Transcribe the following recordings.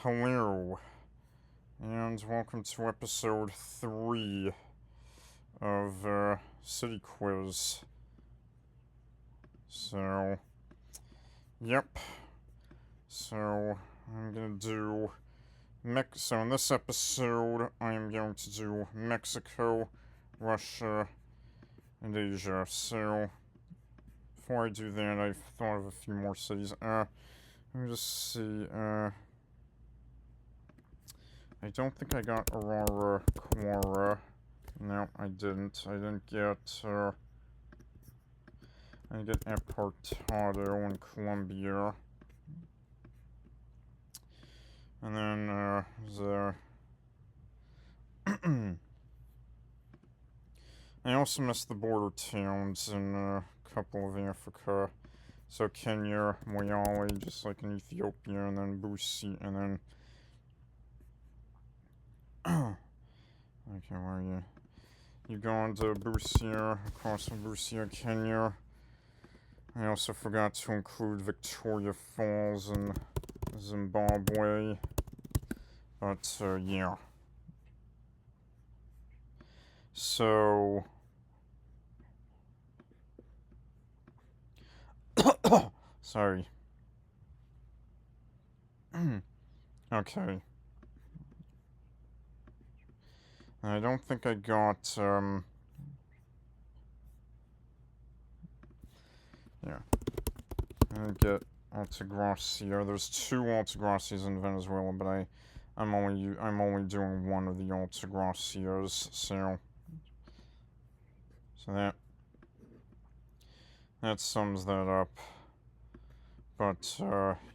Hello, and welcome to episode 3 of City Quiz. So, yep. So, I'm gonna do. So, in this episode, I am going to do Mexico, Russia, and Asia. So, before I do that, I've thought of a few more cities. Let me just see. I don't think I got Aurora, Quora. No, I didn't. I didn't get Apartado in Colombia. And then, I also missed the border towns in a couple of Africa. So Kenya, Moyale, just like in Ethiopia, and then Busi, and then... Okay, where are you? Uganda, Busia, across from Busia, Kenya. I also forgot to include Victoria Falls in Zimbabwe. But, yeah. So... Sorry. Okay. I don't think I got, yeah. I didn't get Altagracia. There's two Altagracias in Venezuela, but I'm only doing one of the Altagracias, so that sums that up. But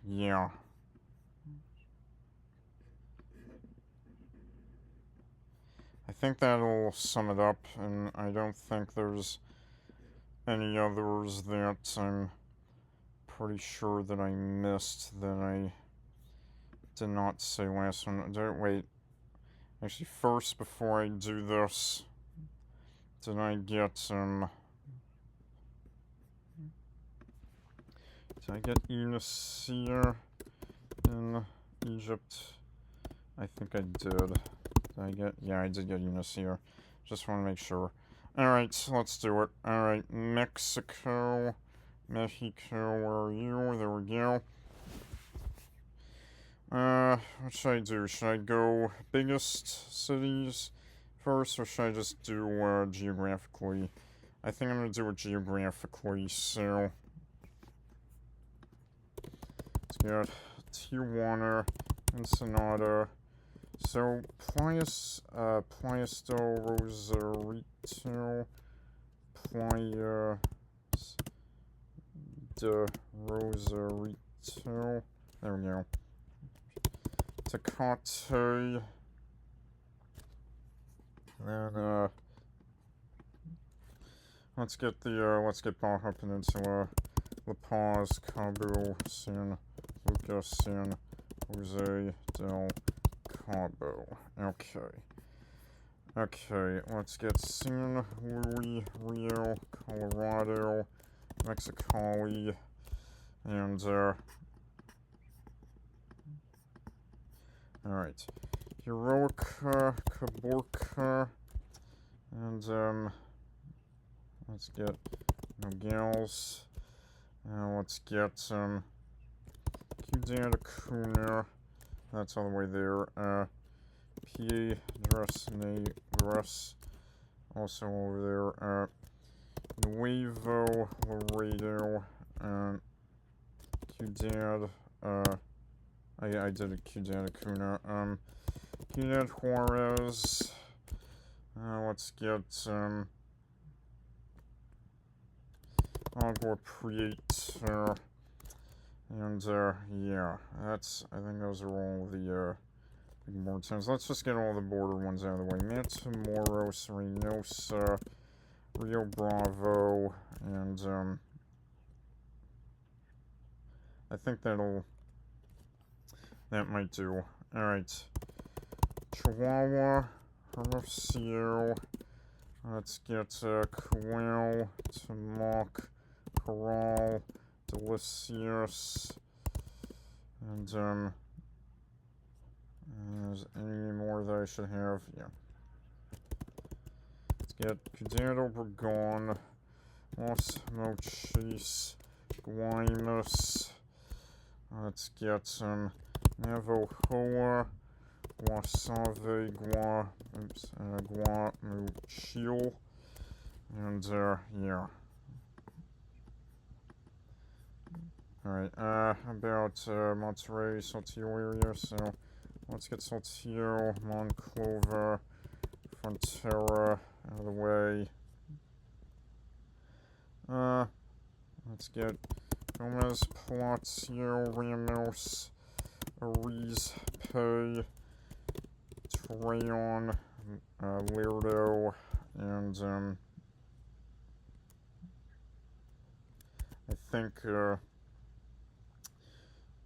yeah. I think that'll sum it up, and I don't think there's any others that I'm pretty sure that I missed that I did not say last one. Wait. Actually, first, before I do this, did I get Eunicia in Egypt? I think I did. Yeah, I did get Eunicia. Just want to make sure. Alright, let's do it. Alright, Mexico, where are you? There we go. What should I do? Should I go biggest cities first, or should I just do, geographically? I think I'm gonna do it geographically, so... Let's get Tijuana, Ensenada. So, Playas del Rosarito, Playas de Rosarito. There we go. Tecate. And, let's get Baja Peninsula. La Paz, Cabo, San Lucas, San Jose del Cabo. Okay, let's get San Luis Rio, Colorado, Mexicali, and, alright. Heroica, Caborca, and, let's get Nogales. Let's get, Ciudad Acuna. That's all the way there. Piedras Negras. Also over there. Nuevo Laredo. Ciudad, I did a Ciudad Acuna. Ciudad Juarez. Let's get, Agua Prieta. And, yeah, I think those are all the, big border towns. Let's just get all the border ones out of the way. Matamoros, Reynosa, Rio Bravo, and, I think that might do. Alright. Chihuahua, Hermosillo. Let's get, Coel, Tamoc, Corral, Delicious, and, Is any more that I should have? Yeah. Let's get Cuidado Bergon, Los Mochis, Guaymas. Let's get some Navajoa, Guasave, Guamuchil, and yeah. Alright, about Monterey, Saltillo area, so let's get Saltillo, Monclova, Frontera out of the way. Let's get Gomez, Palacio, Ramos, Arizpe, Trayon, Lerdo, and I think,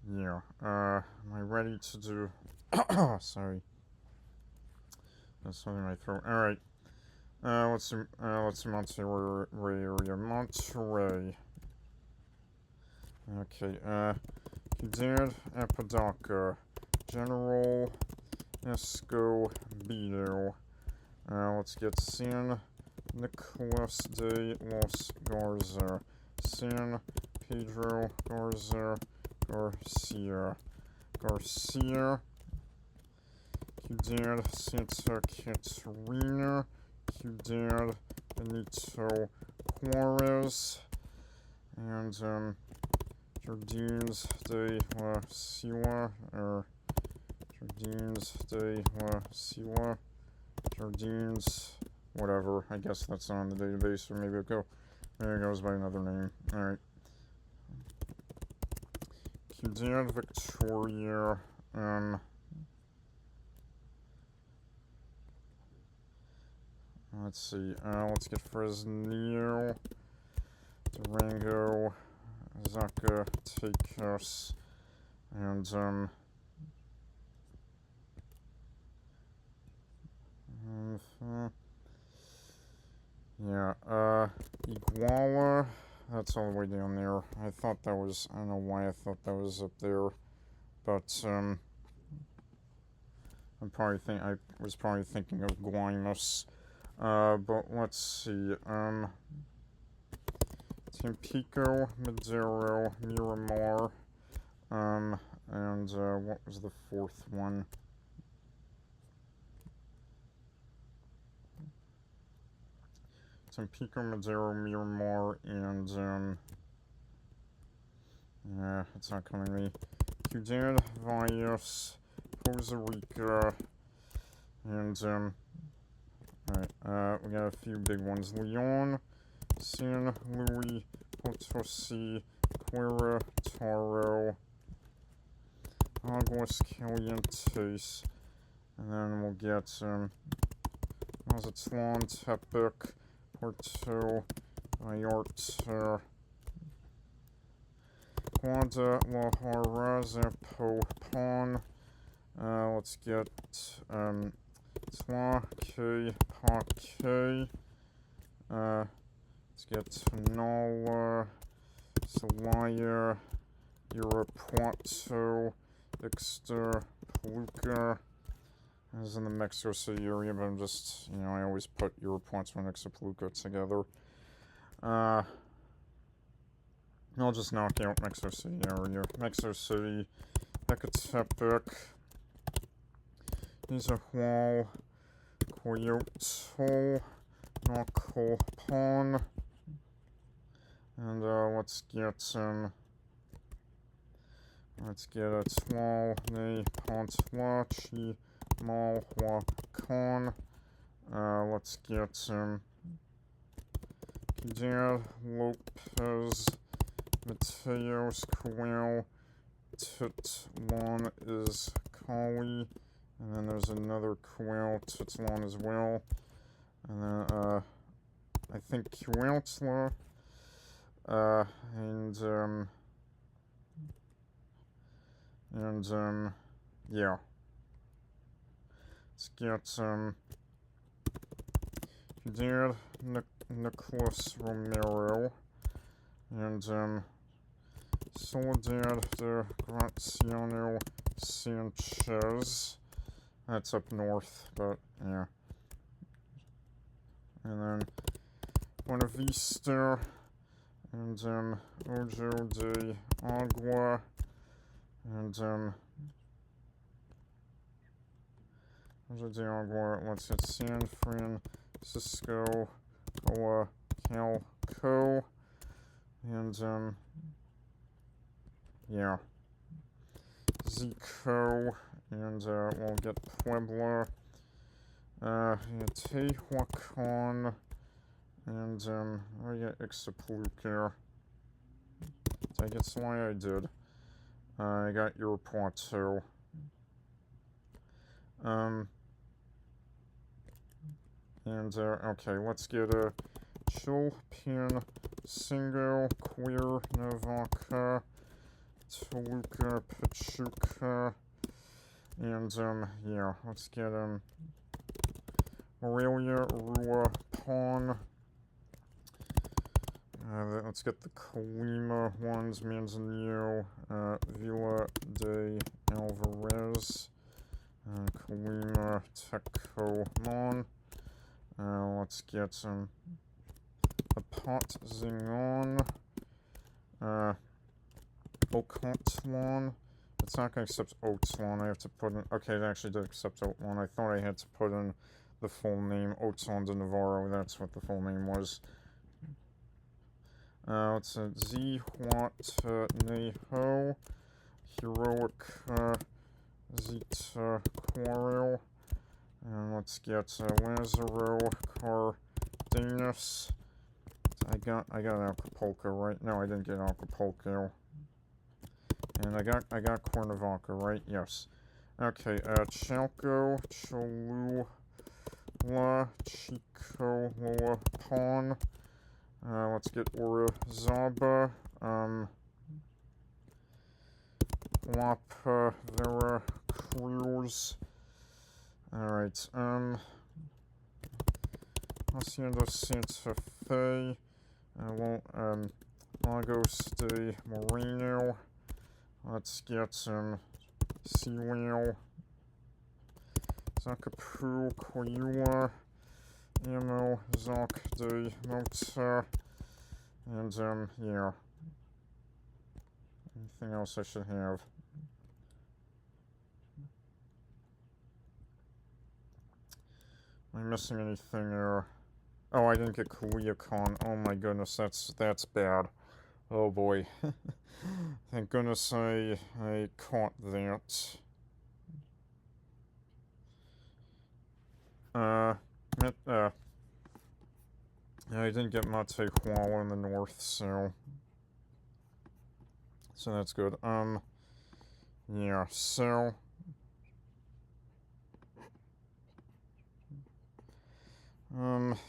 yeah, am I ready to do, sorry, that's something in my throat. Alright, let's see Monterey area, Monterey. Okay, Ciudad Apodaca, General Escobedo. Let's get San Nicolas de los Garza, San Pedro Garza, Garcia, Ciudad Santa Catarina, Ciudad Benito Juarez, and Jardines de la Sila, or Jardines de la Sila, Jardines, whatever. I guess that's not on the database, or maybe it goes by another name. Alright. Ciudad Victoria, let's see, let's get Fresnillo, Durango, Zacatecas, and, yeah, Iguala, that's all the way down there. I thought that was, I don't know why I thought that was up there, but, I was probably thinking of Guaymas, but let's see, Tampico, Madero, Miramar, and, what was the fourth one? Tampico, Madero, Miramar, and, yeah, it's not coming to me. Ciudad Valles, Costa Rica, and, alright, we got a few big ones. Leon, San Luis Potosi, Querétaro, Aguas Calientes, and then we'll get, Mazatlan, Tepic, Puerto Vallarta, Guadalajara, Zapopan, let's get, Tlaquepaque, let's get Tonala, Celaya, Irapuato, Ixtapaluca. This is in the Mexico City area, but I'm just, I always put Irapuato and Ixtapaluca together. I'll just knock out Mexico City area. Mexico City, Ecatepec, Izahual, Coyote, Naucalpan, and let's get a Tuolne, Pontlachi, Malhuacan, let's get Ciudad Lopez, Mateos, Coel, Titlan is Cali, and then there's another Coel, Titlan as well, and then, I think Cuautla, yeah. Let's get, Ciudad Nicolas Romero, and, Soledad de Graciano Sanchez, That's up north, but yeah. And then Buena Vista, and Ojo de Agua, and Ojo de Agua, let's get San Francisco, Coacalco, and yeah, Zico, and we'll get Puebla, Tehuacan, and we get Ixtapaluca. Did I get Celaya? I did. I got Irapuato. Okay, let's get a Chilpancingo, Cuernavaca, Toluca, Pachuca, and yeah, let's get Morelia, Uruapan. Let's get the Colima ones, Manzanillo, Villa de Alvarez, Colima, Tecomon. Let's get a Pot Zingon, Ocotlon. It's not going to accept Oatlon. I have to put in. Okay, it actually did accept Oatlon. I thought I had to put in the full name, Oatlon de Navarro. That's what the full name was. It's a Zihuatanejo, Heroic Zita Quarrel, and let's get Lazaro Cardenas. I got Acapulco, right? No, I didn't get Acapulco. And I got Cuernavaca, right? Yes. Okay, Chalco, Cholula, Chico, Loapan. Let's get Orizaba, Lapa, Veracruz. Alright, Hacienda Santa Fe, Lagos de Moreno. Let's get Seawhale, Zacapu, Coyula, Ammo, Zoc de Mota, and yeah. Anything else I should have? Am I missing anything there? Oh, I didn't get Culiacan. Oh my goodness, that's bad. Oh boy. Thank goodness I caught that. I didn't get Matehuala in the north, so that's good. Yeah, so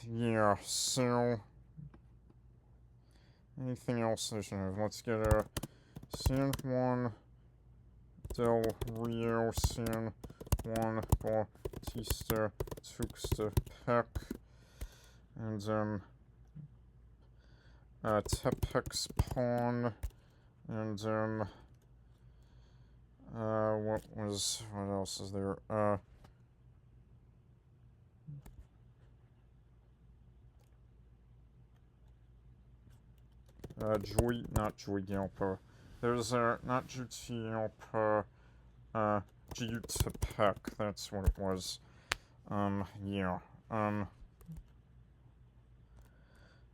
yeah, so anything else I should have? Let's get a San Juan del Rio, San Juan Bautista, Tuxtepec, and Tepexpan, and what else is there? Not Juigalpa. There's not Jutialpa, Jutepec, that's what it was. Yeah.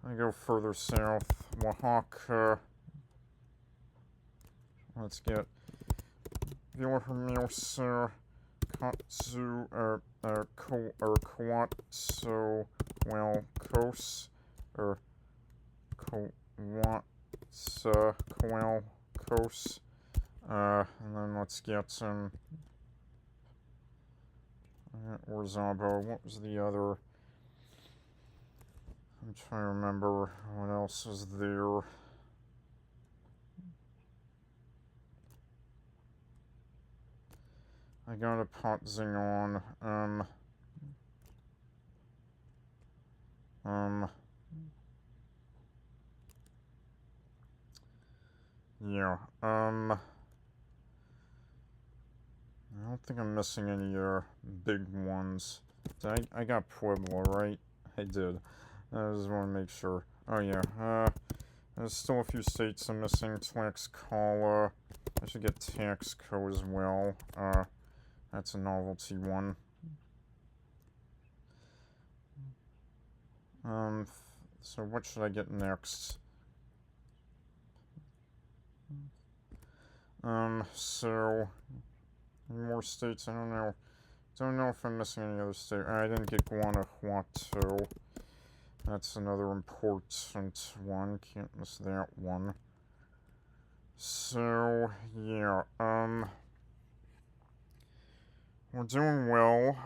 I go further south, Oaxaca. Let's get Villahermosa, Coatzacoalcos, or Coatzacoalcos, and then let's get some Orizaba. What was the other? I'm trying to remember what else is there. I got a Pot Zingon. Yeah, don't think I'm missing any, big ones. I got Pueblo, right? I did. I just want to make sure. Oh, yeah, there's still a few states I'm missing. Tlaxcala. I should get Taxco as well. That's a novelty one. So what should I get next? So any more states? I don't know. Don't know if I'm missing any other state. I didn't get Guanajuato. That's another important one. Can't miss that one. So yeah, we're doing well.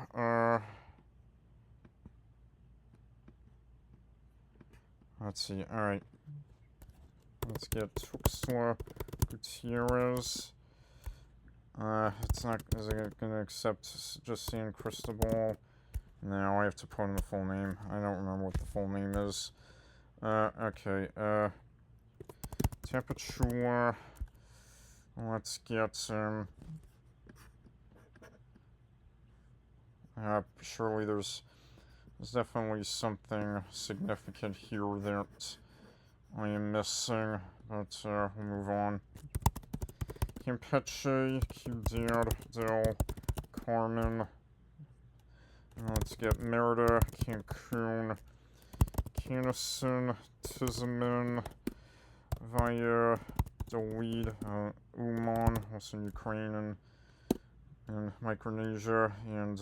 Let's see. All right. Let's get Tuxtla Gutierrez. It's not. Is it gonna accept just San Cristobal? No, I have to put in the full name. I don't remember what the full name is. Okay. Tapachula. Let's get surely there's definitely something significant here that I am missing, but we'll move on. Campeche, Ciudad del Carmen. Let's get Merida, Cancun, Canison, Tizimin, Valladolid, Uman, also in Ukraine and Micronesia, and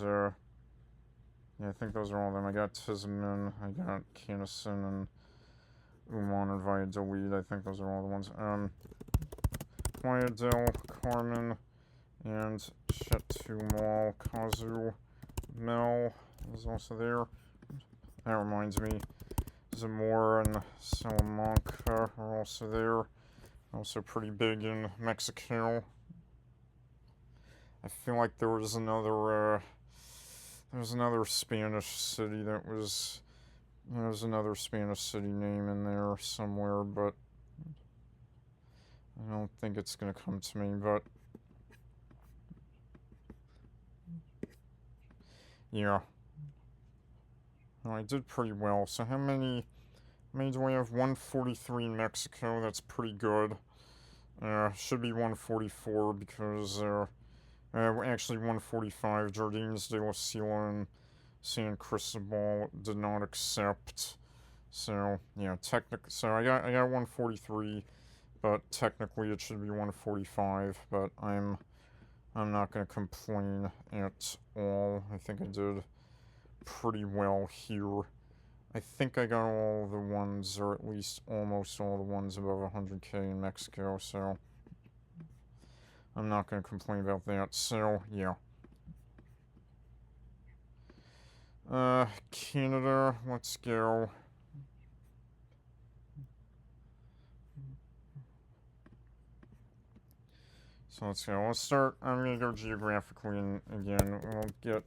yeah, I think those are all of them. I got Tizimin, I got Canison, and Uman and Valladolid. I think those are all the ones. Playa del Carmen and Chetumal, Cozumel is also there. That reminds me, Zamora and Salamanca are also there. Also pretty big in Mexico. I feel like there was another Spanish city that was, there's another Spanish city name in there somewhere, but I don't think it's gonna come to me, but yeah. No, I did pretty well. So how many do I have? 143 in Mexico. That's pretty good. Should be 144 because, actually 145. Jardines de la Sila and San Cristobal did not accept. So, yeah, so I got 143, but technically it should be 145, but I'm not going to complain at all. I think I did pretty well here. I think I got all the ones, or at least almost all the ones above 100k in Mexico, so I'm not going to complain about that. So, yeah. Canada, let's go. So let's go. Let's start. I'm going to go geographically, and again, we'll get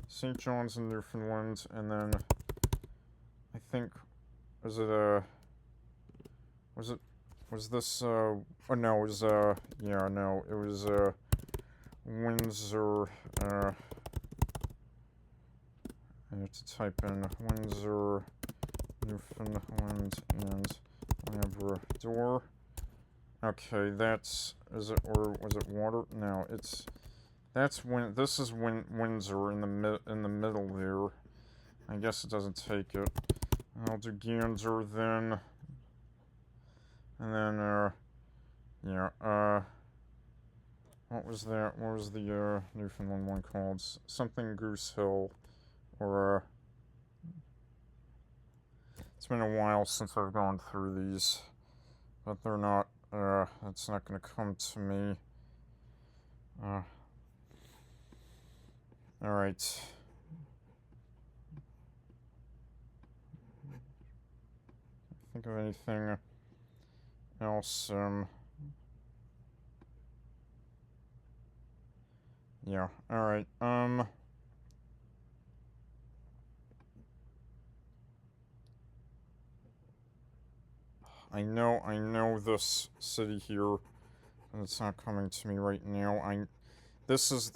St. John's in Newfoundland, and then I think, was this, oh no, it was, yeah, no, it was, Windsor, I have to type in Windsor, Newfoundland, and Labrador. Okay, this is water? No, this is Windsor in the middle there. I guess it doesn't take it. I'll do Gander then. And then, yeah, what was that? What was the, Newfoundland one called? Something Goose Hill, or, it's been a while since I've gone through these, but they're not, it's not gonna come to me. Alright. Think of anything else, yeah, alright, I know this city here, and it's not coming to me right now. This is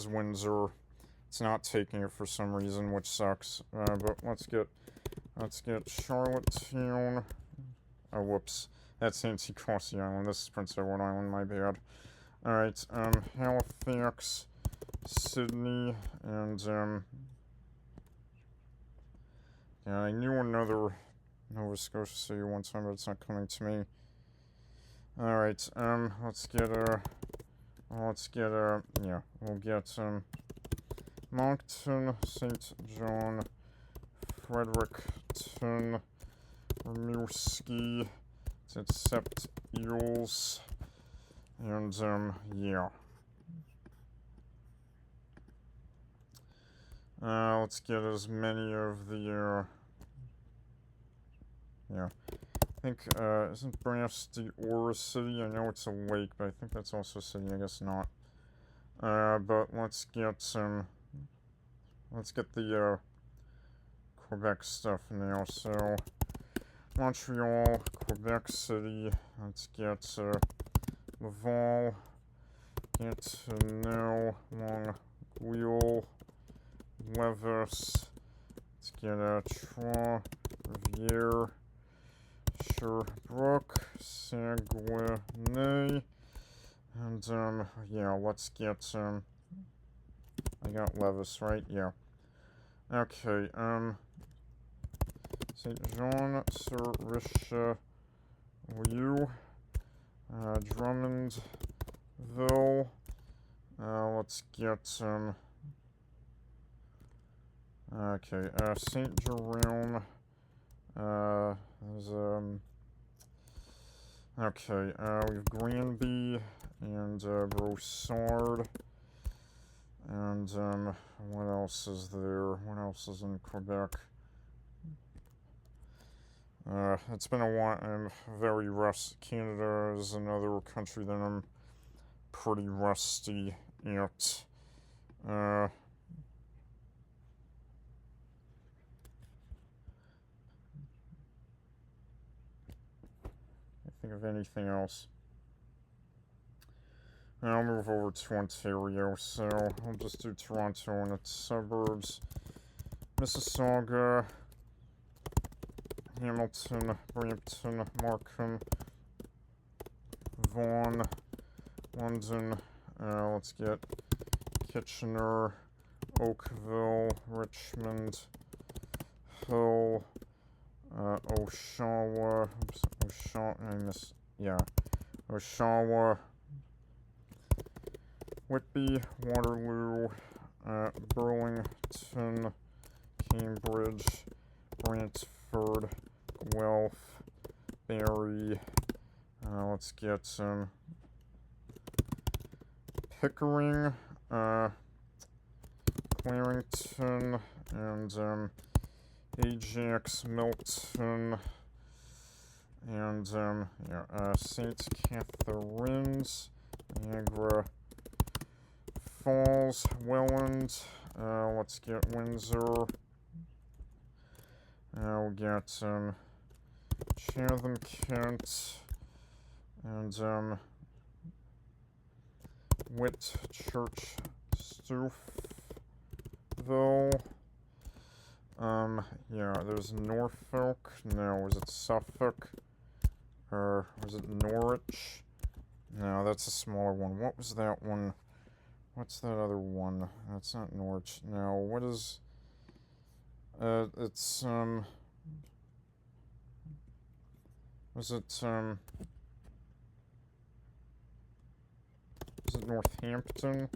Windsor. It's not taking it for some reason, which sucks. But let's get Charlottetown. Oh, whoops. That's Anticosti Island. This is Prince Edward Island, my bad. Alright, Halifax, Sydney, and, yeah, I knew another Nova Scotia city one time, but it's not coming to me. Alright, yeah, we'll get, Moncton, St. John, Fredericton, Rimouski, Sept Eels, and, yeah. Let's get as many of the, yeah. I think, isn't Brasti or a city? I know it's a lake, but I think that's also a city. I guess not. But let's get the, Quebec stuff now. So, Montreal, Quebec City. Let's get, Laval. Get Nau, Longueuil, Levis. Let's get, Trois, Riviere. Sherbrooke, Saguenay, and, yeah, let's get, I got Levis, right? Yeah. Okay, St. Jean sur Richelieu, Drummondville, let's get, okay, St. Jerome, there's, okay, we have Granby and, Brossard, and, what else is there? What else is in Quebec? It's been a while. I'm very rusty. Canada is another country that I'm pretty rusty at. Think of anything else. And I'll move over to Ontario, so I'll just do Toronto and its suburbs. Mississauga, Hamilton, Brampton, Markham, Vaughan, London, let's get Kitchener, Oakville, Richmond, Hill, Oshawa, Oshawa, Whitby, Waterloo, Burlington, Cambridge, Brantford, Guelph, Barrie, let's get some Pickering, Clarington, and, Ajax, Milton, and, yeah, St. Catharines, Niagara Falls, Welland, let's get Windsor, we'll get, Chatham, Kent, and, Whitchurch, Stouffville, yeah, there's Norfolk, no, was it Suffolk, or was it Norwich? No, that's a smaller one. What was that one? What's that other one? That's not Norwich. No, what is... it's, was it, was it Northampton?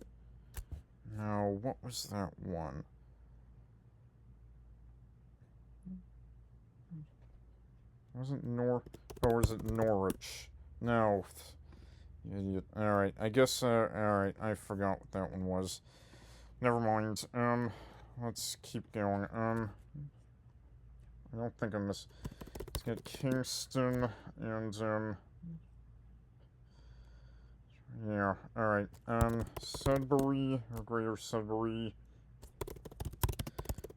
No, what was that one? Wasn't or was it Norwich? No. You idiot. Alright, I guess, alright, I forgot what that one was. Never mind. Let's keep going. I don't think I missed. Let's get Kingston and, yeah, alright. Sudbury, or Greater Sudbury.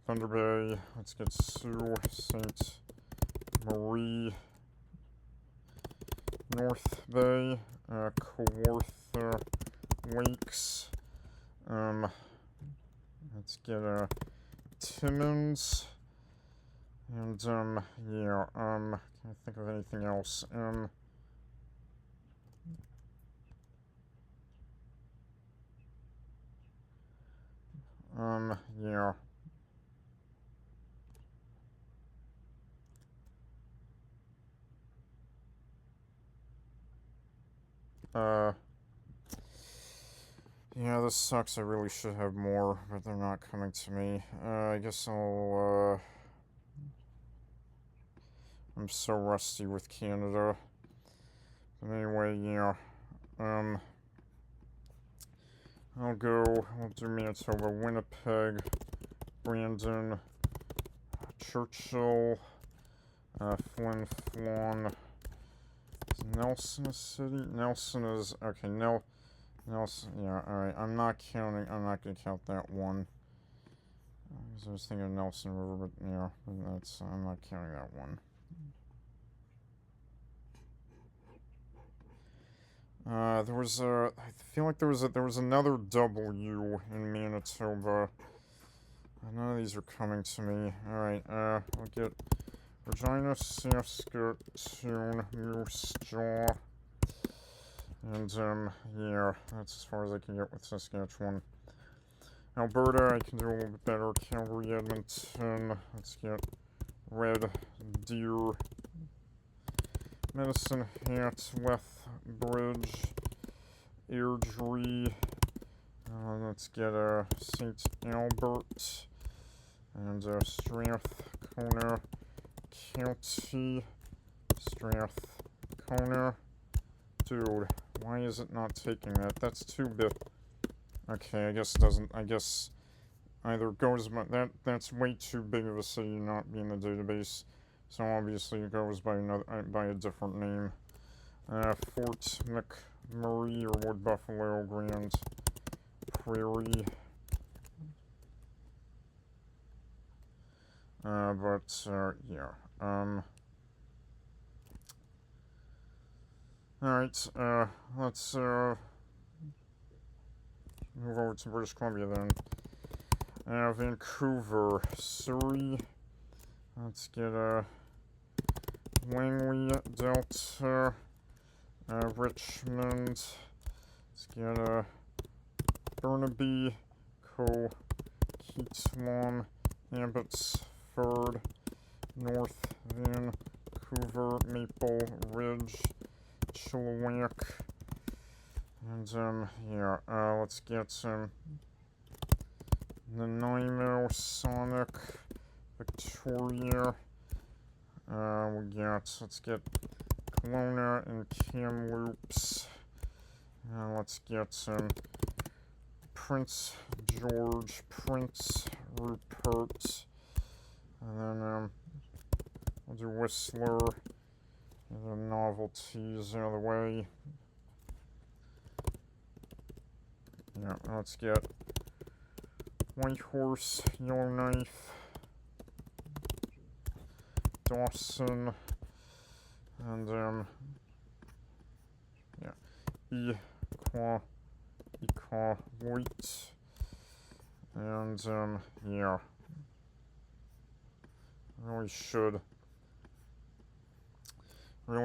Thunder Bay. Let's get Sault Ste. Marie. North Bay. Kawartha, Wakes. Let's get Timmins. And yeah, can't think of anything else. Yeah. Yeah, this sucks. I really should have more, but they're not coming to me. I guess I'm so rusty with Canada. But anyway, yeah. I'll do Manitoba, Winnipeg, Brandon, Churchill, Flin Flon. Is Nelson a city? Nelson is, okay, Nelson, yeah, alright. I'm not gonna count that one. I was thinking of Nelson River, but yeah, I'm not counting that one. I feel like there was another W in Manitoba. None of these are coming to me. Alright, we'll get Regina, Saskatoon, Moose Jaw. And, yeah, that's as far as I can get with Saskatchewan. Alberta, I can do a little bit better. Calgary, Edmonton. Let's get Red Deer. Medicine Hat, Lethbridge, Airdrie. Let's get St. Albert and Strathcona County. Strathcona. Dude, why is it not taking that? That's too big. Okay, I guess it doesn't. I guess either goes by that's way too big of a city not be in the database. So obviously it goes by a different name. Fort McMurray or Wood Buffalo, Grand Prairie. Yeah. Alright, let's move over to British Columbia then. Vancouver, Surrey. Let's get Langley, Delta, Richmond. Let's get Burnaby, Coquitlam, Abbotsford, North Vancouver, Maple Ridge, Chilliwack, and yeah, let's get Nanaimo, Sonic, Victoria. Let's get Kelowna and Kamloops. Let's get Prince George, Prince Rupert, and then we'll do Whistler. Get the novelties out of the way. Yeah, let's get Whitehorse, Yellowknife, Dawson, and yeah, Iqaluit, and yeah, really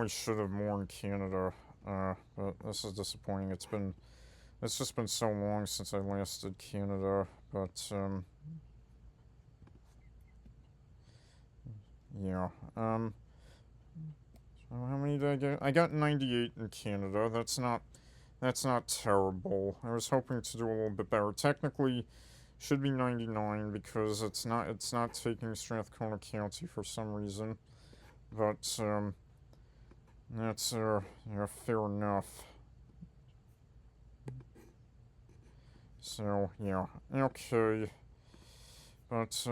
should have more in Canada, but this is disappointing. It's just been so long since I last did Canada, but yeah. So how many did I get? I got 98 in Canada. That's not terrible. I was hoping to do a little bit better. Technically, should be 99 because it's not taking Strathcona County for some reason, but that's yeah, fair enough. So yeah, okay, but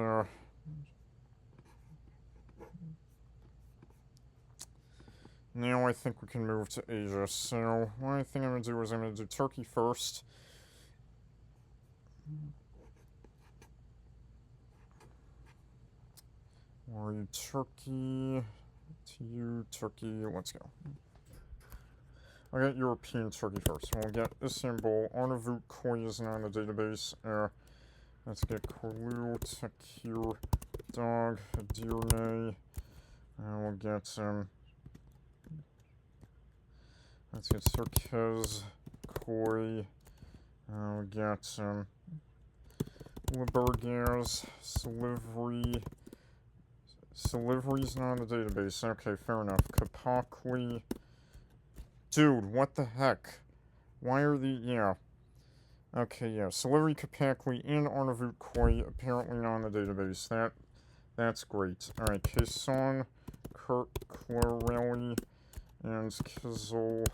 now I think we can move to Asia. So what I think I'm gonna do is I'm gonna do Turkey first. Or you Turkey? To you, Turkey. Let's go. I'll get European Turkey first. We'll get Istanbul. Arnavut Koy is now in the database. Let's get Korlu, Tekir, Dog, Edirne. We'll get, let's get Cirkez, Koy. We'll get, Libergers, Silivri. Silivri's not in the database. Okay, fair enough. Kapakli. Dude, what the heck? Why are the... Yeah. Okay, yeah. Silivri, Kapakli, and Arnavut Koy apparently not in the database. That's great. Alright, Quezon, Clarelli, and Kizil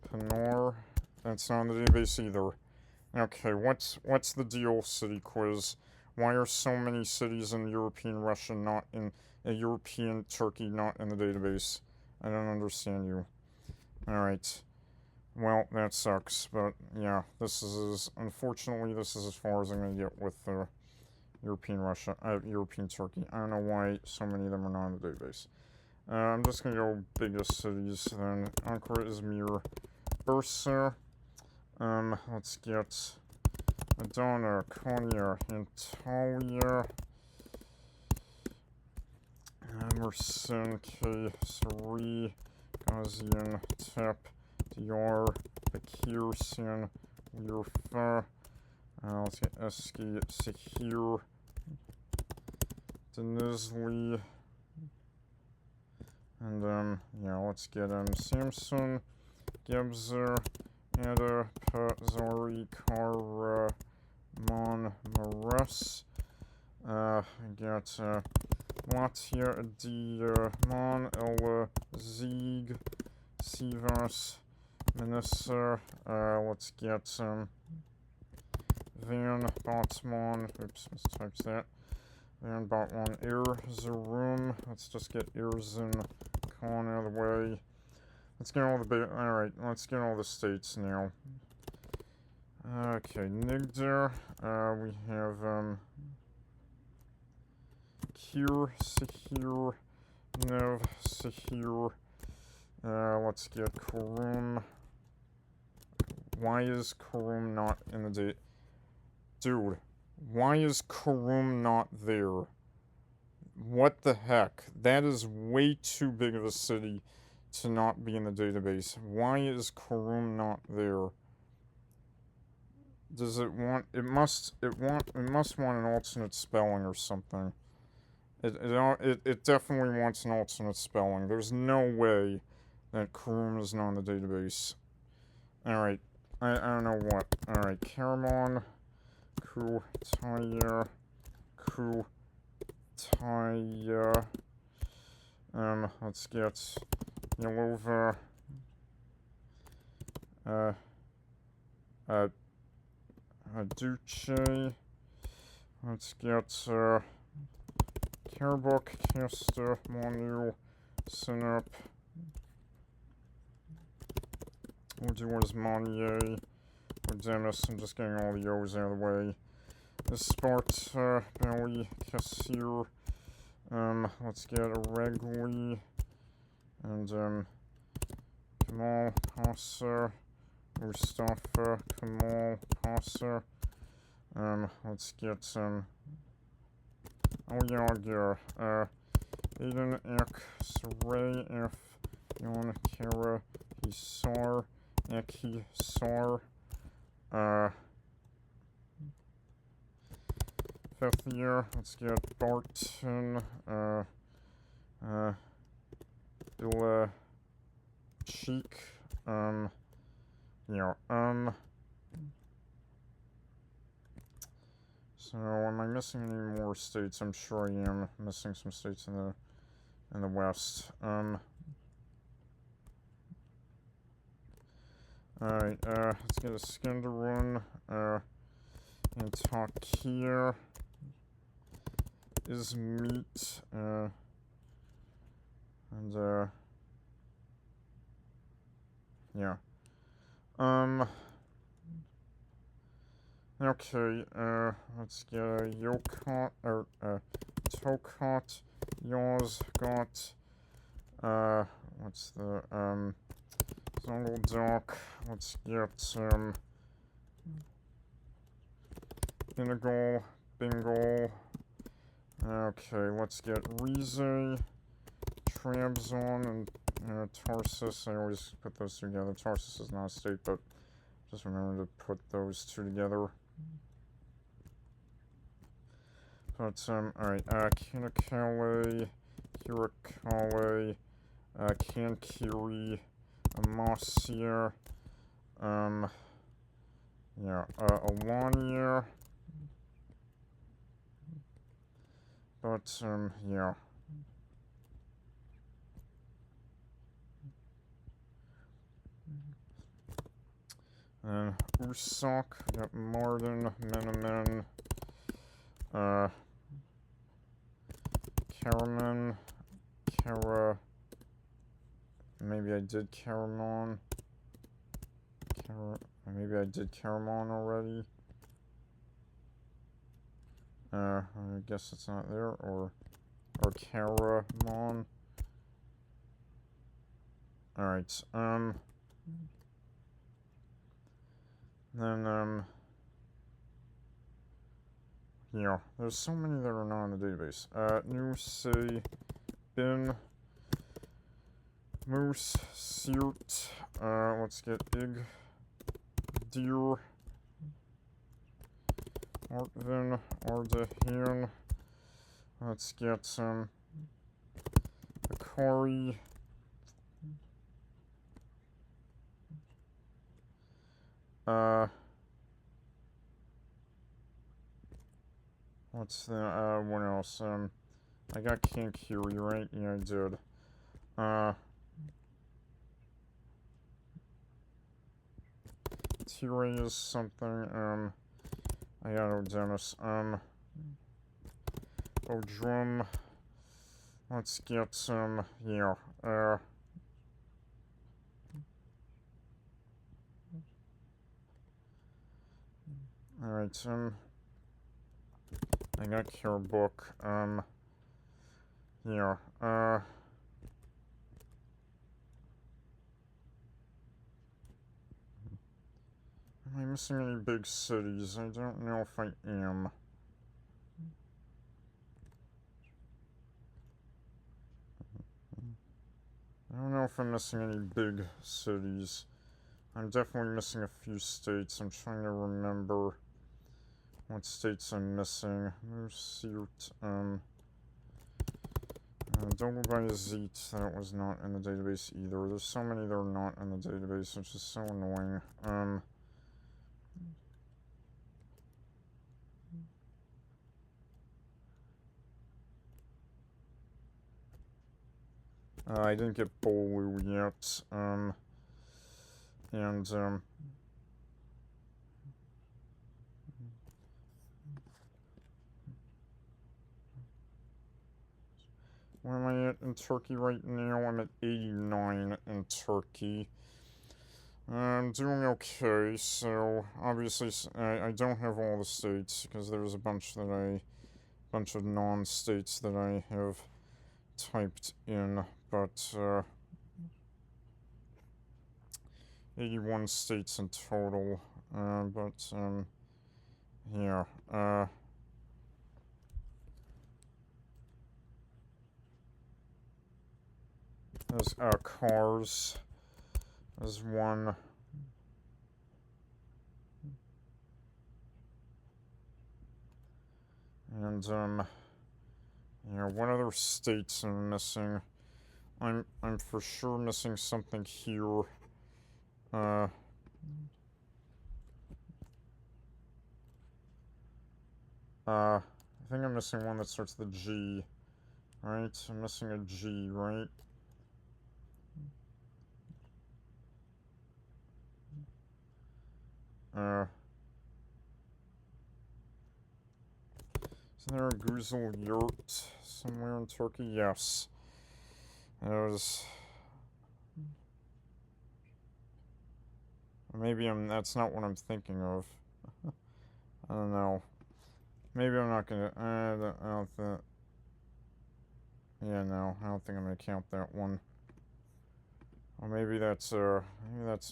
Panar. That's not in the database either. Okay, what's the deal, City Quiz? Why are so many cities in European Russia not in... European Turkey not in the database? I don't understand you. Alright. Well, that sucks, but yeah, unfortunately, this is as far as I'm gonna get with European Turkey. I don't know why so many of them are not in the database. I'm just gonna go biggest cities then. Ankara, Izmir, Bursa. Let's get Adana, Konya, Antalya, Mersin, Kayseri, Gaziantep, Diyar, Bakircian, Urfa. Let's get Eski, Sehir, Denizli, and yeah, let's get Samsun, Gebze, Ada, Pazari, Kahraman, Maras. Got Malatya, Adiyaman, Ela, Zieg, Sivas, Manisa. Let's get Van Batman. Oops, mistyped that. Van Batman, Erzurum. Let's just get Erzin Khan out of the way. Let's get all the alright, let's get all the states now. Okay, Nigder. We have Kir, Sehir, Nev, Sehir. Let's get Kurum. Why is Kurum not in the date? Dude, why is Kurum not there? What the heck? That is way too big of a city to not be in the database. Why is Kurum not there? Does it want... It must want an alternate spelling or something. It definitely wants an alternate spelling. There's no way that Kurum is not in the database. Alright. I don't know what. Alright. Karaman. Kutaya. Kutaya. Let's get Yalova. Duce. Let's get Karabuk, Kester, Monu, Sinop. We'll do what is Monier. Or Demis. I'm just getting all the O's out of the way. Sparta, Belly, Kassir. Let's get a Regli. And, Kamal, Passer. Mustafa, Kamal, Passer. Let's get, Alyager, Aiden, Ek, Saray, F, Yon, Kara, Hisar, Eki, Sar, Fethia, let's get Barton, Illa, Cheek, so am I missing any more states? I'm sure I am missing some states in the west. Alright, let's get a Skenderun, and Takir, Izmit, and, yeah. Okay, let's get a Yokot, or, Tokot, Yozgot, what's the, Zonguldak. Let's get, Inagol, Bengal. Okay, let's get Rize, Trabzon, and Tarsus. I always put those together. Tarsus is not a state, but just remember to put those two together. But, alright, Kanakale, Hirakale, Kankiri, Amasya, Alania. But, yeah. And Usak, got Marden, Menemen, Karaman, Kara, maybe I did Karamon, maybe I did Karamon already, I guess it's not there, or Karamon. Alright, then, yeah, there's so many that are not in the database. New City, Bin, Moose, Sirt, let's get Ig, Deer, Artvin, Ardahan, let's get some Akari, what's the, what else, I got Kankiri, right? Yeah, I did. T-Ray is something, I got Odemis, Odrum, let's get some, yeah, alright, I got Care Book, yeah, am I missing any big cities? I don't know if I am. I don't know if I'm missing any big cities. I'm definitely missing a few states. I'm trying to remember what states I'm missing. Sirt, don't go by Zete. That was not in the database either. There's so many that are not in the database, which is so annoying. I didn't get Bolu yet, and, where am I at in Turkey right now? I'm at 89 in Turkey. I'm doing okay, so obviously I don't have all the states, because there's a bunch of non-states that I have typed in, but 81 states in total, but yeah, there's cars, there's one, and yeah, what other states am I missing? I'm for sure missing something here. I think I'm missing one that starts with a G, right? I'm missing a G, right? Isn't there a Guzel Yurt somewhere in Turkey? Yes. There's... Maybe that's not what I'm thinking of. I don't know. Maybe I'm not gonna, I don't think, yeah, no, I don't think I'm gonna count that one. Or maybe that's maybe that's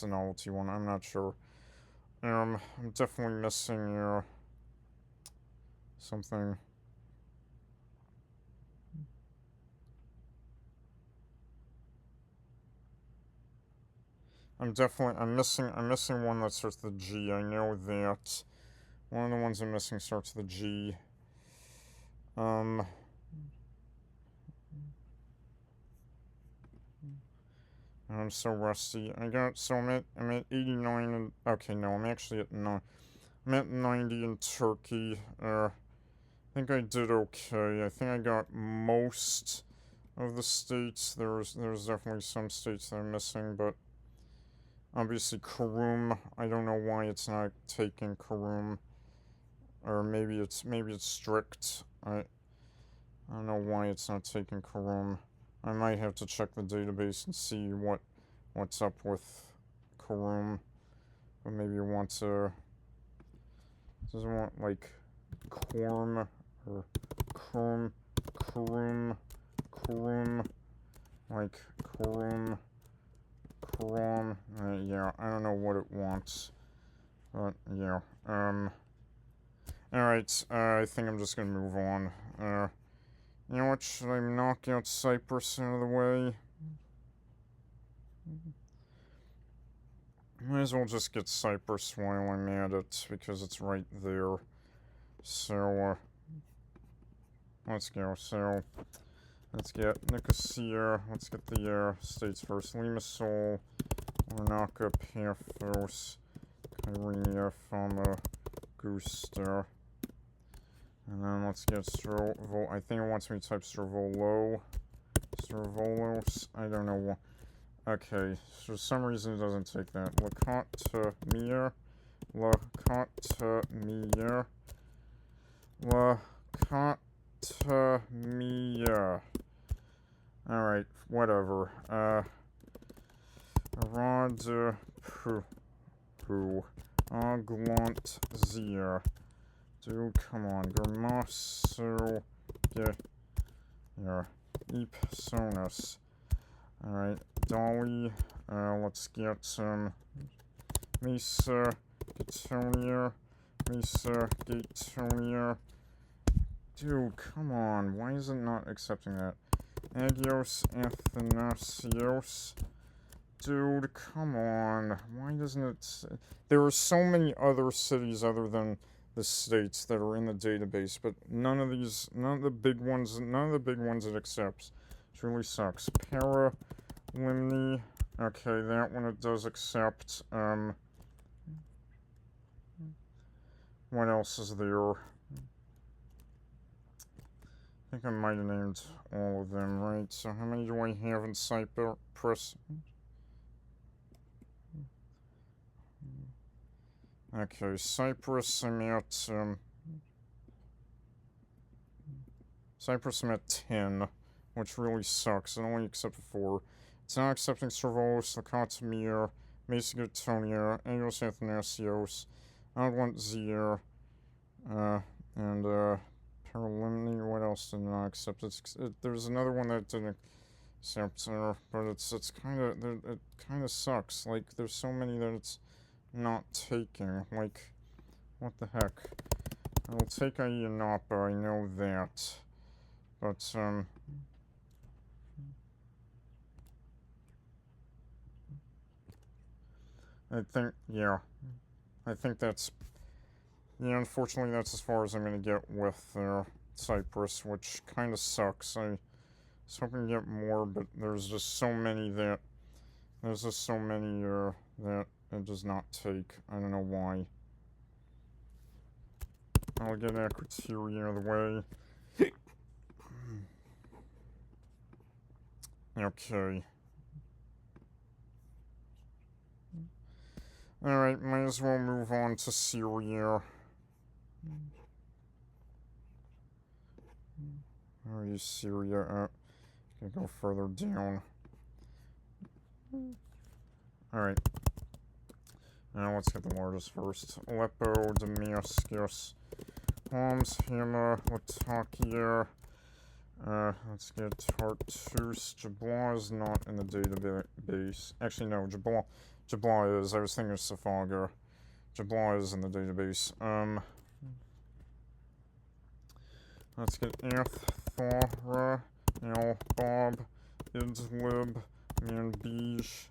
a novelty one. I'm not sure. I'm definitely missing something. I'm missing one that starts with the G. I know that one of the ones I'm missing starts with the G. I'm so rusty. I'm at 89 and okay, no, I'm actually at no. I'm at 90 in Turkey. I think I did okay. I think I got most of the states. There's definitely some states that I'm missing, but obviously Kharoum, I don't know why it's not taking Kharoum. Or maybe it's strict. I don't know why it's not taking Kharoum. I might have to check the database and see what's up with Kharoum. But maybe it wants doesn't want like Korm or Kharoum, like Kharoum. Yeah, I don't know what it wants. But yeah. Alright, I think I'm just gonna move on. You know what? Should I knock out Cyprus out of the way? Might as well just get Cyprus while I'm at it, because it's right there. So, let's go. So, let's get Nicosia. Let's get the states first. Limassol, Larnaca, Paphos, Kyrenia, Famagusta. And then let's get I think it wants me to type Stravolo. Stravolos. I don't know what. Okay, for some reason it doesn't take that. Lacotamir. Alright, whatever. Radpu. Aglantzia. Dude, come on. Germaso. Yeah. Ipsonus. Alright, Dolly. Let's get some Mesa Gatonia. Dude, come on. Why is it not accepting that? Agios Athanasios. Dude, come on. Why doesn't it... There are so many other cities other than the states that are in the database, but none of the big ones it accepts. It really sucks. Paralimni. Okay, that one it does accept. What else is there? I think I might have named all of them, right? So how many do I have in Cyprus? Okay, Cyprus, I'm at 10, which really sucks. It only accepted 4. It's not accepting Stravos, Lacotamir, Macedatonia, Anglos Athanasios, Aglantzia, and Paralimni. What else did not accept? There's another one that didn't accept, but it kind of sucks. Like, there's so many that it's not taking. Like, what the heck? I'll take Ayanapa, I know that. But, I think that's, unfortunately that's as far as I'm gonna get with, Cyprus, which kind of sucks. I was hoping to get more, but there's just so many that it does not take. I don't know why. I'll get Akrotiri out of the way. Okay. Alright, might as well move on to Syria. Where is Syria? Gonna go further down. Alright. Now let's get the largest first. Aleppo, Damascus, Homs, Hama, Latakia, Let's get Tartus. Jabla is not in the database. Actually, no, Jabla is. I was thinking of Safaga. Jabla is in the database. Let's get Athara, Bob, Idlib, Manbij.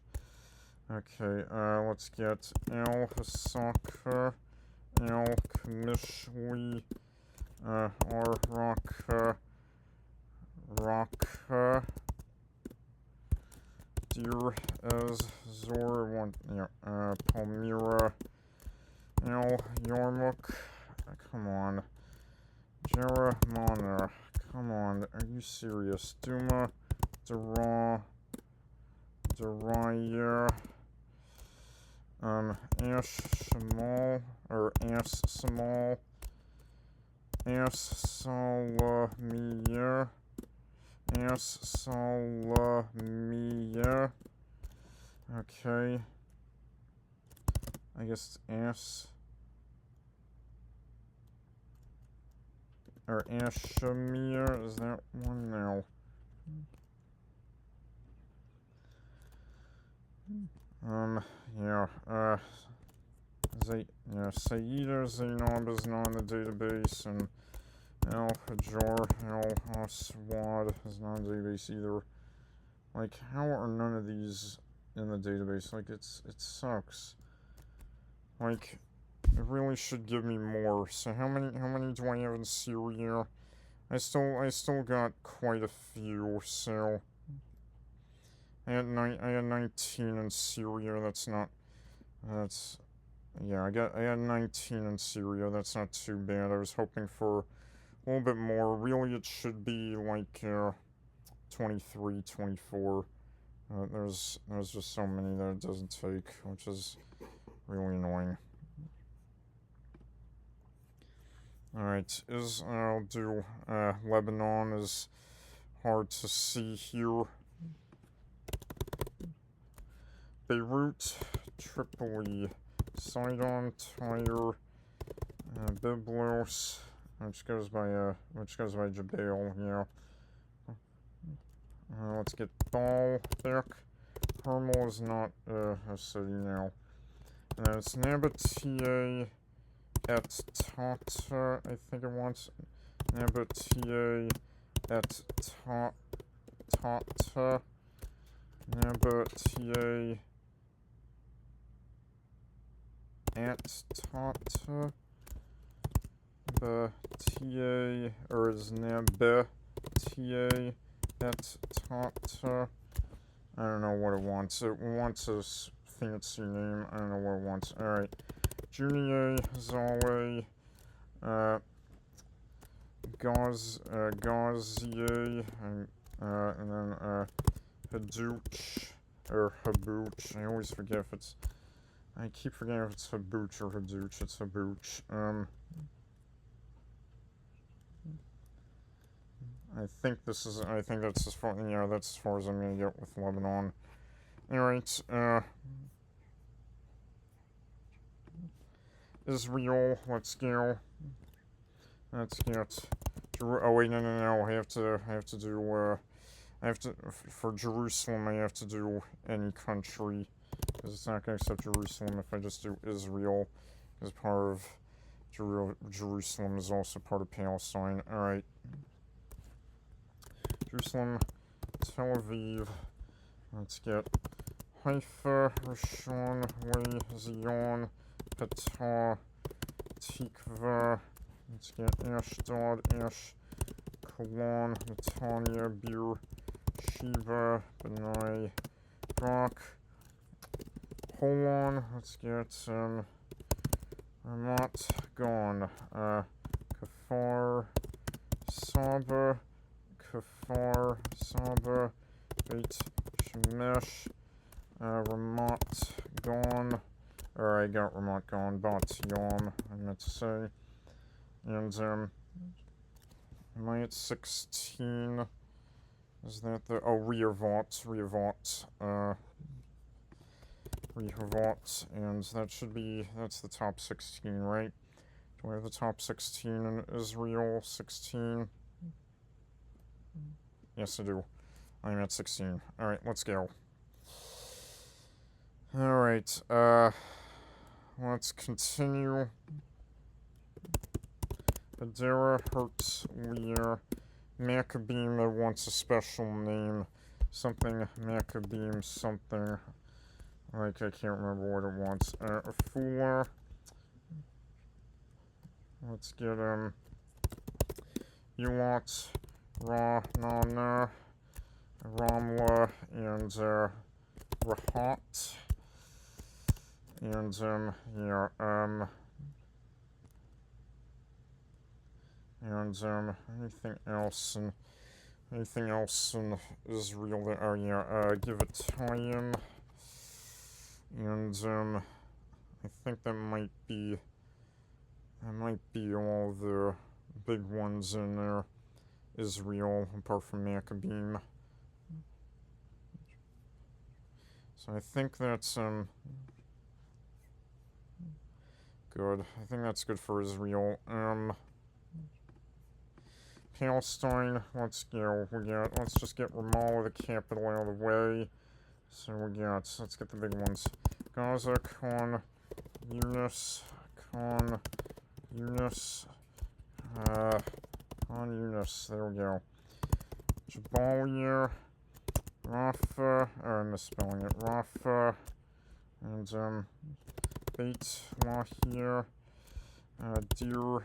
Okay, let's get Hasaka, Kamishli, Raka, Dear as Zor, Palmyra, Yarmuk, come on, Jaramana, come on, are you serious? Duma, Daraya, Ash Shamal, or As Samal, As Salamia, okay, I guess it's or Ashamir, is that one now? Saida Zainab is not in the database, and Al Hajar, Al Aswad is not in the database either. Like, how are none of these in the database? Like, it sucks. Like, it really should give me more. So how many do I have in Syria? I still got quite a few, so I had 19 in Syria. I had 19 in Syria. That's not too bad. I was hoping for a little bit more. Really, it should be like 23, 24. There's just so many that it doesn't take, which is really annoying. Alright, I'll do Lebanon is hard to see here. Beirut, Tripoli, Sidon, Tyre, Byblos, which goes by Jabal, yeah. Let's get Baalbek. Hermel is not a city now. And then it's Nabatea et Tata, I think it wants. Nabatea et Tata. Nabatea et Tata. Nabatea, or is Nabatea et Tata. I don't know what it wants. It wants a fancy name. I don't know what it wants. Alright. Junior, Zaleh, Gazier, and then Hadouch, or Habouch. I always forget if it's. I keep forgetting if it's Habouch or Hadouch. It's Habouch. I think that's as far. Yeah, that's as far as I'm gonna get with Lebanon. Alright. Israel, let's go. Let's get. Oh wait, no. I have to do. For Jerusalem. I have to do any country, because it's not going to accept Jerusalem if I just do Israel, because part of Jerusalem is also part of Palestine. All right. Jerusalem, Tel Aviv. Let's get Haifa, Rishon, Zion, Petah, Tikva. Let's get Ashdod, Ashkelon, Netanya, Bir, Sheva, Benai, Brak, Holon. Let's get Ramat Gan, Kafar, Saba, Beit Shemesh, Ramat Gan. Or I got Ramat Gan, Bat Yom, I meant to say. And, am I at 16? Is that the. Oh, Rehoboth. And that should be. That's the top 16, right? Do I have the top 16 in Israel? 16? Yes, I do. I'm at 16. Alright, let's go. Alright, let's continue. Adara, Hertz, Lear, Maccabeam wants a special name. Something, Maccabeam, something. Like, I can't remember what it wants. Fuller. Let's get, you want Nana, Ramla, and, Rahat. And, yeah, and, anything else in Israel that, oh yeah, give it time. And, I think that might be all the big ones in there. Israel, apart from Maccabeam. So I think that's, good. I think that's good for Israel. Palestine, let's go. Let's just get Ramallah, the capital, out of the way. So let's get the big ones. Gaza, Khan Yunis, Khan Yunis, there we go. Jabalia, Rafah, I'm misspelling it, Rafah, and, Beit Lahir, Deir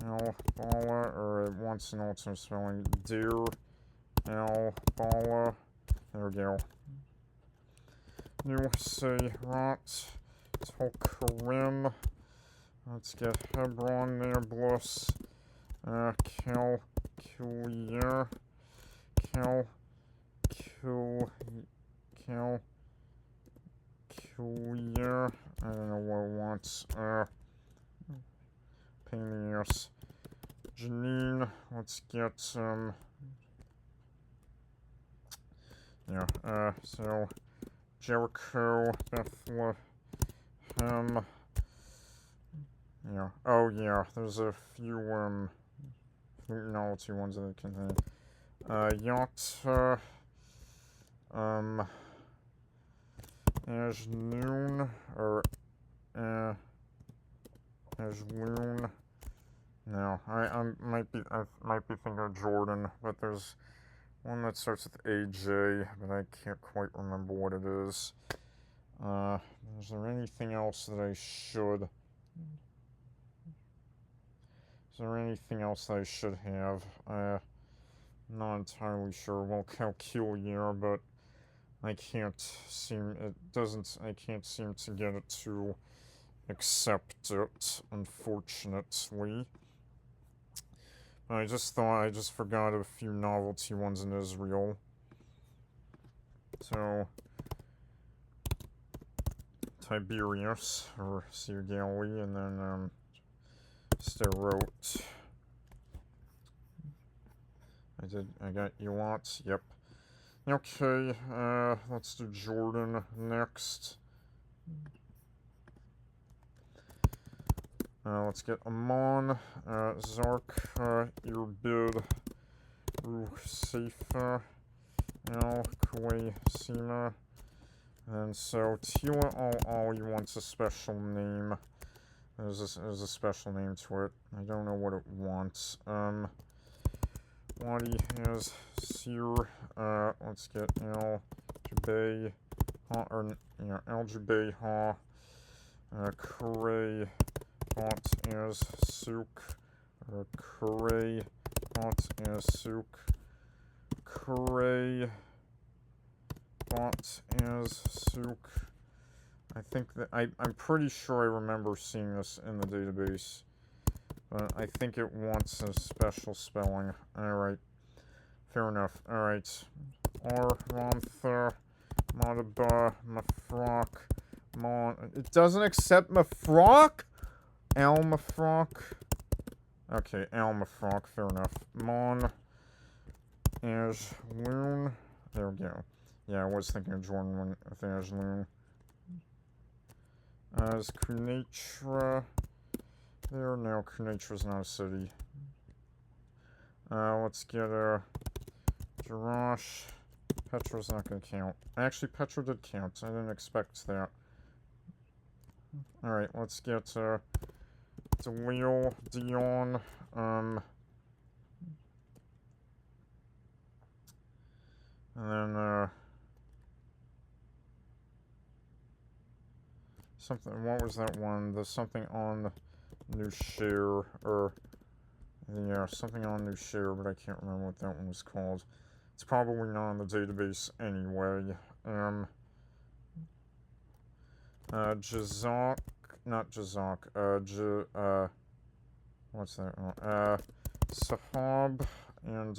al-Bala, or it wants an alternate spelling, Deir al-Bala, there we go. New Seirat, Tolkarim, let's get Hebron, Nablus, Calculier, Calculier, I don't know what it wants, pain in the ass. Janine, let's get, so, Jericho, Bethlehem, yeah, oh yeah, there's a few, novelty ones that it contain. Yata, Ajnoon, or, Ajloon. No, I might be thinking of Jordan, but there's one that starts with AJ, but I can't quite remember what it is. Is there anything else that I should? Is there anything else that I should have? Not entirely sure. Well, Calculier, but I can't seem to get it to accept it, unfortunately. I just forgot a few novelty ones in Israel. So, Tiberius, or Sir Galilee, and then, Sterot. I got Elat, yep. Okay, let's do Jordan next. Let's get Amon, Zark, Irbid, Rusefa, Al, Kuwait, Sima. And so, Tila Al wants a special name. There's a special name to it. I don't know what it wants. Wadi has Sir, let's get Al Jubei, Al Jubei Ha, Kure, Hot as Souk, or Kure, Hot as Souk, Kure, Hot as Souk. I think that I'm pretty sure I remember seeing this in the database, but I think it wants a special spelling. Alright, fair enough. Alright, Ramther, Madaba, Mafrock, it doesn't accept Mafrock? Mafrock. Okay, Mafrock, fair enough. Mon, Ajloon, there we go. Yeah, I was thinking of Jordan with Ajloon. Is Kunatra there? No, Kunatra's not a city. Let's get Jerash. Petra's not gonna count. Actually, Petra did count. I didn't expect that. Alright, let's get, DeLeo, Dion, and then, something, what was that one? There's something on New Share, or, yeah, something on New Share, but I can't remember what that one was called. It's probably not on the database anyway. Jazok, not Jazok, what's that one? Sahab, and,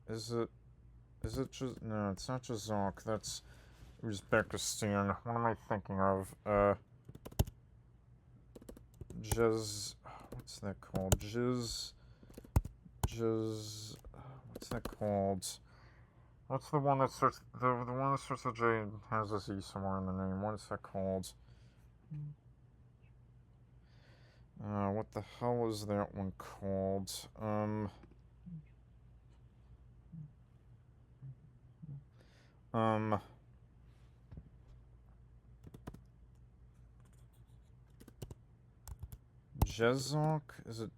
is it just, no, it's not Jazok, that's Uzbekistan. What am I thinking of? What's that called? What's that called? What's the one that starts, the one that starts with J and has a Z somewhere in the name? What is that called? What the hell is that one called? Jezok? Is it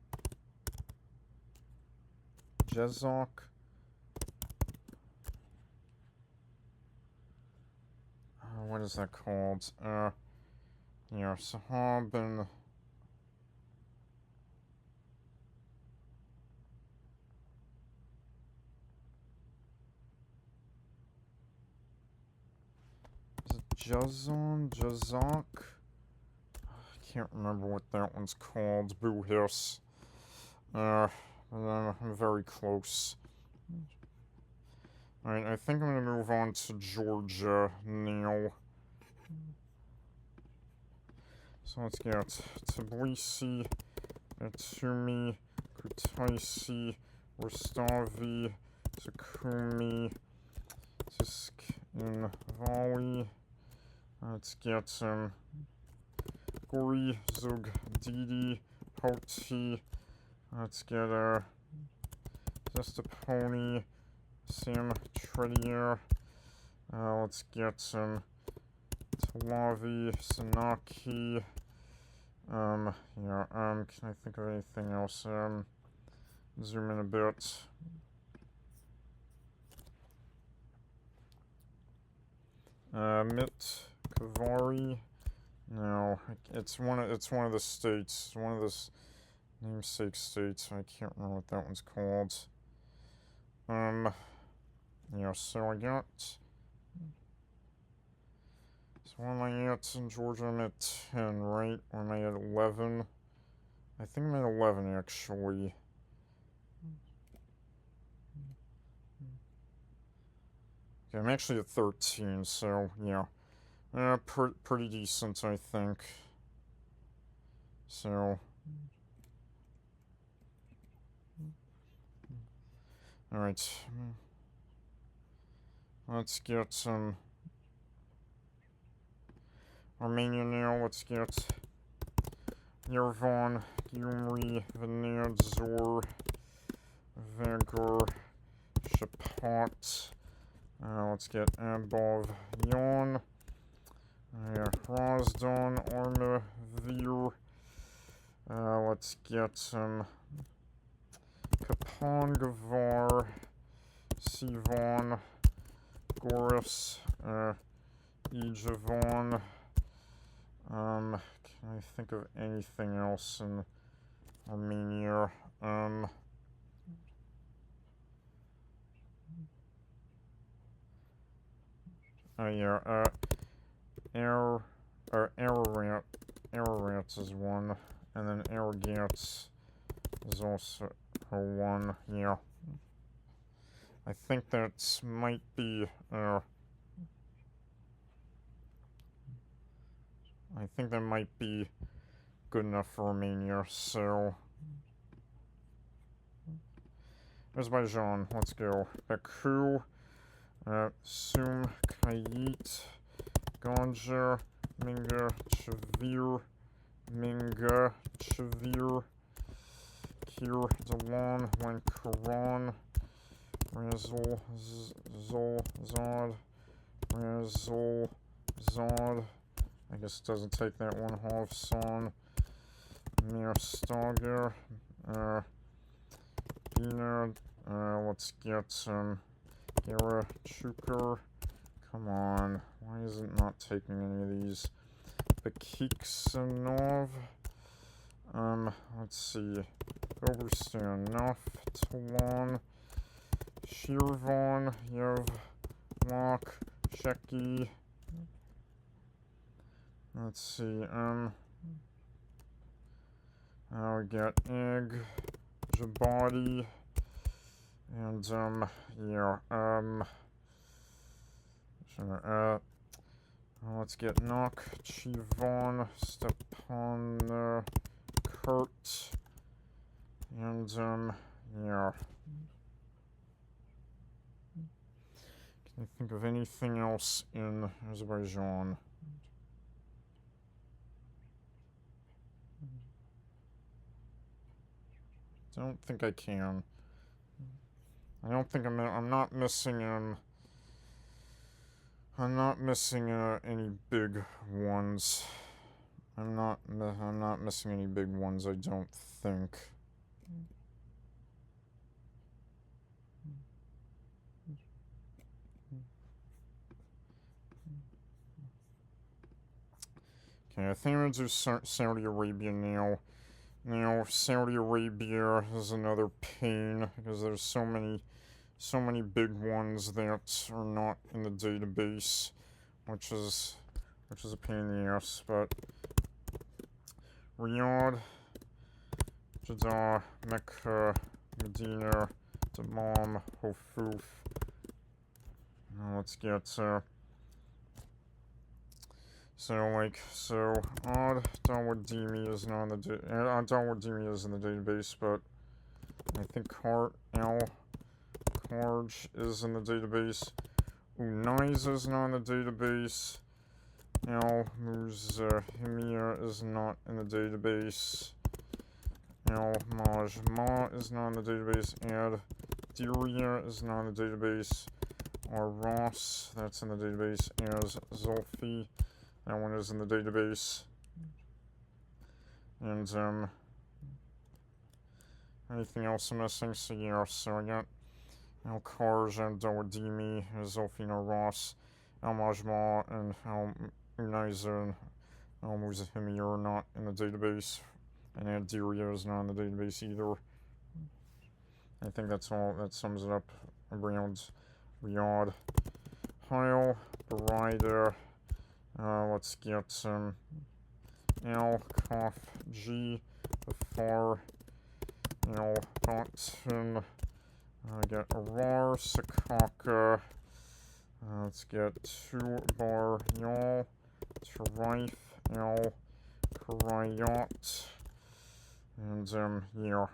Jezok? What is that called? Yeah, Sahab and... Is it Jazok? I can't remember what that one's called. Boo hiss. I'm very close. Alright, I think I'm gonna move on to Georgia now. So let's get Tbilisi, Batumi, Kutaisi, Rustavi, Takumi, Tiskinvali. Let's get Gori, Zug, Didi, Hoti. Let's get Zestaponi, Sam Tredier. Let's get Talavi, Sanaki. Can I think of anything else? Zoom in a bit. Mit Kavari. No, it's one of the states. One of the namesake states. I can't remember what that one's called. Yeah, so I got... So what am I at in Georgia? I'm at 10, right? Or am I at 11? I think I'm at 11, actually. Okay, I'm actually at 13, so, yeah. Pretty decent, I think. So... Alright. Let's get some... Armenia now. Let's get... Yerevan, Gyumri, Venad, Zor, Vagor, Shapat. Let's get Abov, Yon. Razdon, Arma, Vir. Let's get some... Kapan, Gavar, Sivan, Goris, Ejavon. Can I think of anything else in Armenia? Ararat is one, and then Arrogance is also one, yeah. I think that might be, I think that might be good enough for Romania, so... Azerbaijan, let's go. Baku, Sum, Kayit, Ganja, Minga, Chavir, here. Delon, Wankaron, Razzle, Zol, Zod, Razzle, Zod. I guess it doesn't take that one half. Son, Mirstager, Bina, let's get Gara, Chuker. Come on, why is it not taking any of these? Bakiksanov. Let's see. Overstand, Nuff, Talon, Shirvon, Yev, Lock, Shecky. Let's see, now we got Egg, Jabadi, and, yeah, let's get Nock, Chivon, Stepan, Kurt, and, yeah. Can you think of anything else in Azerbaijan? Don't think I can. I don't think I'm not missing, I'm not missing, any big ones. I'm not missing any big ones, I don't think. Okay, I think I'm gonna do Saudi Arabia now. Now, Saudi Arabia is another pain because there's so many big ones that are not in the database, which is a pain in the ass. But Riyadh, Jeddah, Mecca, Medina, Dammam, Hofuf. Now let's get Odd Dawadimi is not in the Dawadimi is in the database, but I think Karj is in the database. Unais is not in the database. Al Muzahimia is not in the database. Al Majma is not in the database. Ad Diria is not in the database. Or Ross, that's in the database. As Zulfi, that one is in the database. And anything else I'm missing? So yeah, so I got Al Karj and Dawadimi, Zulfina Ross, Al Majma, and Al Unaiza and Al Muzahimi are not in the database. And Adiria is not in the database either. I think that's all. That sums it up around Riyadh. Heil, Barida. Let's get Al, Kof, G, Bafar, Al, Botton. I got Arar, Sakaka. Let's get Tubar, Yal, Taraif, Al, Karayat. And, yeah,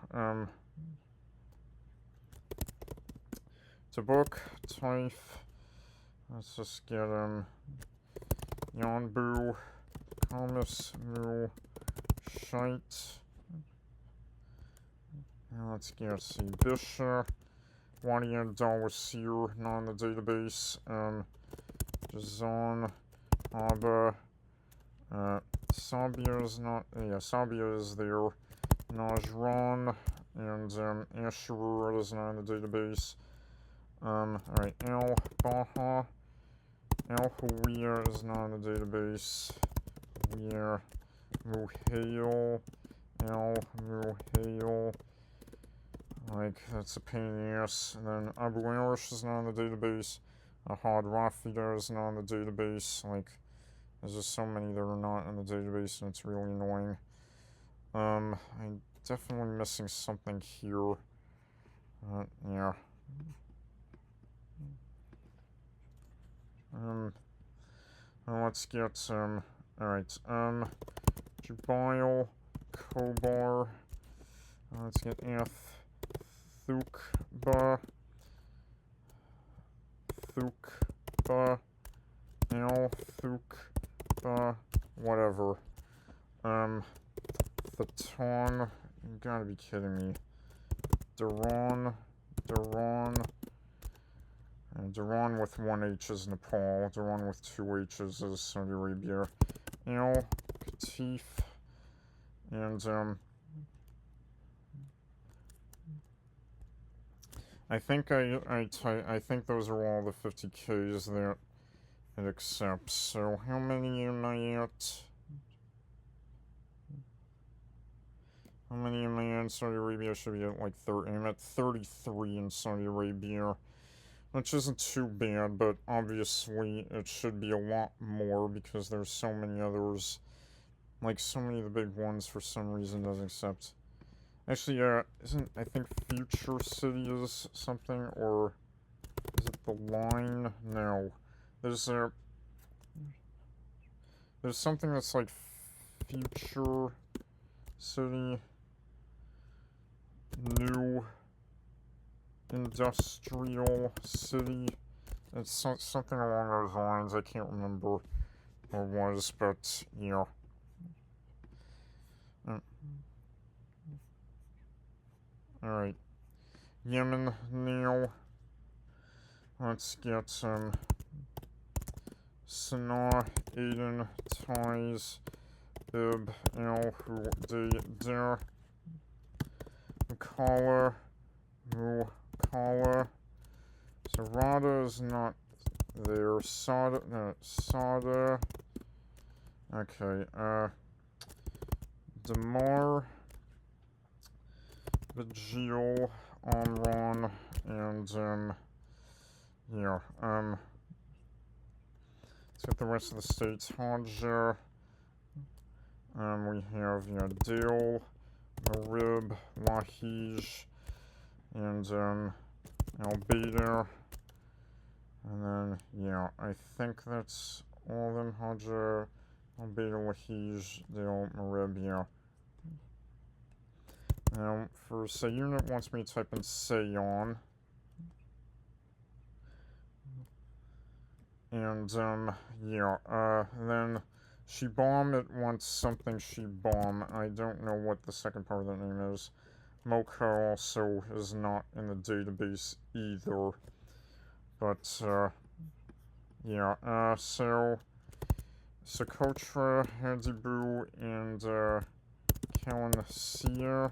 Tabuk, Taif. Let's just get, Yanbu, Kamis, Mu, Shite. Now let's get, Bisha, Wadian Dawasir, not in the database. Jazan, Abba, Sabia is not, yeah, Sabia is there. Najran, and, Asherur is not in the database. Alright, Al Baha. Al Huwir is not in the database. Huwir. Muhail. Al Muhail. Like, that's a pain in the ass. And then Abu Arish is not in the database. Ahad Rafida is not in the database. Like, there's just so many that are not in the database, and it's really annoying. I'm definitely missing something here. Yeah. Let's get, alright, Jubail, Kobar, let's get Thukba, Thukba, whatever. Thatan, you gotta be kidding me. Dhahran, and Dhahran with 1 H is Nepal. Dhahran with 2 H's is Saudi Arabia. Al Qatif, and I think I think those are all the 50Ks that it accepts. So how many am I at? How many am I in Saudi Arabia? I should be at like 30. I'm at 33 in Saudi Arabia, which isn't too bad, but obviously it should be a lot more because there's so many others. Like, so many of the big ones for some reason doesn't accept. Actually, isn't, I think Future City is something, or is it the line? No. There's something that's like Future City, New Industrial City. It's something along those lines. I can't remember what it was, but yeah. Alright. Yemen now. Let's get some Sana'a, Aden, Taiz, Ib, Al, Hudaydah, Mukalla, So Rada is not there. Sada. Okay, Damar, Bajil, Amran, and, yeah, let's get the rest of the states. Hajj, we have, Dale, Marib, Wahij, and, Al-Baida, and then, yeah, I think that's all of them. Hajj, Al-Baida, Wahij, Dale, Marib, yeah. Now, for Sayun, it wants me to type in Sayon. And, yeah, then Shibam, it wants something Shibam. I don't know what the second part of that name is. Mocha also is not in the database either. But, yeah, so Socotra, Hadibu, and, Kalansia.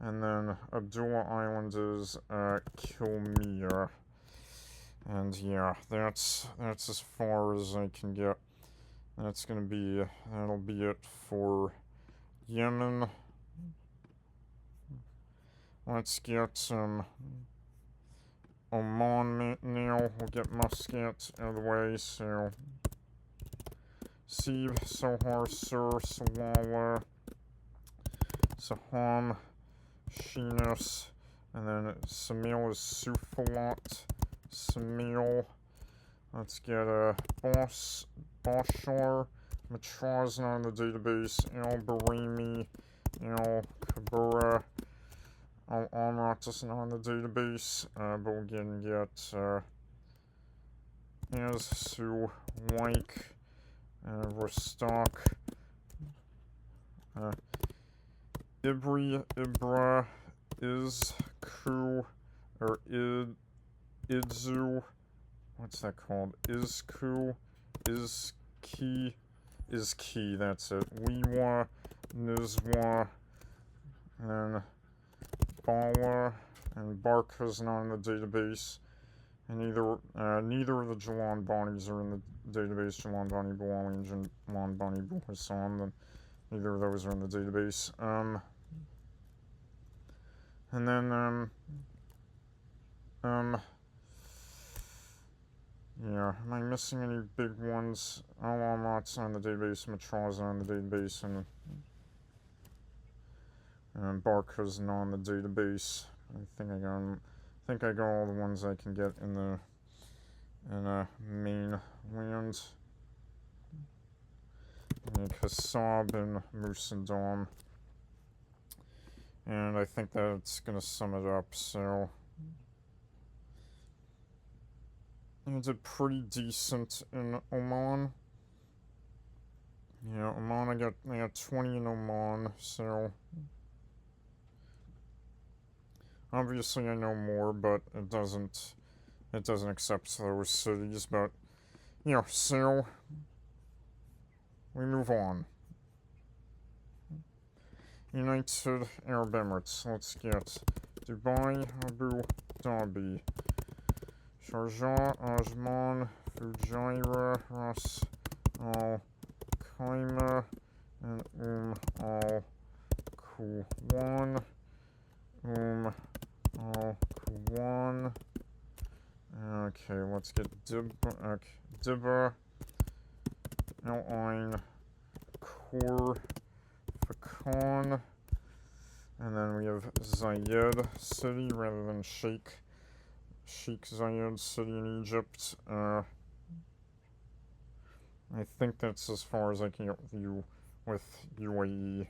And then Abdullah Island is, Kilmir. And yeah, that's as far as I can get. That'll be it for Yemen. Let's get some Oman now. We'll get Muscat out of the way, so Sib, Sohar, Sur, Sawala, Saham, Shinas, and then Samil is Sufalat, Samil. Let's get Bashar, Matraz not in the database, Al Barimi, Al Kabura, Al Amrat is not in the database, but we're gonna get Azsu, Wyke, Vostok, Ibra, Izku, or Idzu, what's that called? Izku, Izki, that's it. Wiwa, Nizwa, and Bala, and Barka's not in the database. And neither of the Jalan Banis are in the database. Jalan Bani Bawali and Jalan Bani Hassan, neither of those are in the database. And then, yeah, am I missing any big ones? Al-Amrat's on the database, Matraz on the database, and Barka's not on the database. I think I got all the ones I can get in the main land. And Kassab and Musadam. And I think that's gonna sum it up, so I did pretty decent in Oman. Yeah, Oman, I got 20 in Oman, so Obviously, I know more, but it doesn't accept those cities. But so we move on. United Arab Emirates. Let's get Dubai, Abu Dhabi, Sharjah, Ajman, Fujairah, Ras Al Khaimah, and Al Quwan. Al Quwan. Okay, let's get Dibba, Al Ain, Khor, Fakhan, and then we have Zayed City rather than Sheikh Zayed City in Egypt. I think that's as far as I can get with UAE.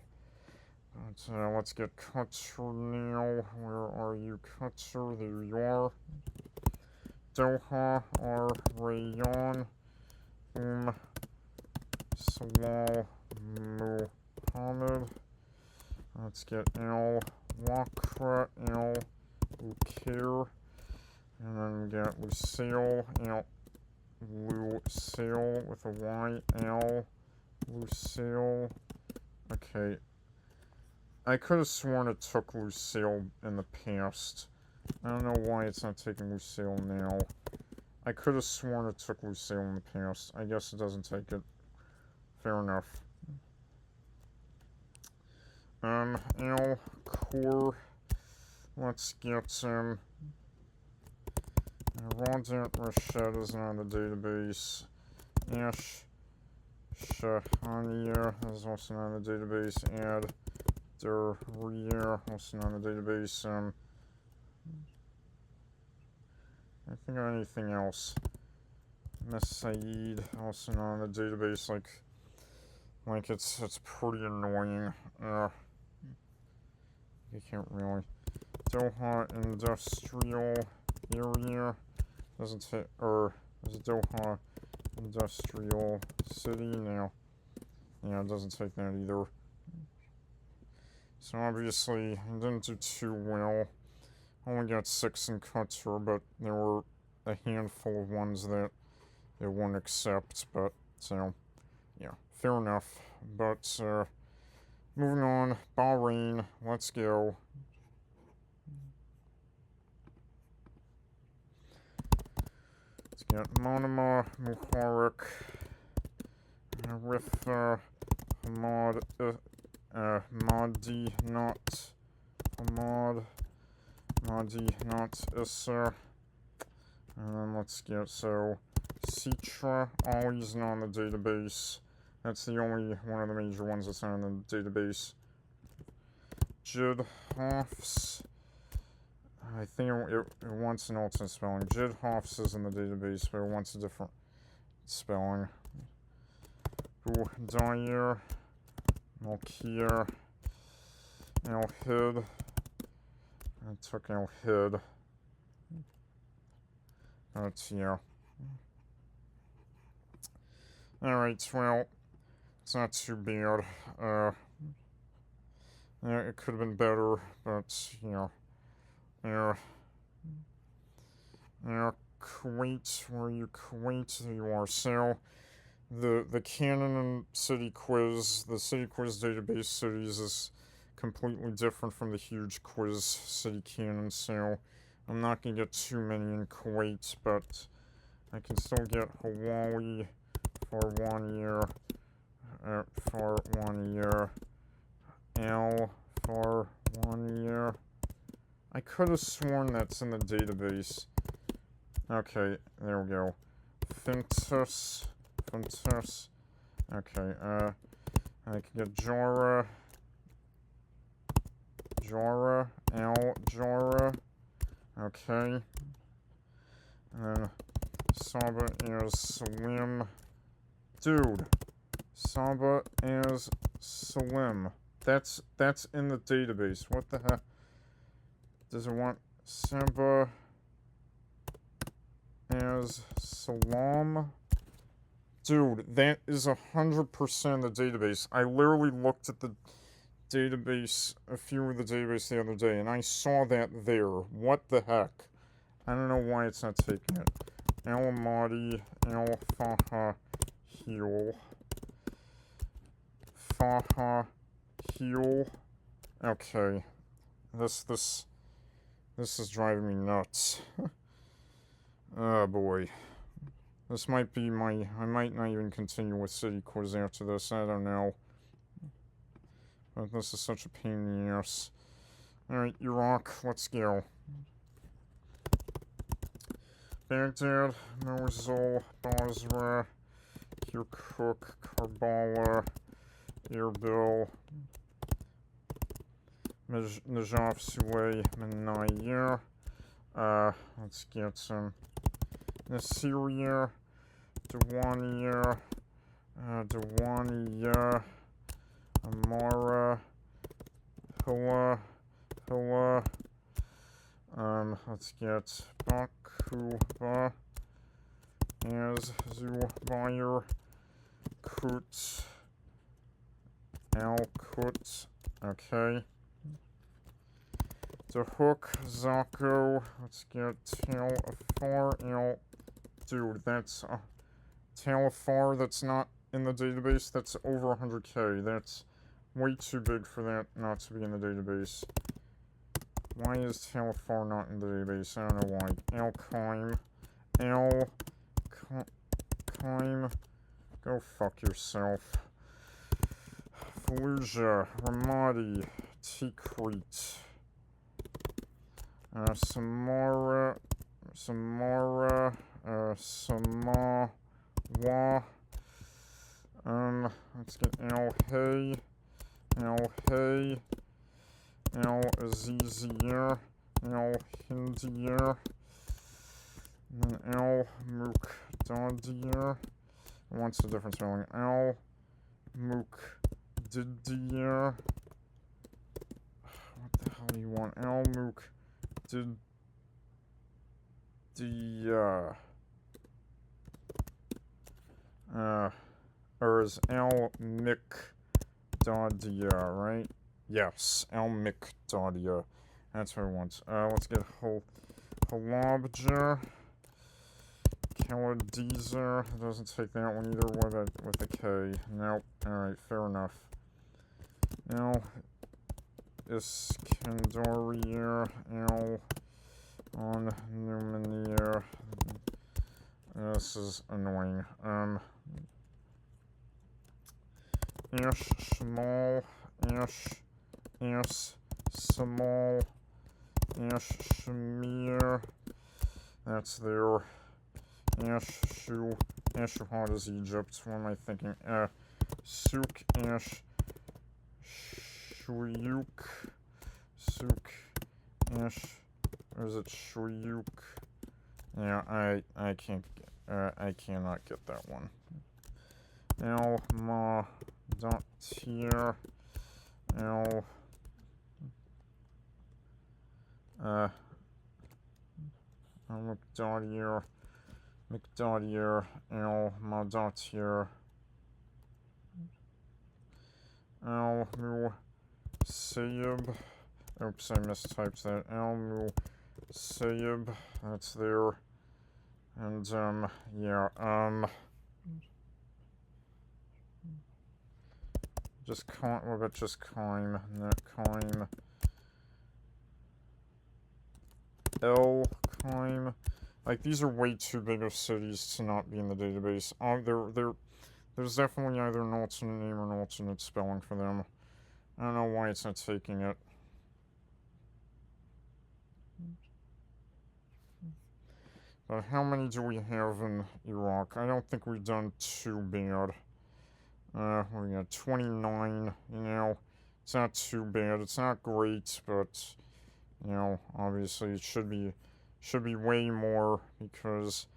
Let's get Qatar now. Where are you, Qatar? There you are. Doha, Ar Rayyan, Salal Muhammad. Let's get Al Waqra, Al Ukair, and then we get Lusail, Al Lusail with a Y, Al Lusail. Okay. I could have sworn it took Lusail in the past. I don't know why it's not taking Lusail now. I could have sworn it took Lusail in the past. I guess it doesn't take it. Fair enough. Al Khor. Let's get Rondat Rashid is on the database. Ash Shahania is also on the database. Add Derriere also on the database. I think of anything else. Miss Saeed also on the database. Like it's pretty annoying. You can't really. Doha Industrial Area doesn't fit, or is it Doha Industrial City now? Yeah, it doesn't take that either. So obviously, I didn't do too well. Only got 6 in Qatar, but there were a handful of ones that it wouldn't accept. But so, yeah, fair enough. But moving on, Bahrain. Let's go. Let's get Monama Muharak with Hamad. Madi not Isser. And then let's get Citra, always not on the database. That's the only one of the major ones that's not on the database. Jid Hafs. I think it wants an alternate spelling. Jid Hafs is in the database, but it wants a different spelling. Dyer. Malkir, Al-Hid. I took Al-Hid. But yeah. Alright, well, it's not too bad. Yeah, it could have been better, but yeah. Kuwait, where are you? Kuwait, there you are. So, the canon and city quiz, the city quiz database cities is completely different from the huge quiz city canon, so I'm not going to get too many in Kuwait, but I can still get Hawaii for 1 year, L for 1 year. I could have sworn that's in the database. Okay, there we go. Fintus. Okay, I can get Jora, Al Jora. Okay. And then Saba is Slim. Dude, Saba is Slim. That's in the database. What the heck? Does it want Saba as Salam? Dude, that is 100% the database. I literally looked at the database, a few of the database the other day, and I saw that there. What the heck? I don't know why it's not taking it. El Mahdi, El Faha, Heal. Faha, Heal. Okay. This is driving me nuts. Oh boy. This might be I might not even continue with City Quiz after this, I don't know. But this is such a pain in the ass. Alright, Iraq, let's go. Baghdad, Mosul, Basra, Kirkuk, Karbala, Erbil, Najaf, Suway, Manaya. Let's get some Nasiriyah, Diwaniyah, Amara, Hilla. Let's get Bakuba, Zubair, Kut, Al-Kut, okay. Dahuk, Zako, let's get Tal Afar, dude, that's Tal Afar, that's not in the database, that's over 100k, that's way too big for that not to be in the database. Why is Tal Afar not in the database? I don't know why. Al-Qaim, Al-Qaim, go fuck yourself. Fallujah, Ramadi, Tikrit, Samara, Samawa, let's get Al-Hay, Al-Aziziyah, Al-Hindiyah, and then Al-Muqtadiyah. What's the difference between Al-Muqtadiyah? What the hell do you want? Al-Muqtadiyah. Or is Al-Miqdadiyah, right? Yes, Al-Miqdadiyah. That's what I want. Let's get Halabja. Kaladizer. Doesn't take that one either. What about with a K? Nope. Alright, fair enough. Now, Iskandariya. Numania. This is annoying. Ash Shmal. Samal, Ashmir, that's there. Ashuhad is Egypt. What am I thinking? Suk, Shuyuk, or is it Shuyuk? Yeah, I cannot get that one. Al-Ma-Datir, Miqdadiyah, Al-Madatir, Al-Musayyib, oops, I mistyped that, Al-Musayyib, that's there, and, yeah, what about just Qaim, Qaim, El-Qaim. Like, these are way too big of cities to not be in the database. There's definitely either an alternate name or an alternate spelling for them. I don't know why it's not taking it. But how many do we have in Iraq? I don't think we've done too bad. We got 29, it's not too bad. It's not great, but, obviously it should be way more because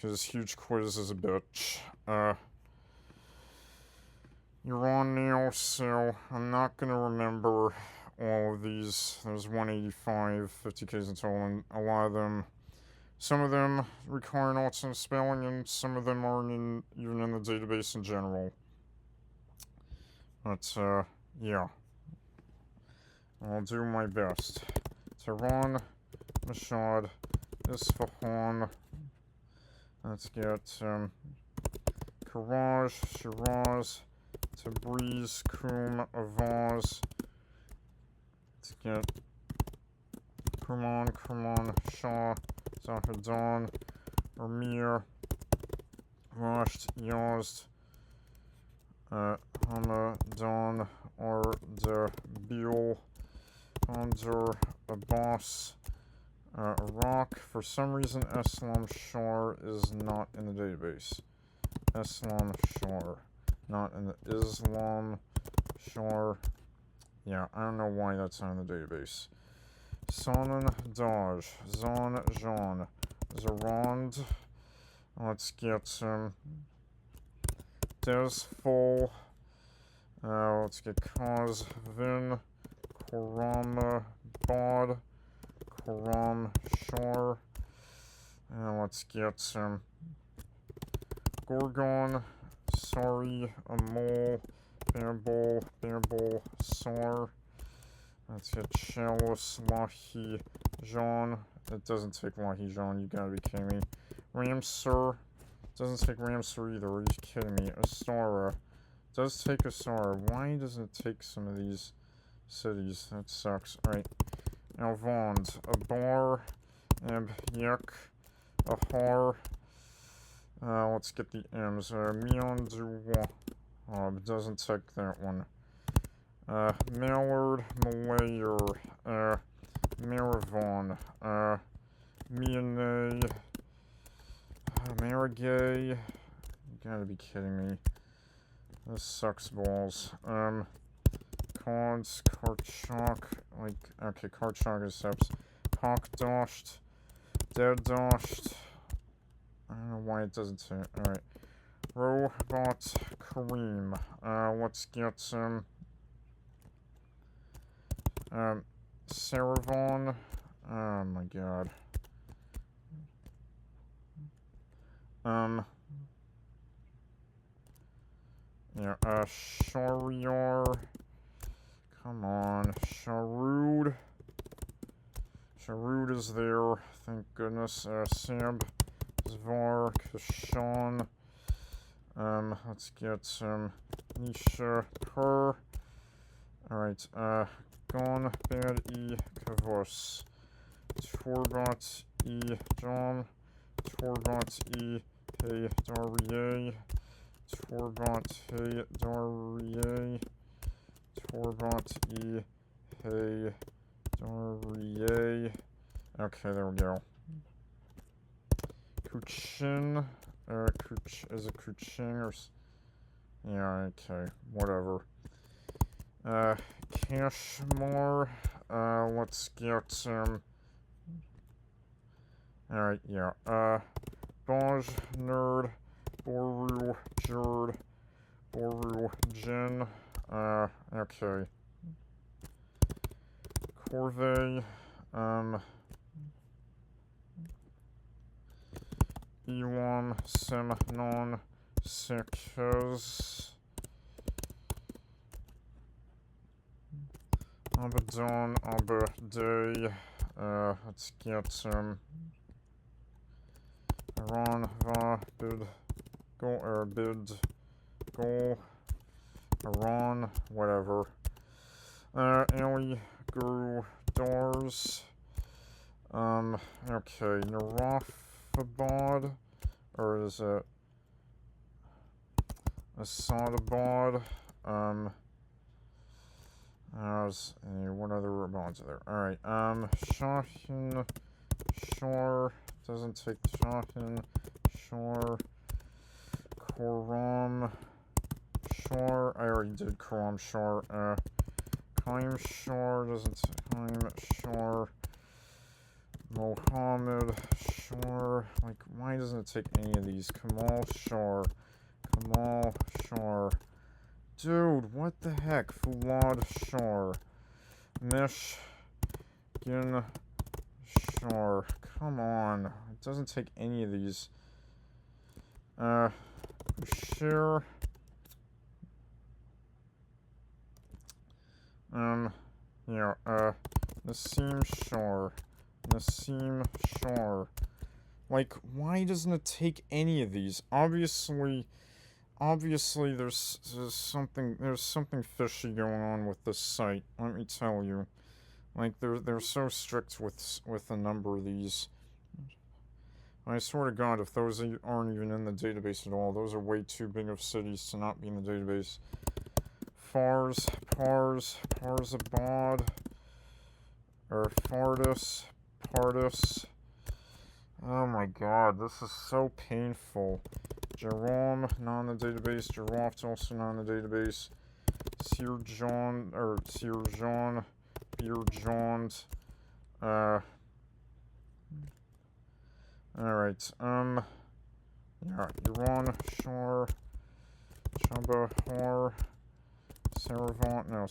Huge Quiz is a bitch. You're on now, so I'm not gonna remember all of these. There's 185, 50Ks in total, and a lot of them, some of them require an alternate spelling, and some of them aren't even in the database in general. But, yeah. I'll do my best. Tehran, Mashhad, Isfahan. Let's get Karaj, Shiraz, Tabriz, Qum, Avaz. Let's get Kerman, Shah, Zahedan, Urmia, Rasht, Yazd, Hamadan, Ardabil, Khanzur, Abbas, Iraq. For some reason, Islam Shar is not in the database. Islam Shar. Not in the Islam Shar. Yeah, I don't know why that's not in the database. Sanan Daj. Zan Jan. Zarand. Let's get Desfol. Let's get Kazvin. Koram Bod. Koram Shar. And let's get Gorgon. Sari. Amol. Bearbol. Sar. Let's get Chalice. Lahi Jean. It doesn't take Lahi Jean, you gotta be kidding me. Ramsur. Doesn't take Ramsur either, are you kidding me? Astara. Does take Astara. Why doesn't it take some of these cities? That sucks. Alright. Alvand. Abar. Abyek. Ahar. Let's get the M's. Mionduwa. Doesn't take that one. Mallard. Malayer. Maravon. Mianay. Marigay. You gotta be kidding me. This sucks balls. Cards, Karchak, like, okay, Karchak accepts. Hawkdoshed, Deaddoshed. I don't know why it doesn't say it. Alright. Robot Kareem. Let's get Saravon. Oh my god. Yeah, Shariar. Come on. Sharud. Sharud is there. Thank goodness. Sab. Zvar. Kashan. Let's get Nisha Pur. Alright, Gon Bad E Kavos. Torbat E John. Torbat E Hey Darier. Torbat Hey Darier. Torbat E Hey Darier. Okay, there we go. Kuchin. Is it Kuchin or... Yeah, okay, whatever. Kashmar. Let's get alright, yeah. Boj, Nerd, Boru, Jerd, Boru, Jin. Okay. Corvée, Ewan, Semnon, Sekhez, Abaddon, Abadeh. Let's get Iran, Va, Bid, Go, Iran, whatever. Ali, Guru, Dars. Okay, Narafabad, or is it Assadabad? What other bonds are there? Alright, Shahin, Shor, doesn't take Shahin, Shor, Koram, Shor, I already did Koram Shor, Kaim Shor, doesn't take Kaim Shor, Mohammed Shor, like, why doesn't it take any of these? Kamal Shor, dude, what the heck? Fulad Shor, Mishkin Shor, come on, it doesn't take any of these. Ushir, Yeah, Nassim Shar. Nassim Shar. Like, why doesn't it take any of these? Obviously, there's something fishy going on with this site. Let me tell you. Like, they're so strict with a number of these. I swear to God, if those aren't even in the database at all, those are way too big of cities to not be in the database. Fars, Abad, or Pardis. Oh my God, this is so painful. Jerome, not in the database. Giroft, also not in the database. Sirjon, Beerjond. Alright, yeah, Iran, Shore, Chabahar, Saravant, no,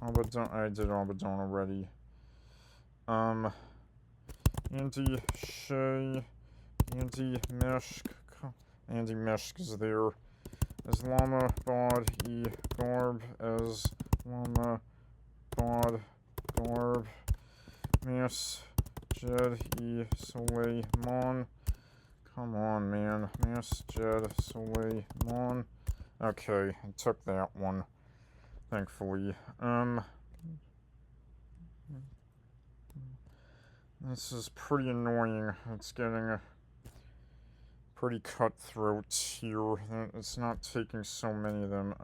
Abaddon, I did Abaddon already. Andy Shea, Andy Meshk, Andy Meshk is there. Islamabad E Garb, Islamabad Garb, Masjid E Suleiman. Come on, man. Masjid Suleiman. Okay, I took that one, thankfully. This is pretty annoying. It's getting pretty cutthroat here. It's not taking so many of them.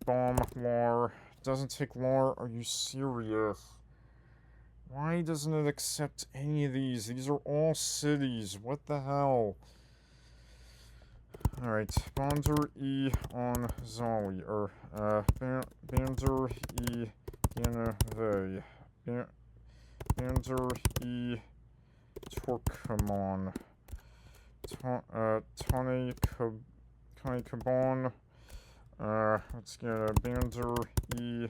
Bomb, Lar. Doesn't take Lar. Are you serious? Why doesn't it accept any of these? These are all cities. What the hell? Alright, Bandar E on Zali. Or, Bandar E Yanave. Bandar E Turkmen. Tani Kaban. Let's get a Bandar E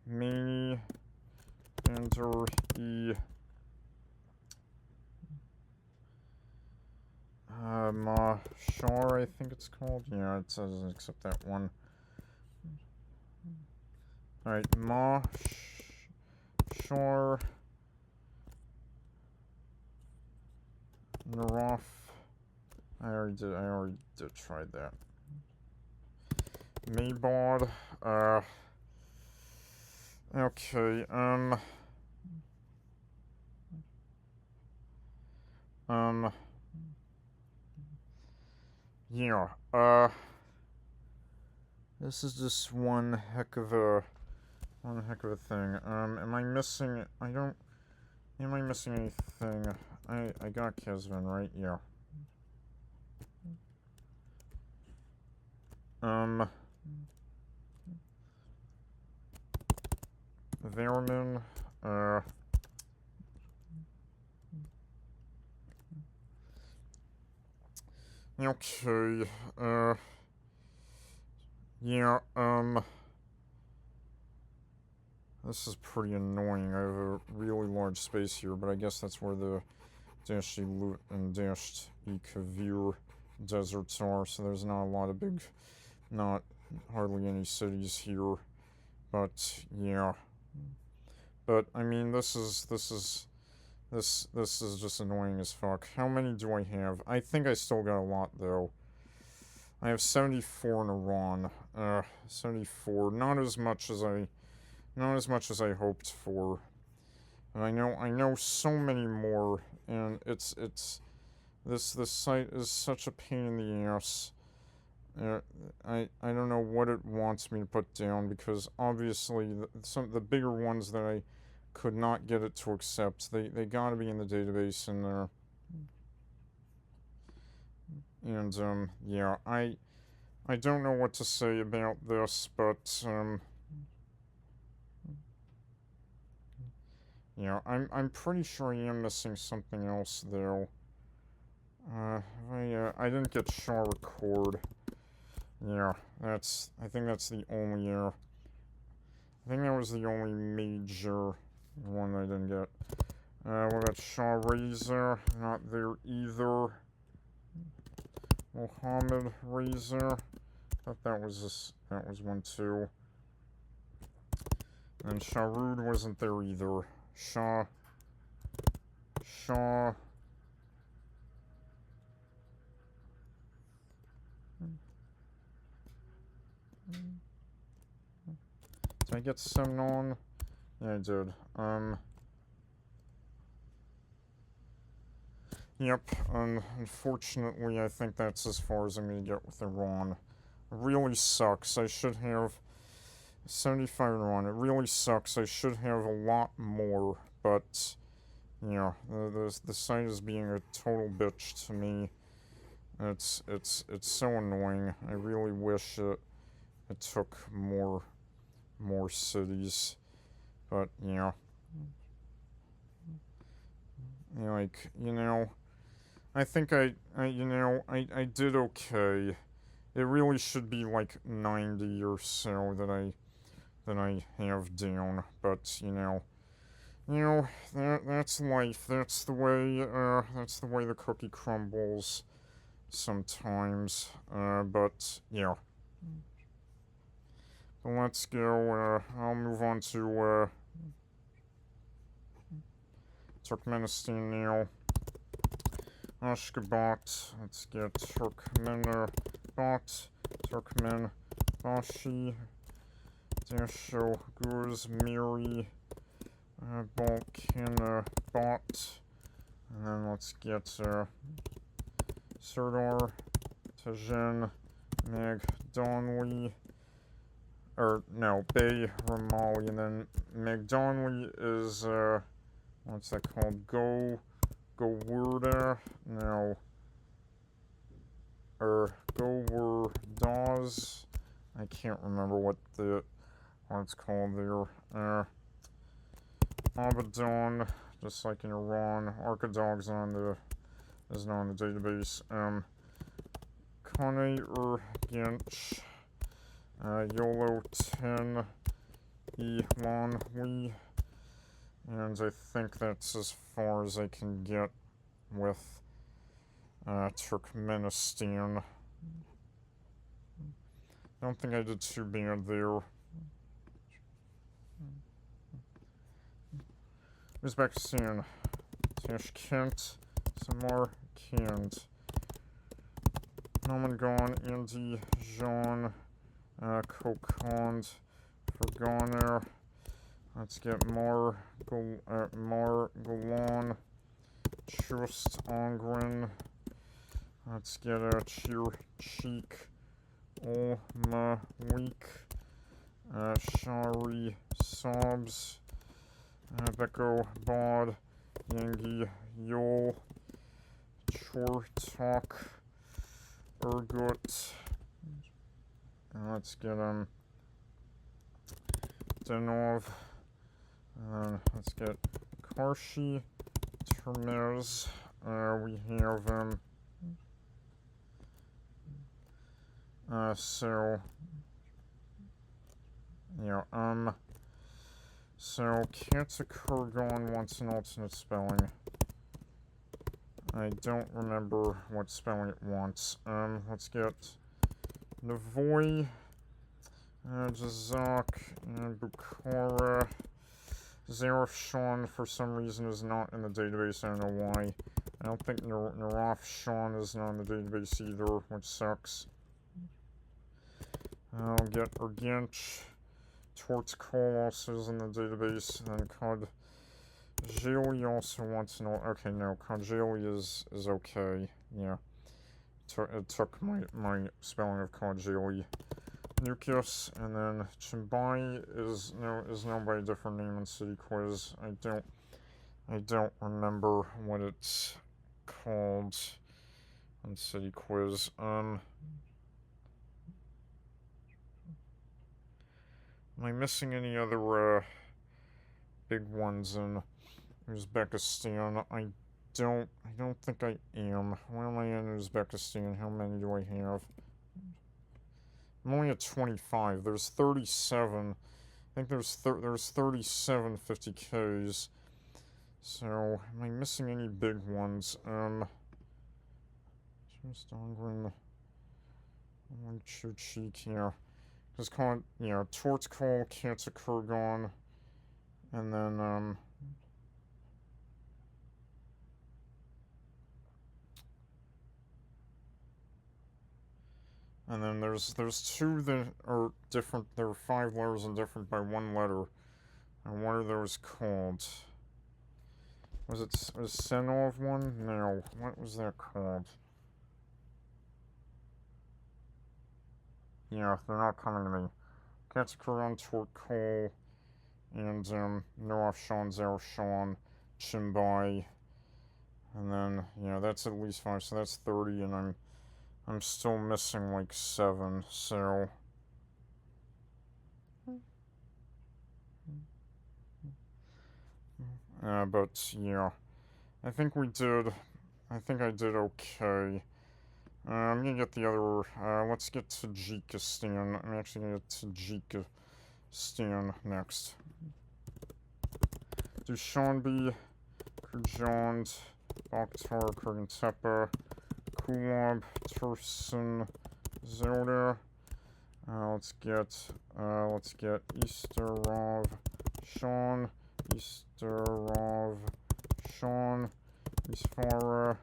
Khomeini. Bandar E Mashar, I think it's called. Yeah, it doesn't accept that one. Alright, Mashar. Naraf. I already did try that. Maybod. Okay, yeah, this is just one heck of a thing. Am I missing, am I missing anything? I got Kesvin, right? Yeah. Vermin, okay, yeah, this is pretty annoying. I have a really large space here, but I guess that's where the Dasht-e-Lut and Dasht-e-Kavir deserts are, so there's not a lot of hardly any cities here, but yeah. But I mean, this is just annoying as fuck. How many do I have? I think I still got a lot though. I have 74 in Iran. 74. Not as much as I hoped for. And I know so many more, and this site is such a pain in the ass. I don't know what it wants me to put down, because obviously the bigger ones that I could not get it to accept, they gotta be in the database in there. And yeah, I don't know what to say about this, but yeah, I'm pretty sure I am missing something else though. I didn't get Shaw Record. Yeah, I think that's the only, I think that was the only major one I didn't get. What about Shaw Razor? Not there either. Mohammed Razor. thought that was that was one too. And Sharud wasn't there either. Shaw. Did I get Semnon? Yeah, I did. Yep, unfortunately, I think that's as far as I'm gonna get with Iran. It really sucks. I should have 75 Iran. It really sucks. I should have a lot more, but yeah, the site is being a total bitch to me. It's so annoying. I really wish it took more cities, but yeah, like I think I did okay. It really should be like 90 or so that I have down, but that's life. That's the way the cookie crumbles sometimes. But yeah. But let's go. I'll move on to Turkmenistan now. Ashgabat. Let's get Turkmenabat. Turkmen Bashi. Dasho Gurs Miri. Balkanabat. And then let's get Serdar Tajan Magdonli. Or no, Bay Ramali. And then Magdonli is what's that called? Gowurda? No. Gowurdaz? I can't remember what it's called there. Abadan, just like in Iran. Arkadog's is not on the database. Kane Gench. YOLO 10. Elon Lee. And I think that's as far as I can get with Turkmenistan. I don't think I did too bad there. Uzbekistan. Tashkent. Samarkand. Namangan. Andy. Jean. Kokand. Fergana. Let's get Mar Golan. Chust Ongren. Let's get Chir Cheek. Olmalik. Shari Sobs. Beko Bod. Yangi Yol. Chortok. Urgut. Let's get Denov. Let's get Karshi. Termez. We have so Katsakurgan wants an alternate spelling. I don't remember what spelling it wants. Let's get Navoy, Jazak, and Bukhara. Zarafshan, for some reason, is not in the database. I don't know why. I don't think Narafshan is not in the database either, which sucks. I'll get Urgench. Tortkol also is in the database. And then Kodjili also wants an... Okay, no, Kodjili is okay. Yeah. It took my spelling of Kodjili. Nukius, and then Chimbai is known by a different name in City Quiz. I don't remember what it's called in City Quiz. Am I missing any other big ones in Uzbekistan? I don't think I am. Where am I in Uzbekistan? How many do I have? I'm only at 25. There's 37. I think there's 37 50Ks. So, am I missing any big ones? Just Ongren. Chu-Cheek, yeah. Just call it, you know, Tortcall, Kurgon, and then, there's two that are different. There are 5 letters and different by 1 letter. And what are those called? Was Senov one? No. What was that called? Yeah, they're not coming to me. Katsukuran, Tortcall, and Noaf Sean, Zero Sean, Chimbai. And then, you know, that's at least 5, so that's 30, and I'm still missing like 7, so but yeah, I think I did okay. I'm gonna get the other, let's get Tajikistan. I'm actually gonna get Tajikistan next. Dushanbe, Kurjand, Bakhtar, Kurgantepe, Kulab, Tursun, Zelda. Let's get Easterov, Sean, Easterov, Sean, Isfara,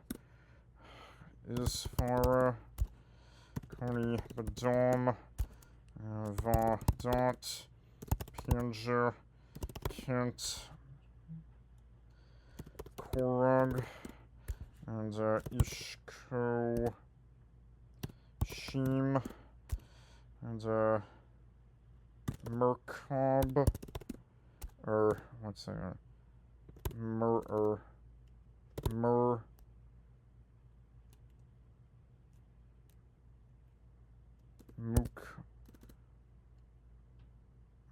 Koni Badom, Vadot, Panjer, Kent, Korog, and Ishko, Sheem, and Merkab, or what's that? Mer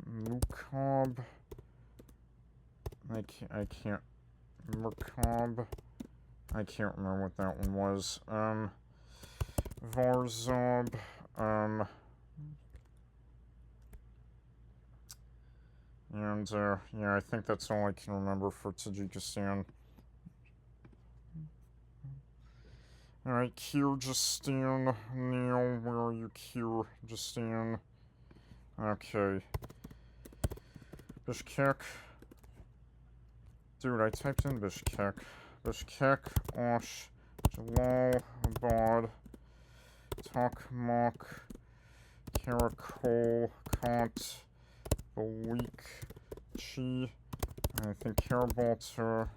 Mukab. I can't. Merkab. I can't remember what that one was. Varzob. And, yeah, I think that's all I can remember for Tajikistan. Alright, Kyrgyzstan. Neil, where are you, Kyrgyzstan? Okay. Bishkek. Dude, I typed in Bishkek. Bishkek, Osh, Jalalabad, Tokmak, Karakol, Kant, Balik, Chi, I think Karabaltar,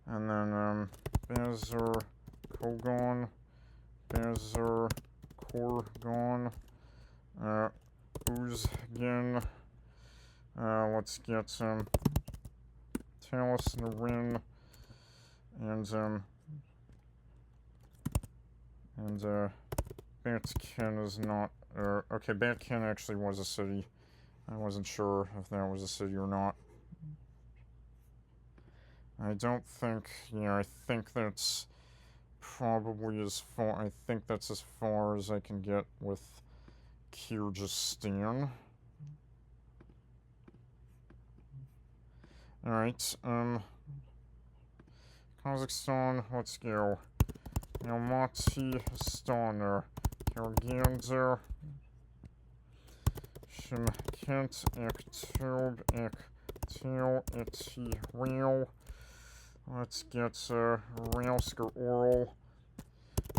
and then, Bazar, Kogon, Bazar, Korgon, Uzgen, let's get, Talis, Narin, and Batkin is not, okay, Batkin actually was a city. I wasn't sure if that was a city or not. I don't think, I think that's probably I think that's as far as I can get with Kyrgyzstan. Alright, Kazakhstan, let's go. Almaty, Astana, Karganzer, Shymkent, Aktob, Aktil, Rail. Let's get Railsker Oral,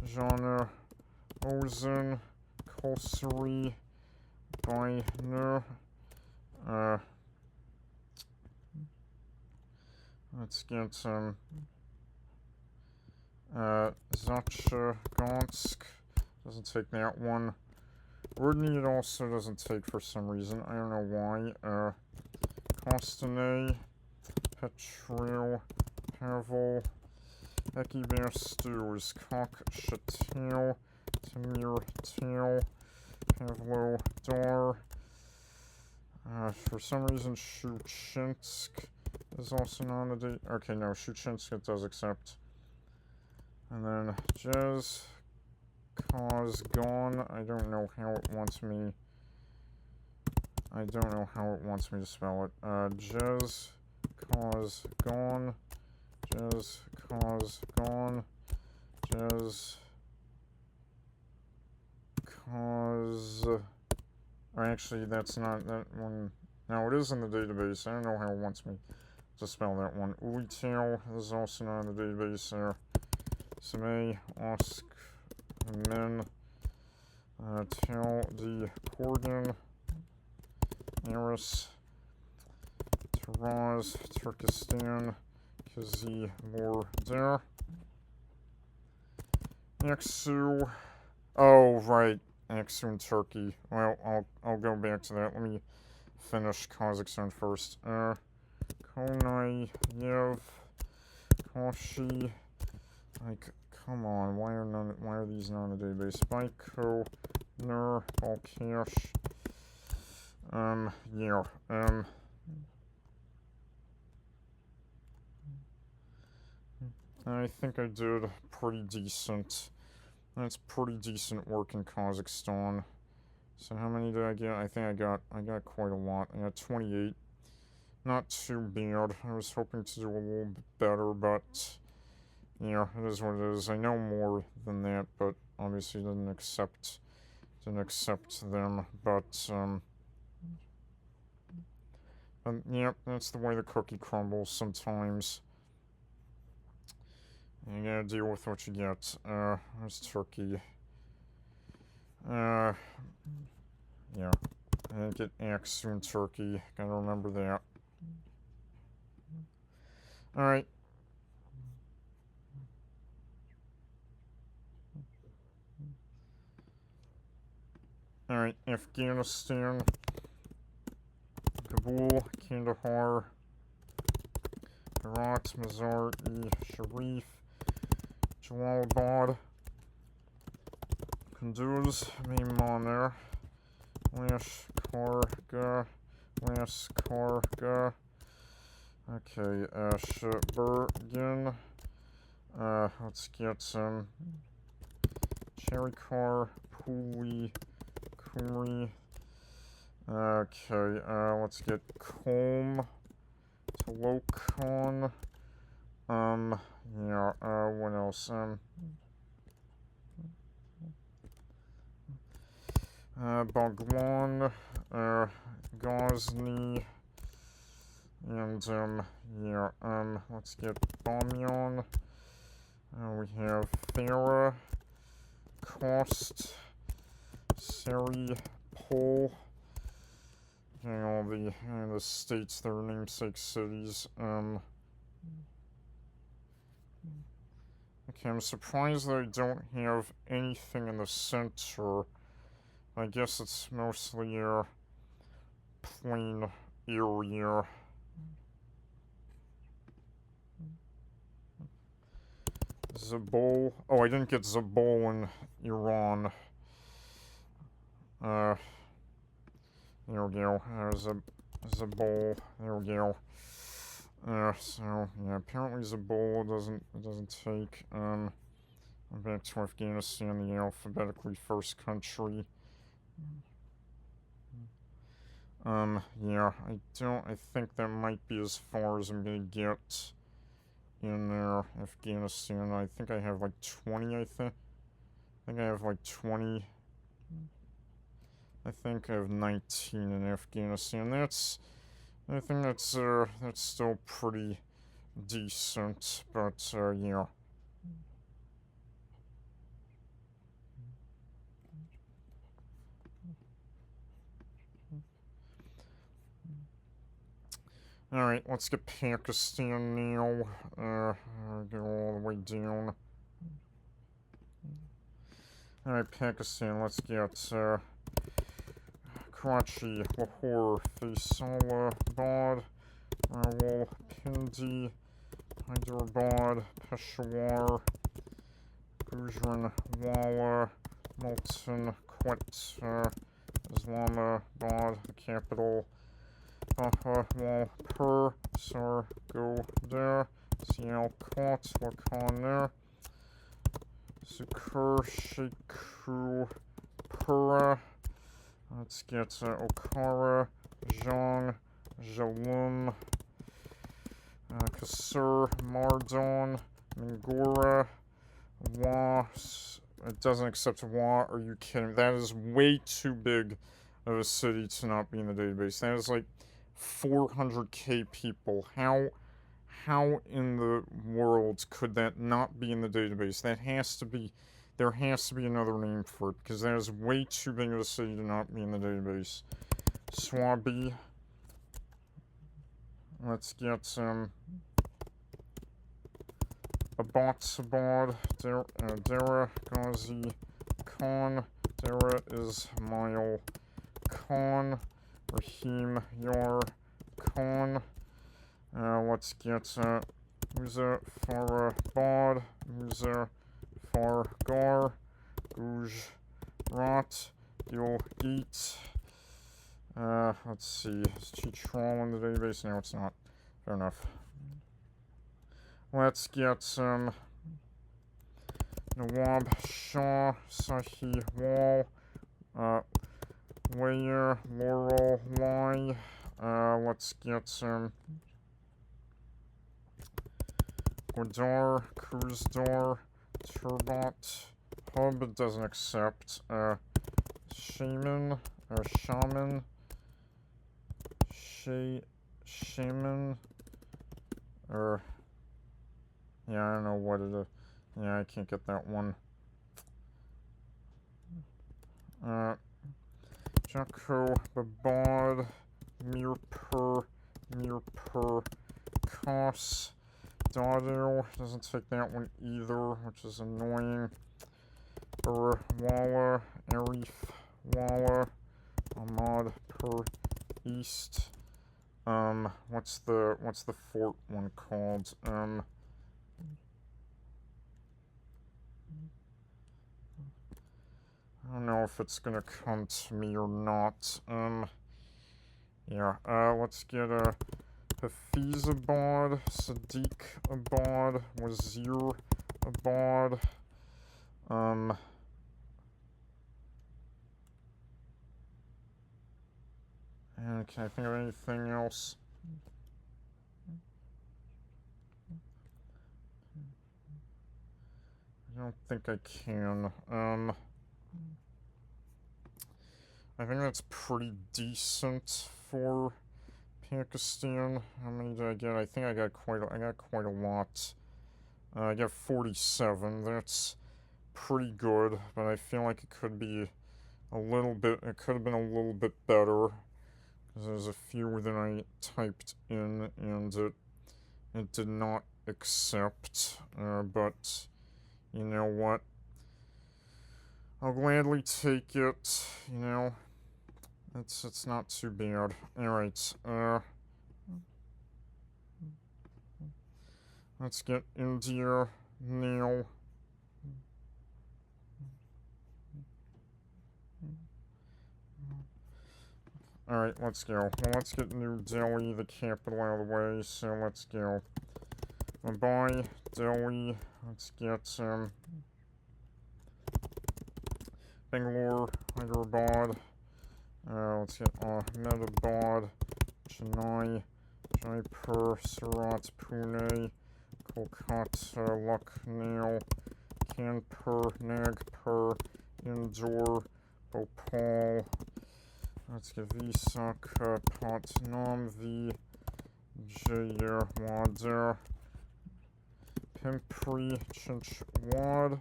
Jana, Ozen, Kolsari, Biner, let's get Zachagansk, doesn't take that one. Rudny it also doesn't take for some reason, I don't know why. Kostanay, Petril, Pavel, Ekibar Stews, Kok Shatil, Tamir Tail, Pavlo Dar. For some reason, Shuchinsk is also not a date. Okay, no, Shuchinsk it does accept. And then Jez, Cause Gone. I don't know how it wants me. I don't know how it wants me to spell it. Jez, Cause Gone. Jez, Cause Gone. Jez, Cause... actually, that's not that one. No, it is in the database. I don't know how it wants me to spell that one. Ulitail is also not in the database there. Same Osk Men Tell the Korgan Eris Taraz Turkestan Kazi Lorder Aksu. Oh right, Aksu in Turkey. Well, I'll go back to that. Let me finish Kazakhstan first. Konayev Koshi. Like, come on, why are these not in the database? Baiko, Nur, Balkash. Yeah. I think I did pretty decent. That's pretty decent work in Kazakhstan. So how many did I get? I think I got quite a lot. I got 28. Not too bad. I was hoping to do a little bit better, but yeah, it is what it is. I know more than that, but obviously didn't accept them. But yeah, that's the way the cookie crumbles sometimes. You gotta deal with what you get. There's Turkey. Yeah. I didn't get Aksu in Turkey. Gotta remember that. Alright. Alright, Afghanistan. Kabul, Kandahar. Herat, Mazar-e Sharif. Jalalabad. Kunduz, Maimaner. Lashkargah. Okay, Shbergen. Let's get some Cherikar, Puli, Kumri. Okay, let's get Kolm, Tolokon. Yeah, what else? Bagwan, Ghazni, and, yeah, let's get Bamyan. We have Farah, Kost, Seri, Pol. Getting all the states, their namesake cities. Okay, I'm surprised that I don't have anything in the center. I guess it's mostly a plain area. Zabul. Oh, I didn't get Zabul in Iran. There we go. There's a Zabul. There we go. So yeah, apparently Zabul doesn't take. I'm back to Afghanistan, the alphabetically first country. Yeah, I think that might be as far as I'm gonna get in Afghanistan. I think I have like 20, I think I have like 20. I think I have 19 in Afghanistan. I think that's still pretty decent, but, yeah. Alright, let's get Pakistan now. Go all the way down. Alright, Pakistan, let's get, Karachi, Lahore, Faisalabad, Rawalpindi, Hyderabad, Peshawar, Gujranwala, Multan, Quetta, Islamabad, the capital, Bahawalpur, Sargodha, Sialkot, Wakana, Sukur, Sheikhupura. Let's get Okara, Zhang, Jalum, Kasur, Mardon, Mingora, it doesn't accept Wa. Are you kidding? That is way too big of a city to not be in the database. That is like 400k people. How in the world could that not be in the database? That has to be, there has to be another name for it, because that is way too big of a city to not be in the database. Swabi. Let's get Abbottabad, Dara, Ghazi, Khan, Dara Ismail Khan, Rahim Yar Khan. Let's get Muza Farabad, Muza Fargar, Gujarat, Gilgit. Let's see, is Chitral in the database? No, it's not. Fair enough. Let's get Nawab Shah, Sahi Wal, Wayer, Laurel Lai. Let's get Gwadar, Kuzdar, Turbat, Hub. It doesn't accept. Shaman, Shaman, Shaman, or yeah, I don't know what it is. Yeah, I can't get that one. Jacko, Babad, Mirpur, Kos, Dado, doesn't take that one either, which is annoying. Walla, Arif, Walla, Ahmad, Per, East. What's the fort one called? I don't know if it's gonna come to me or not. Yeah, let's get a Hafizabad, Sadiq-abad, Wazir-abad. And can I think of anything else? I don't think I can. I think that's pretty decent for Pakistan. How many did I get? I think I got quite a lot. I got 47. That's pretty good, but I feel like it could be a little bit. It could have been a little bit better, because there's a few that I typed in and it did not accept. But you know what? I'll gladly take it. You know, it's not too bad. All right. Let's get India now. Alright, let's go. Well, let's get New Delhi, the capital, out of the way, so let's go. Mumbai, Delhi, let's get, Bangalore, Hyderabad, let's get Ahmedabad, Chennai, Jaipur, Surat, Pune, Kolkata, Lucknow, Kanpur, Nagpur, Indore, Bhopal. Let's get Visakhapatnam, Vijayawada, Pimpri, Chinchwad,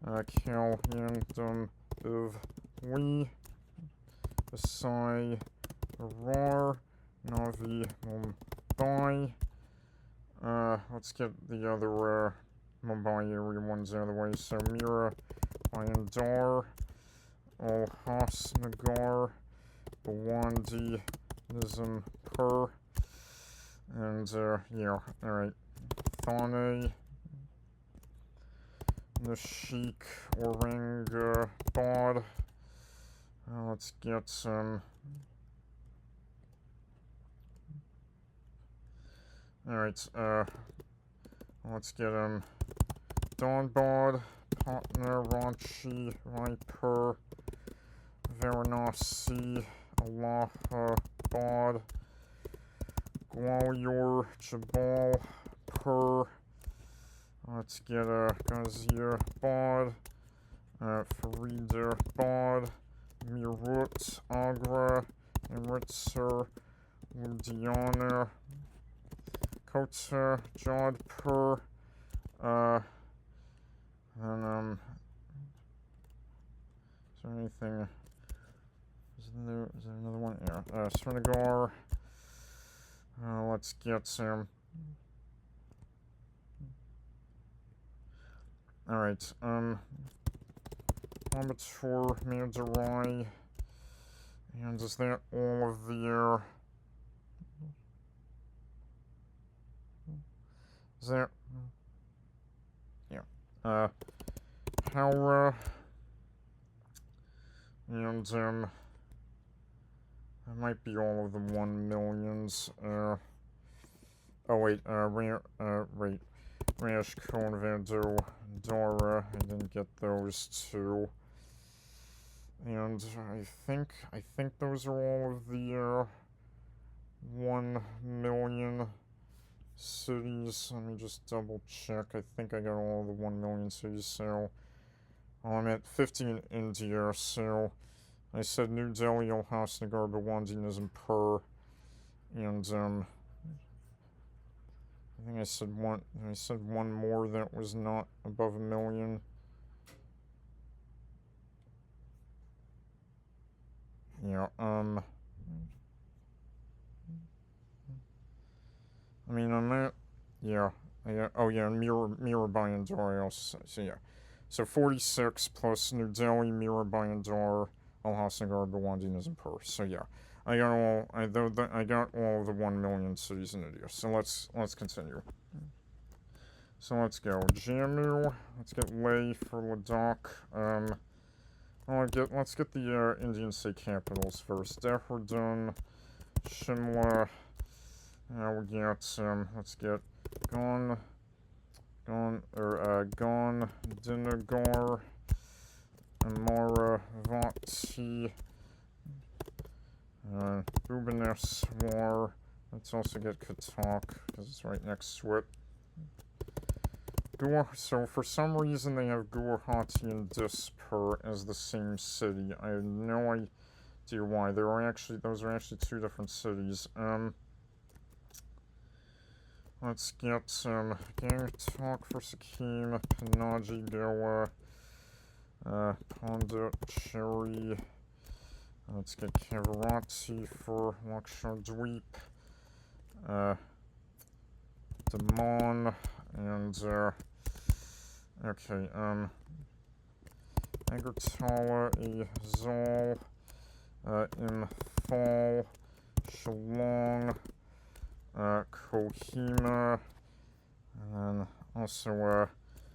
Kalyan, Bivli, Vasai, Arar, Navi Mumbai. Let's get the other Mumbai area ones out of the way. So Mira, Bayandar, Ulhasnagar, Bawandi, Nizampur, and yeah, alright. Thane, Nashik, Aurangabad. Let's get some. Alright, let's get Dhanbad, Patna, Ranchi, Raipur, Varanasi, Allahabad, Gwalior, Jabalpur. Let's get Ghaziabad, Faridabad, Meerut, Agra, Amritsar, Ludhiana, Kota, Jodhpur, and, is there anything, is there another one? Yeah, Srinagar, let's get some, alright, Coimbatore, Madurai, and is that all of the, is that, yeah, Howrah, and, that might be all of the 1 millions, oh wait, wait, Rajkot, Vado, Dara, I didn't get those two, and I think those are all of the, 1 million cities. Let me just double check. I think I got all the 1 million cities, so I'm at 50 in India, so I said New Delhi, Ulhasnagar, Bhiwandi, Nizampur, and I think I said one more that was not above 1 million. Yeah, I mean, I'm at, yeah, oh yeah, Mirabai and Dar also, so yeah. So 46 plus New Delhi, Mirabai and Dar, Ulhasnagar, Bhiwandi, Nizampur. So yeah, I got all of the 1 million cities in India. So let's continue. So let's go Jammu. Let's get Leh for Ladakh. Let's get the Indian state capitals first. Dehradun, Shimla. We get let's get Gandhinagar, Amaravati, Bhubaneswar. Let's also get Cuttack because it's right next to it. So for some reason they have Guwahati and Dispur as the same city. I have no idea why. Those are actually 2 different cities. Let's get Gangtok for Sikkim, Panaji, Goa, Pondicherry. Let's get Kavarati for Lakshadweep, Daman, and okay, Agartala, Azal, Imphal, Shillong, Kohima, and then also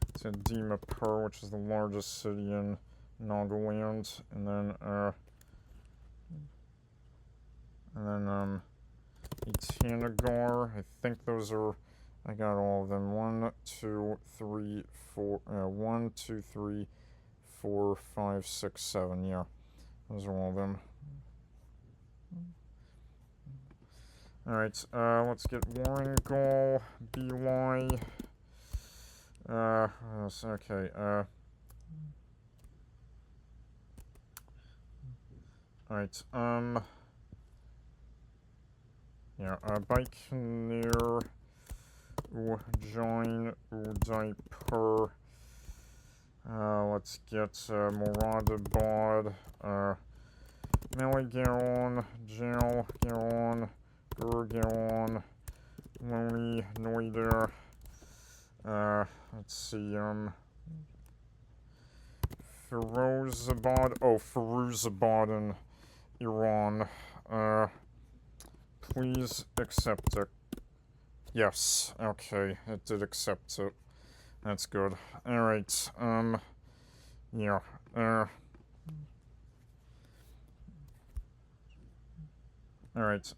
it's Dimapur, which is the largest city in Nagaland, and then Itanagar. I think those are, I got all of them. 1, 2, 3, 4, 1, 2, 3, 4, 5, 6, 7. Yeah, those are all of them. Alright, let's get Warrangal, BY, okay, alright, yeah, Bikaner, Ujjain, Udaipur, let's get, Moradabad, Maligaon, Jalgaon, Gurgaon, Loni, Noida, let's see, Firozabad in Iran, please accept it. Yes, okay, it did accept it. That's good. Alright, yeah, alright,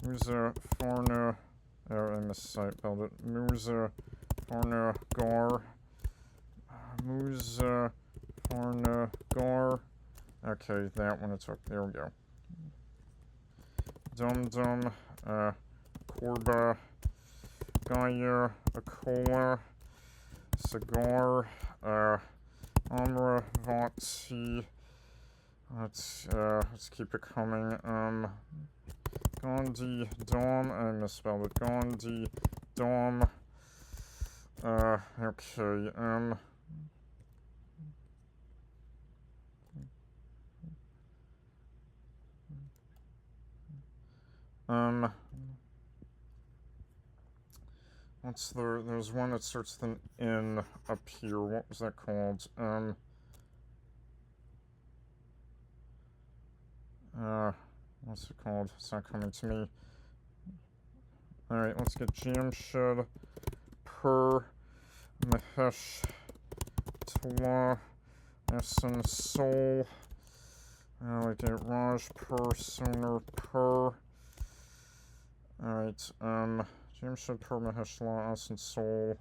Muzaffarnagar, I misspelled it. Muzaffarnagar. Muzaffarnagar. Okay, that one it took. There we go. Dum-Dum, Korba, Gaya, Akola, Sagar, Amravati. Let's keep it coming. Gandhi Dom. I misspelled it. Gandhi Dom. Okay. There's one that starts with an N up here. What was that called? What's it called? It's not coming to me. Alright, let's get Jamshed, Per, Mahesh, Tala, Asansol. Like it, Raj, Per, Sooner, Per. Alright, Jamshed, Per, Mahesh, Tala, Asansol.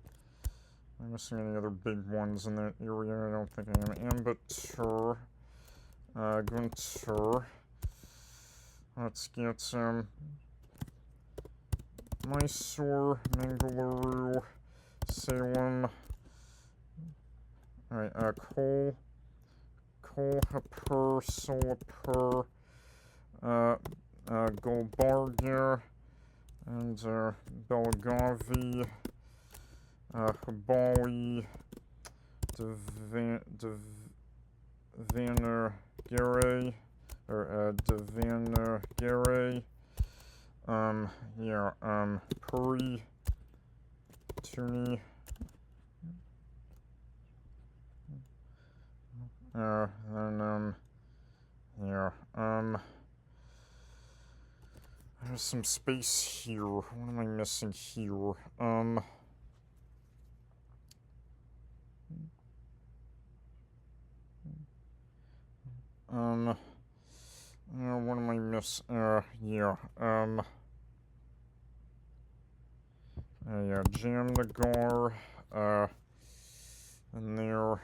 Am I missing any other big ones in that area? I don't think I am. Ambatur, Guntur. Let's get, Mysore, Mangaluru, Salem. Alright, Kolhapur, Solapur, Gulbarga, and, Belagavi, Hubali, Devanagere, or, Devanagere. Puri, Tuni, there's some space here. What am I missing here? What am I missing? Jamnagar, and there,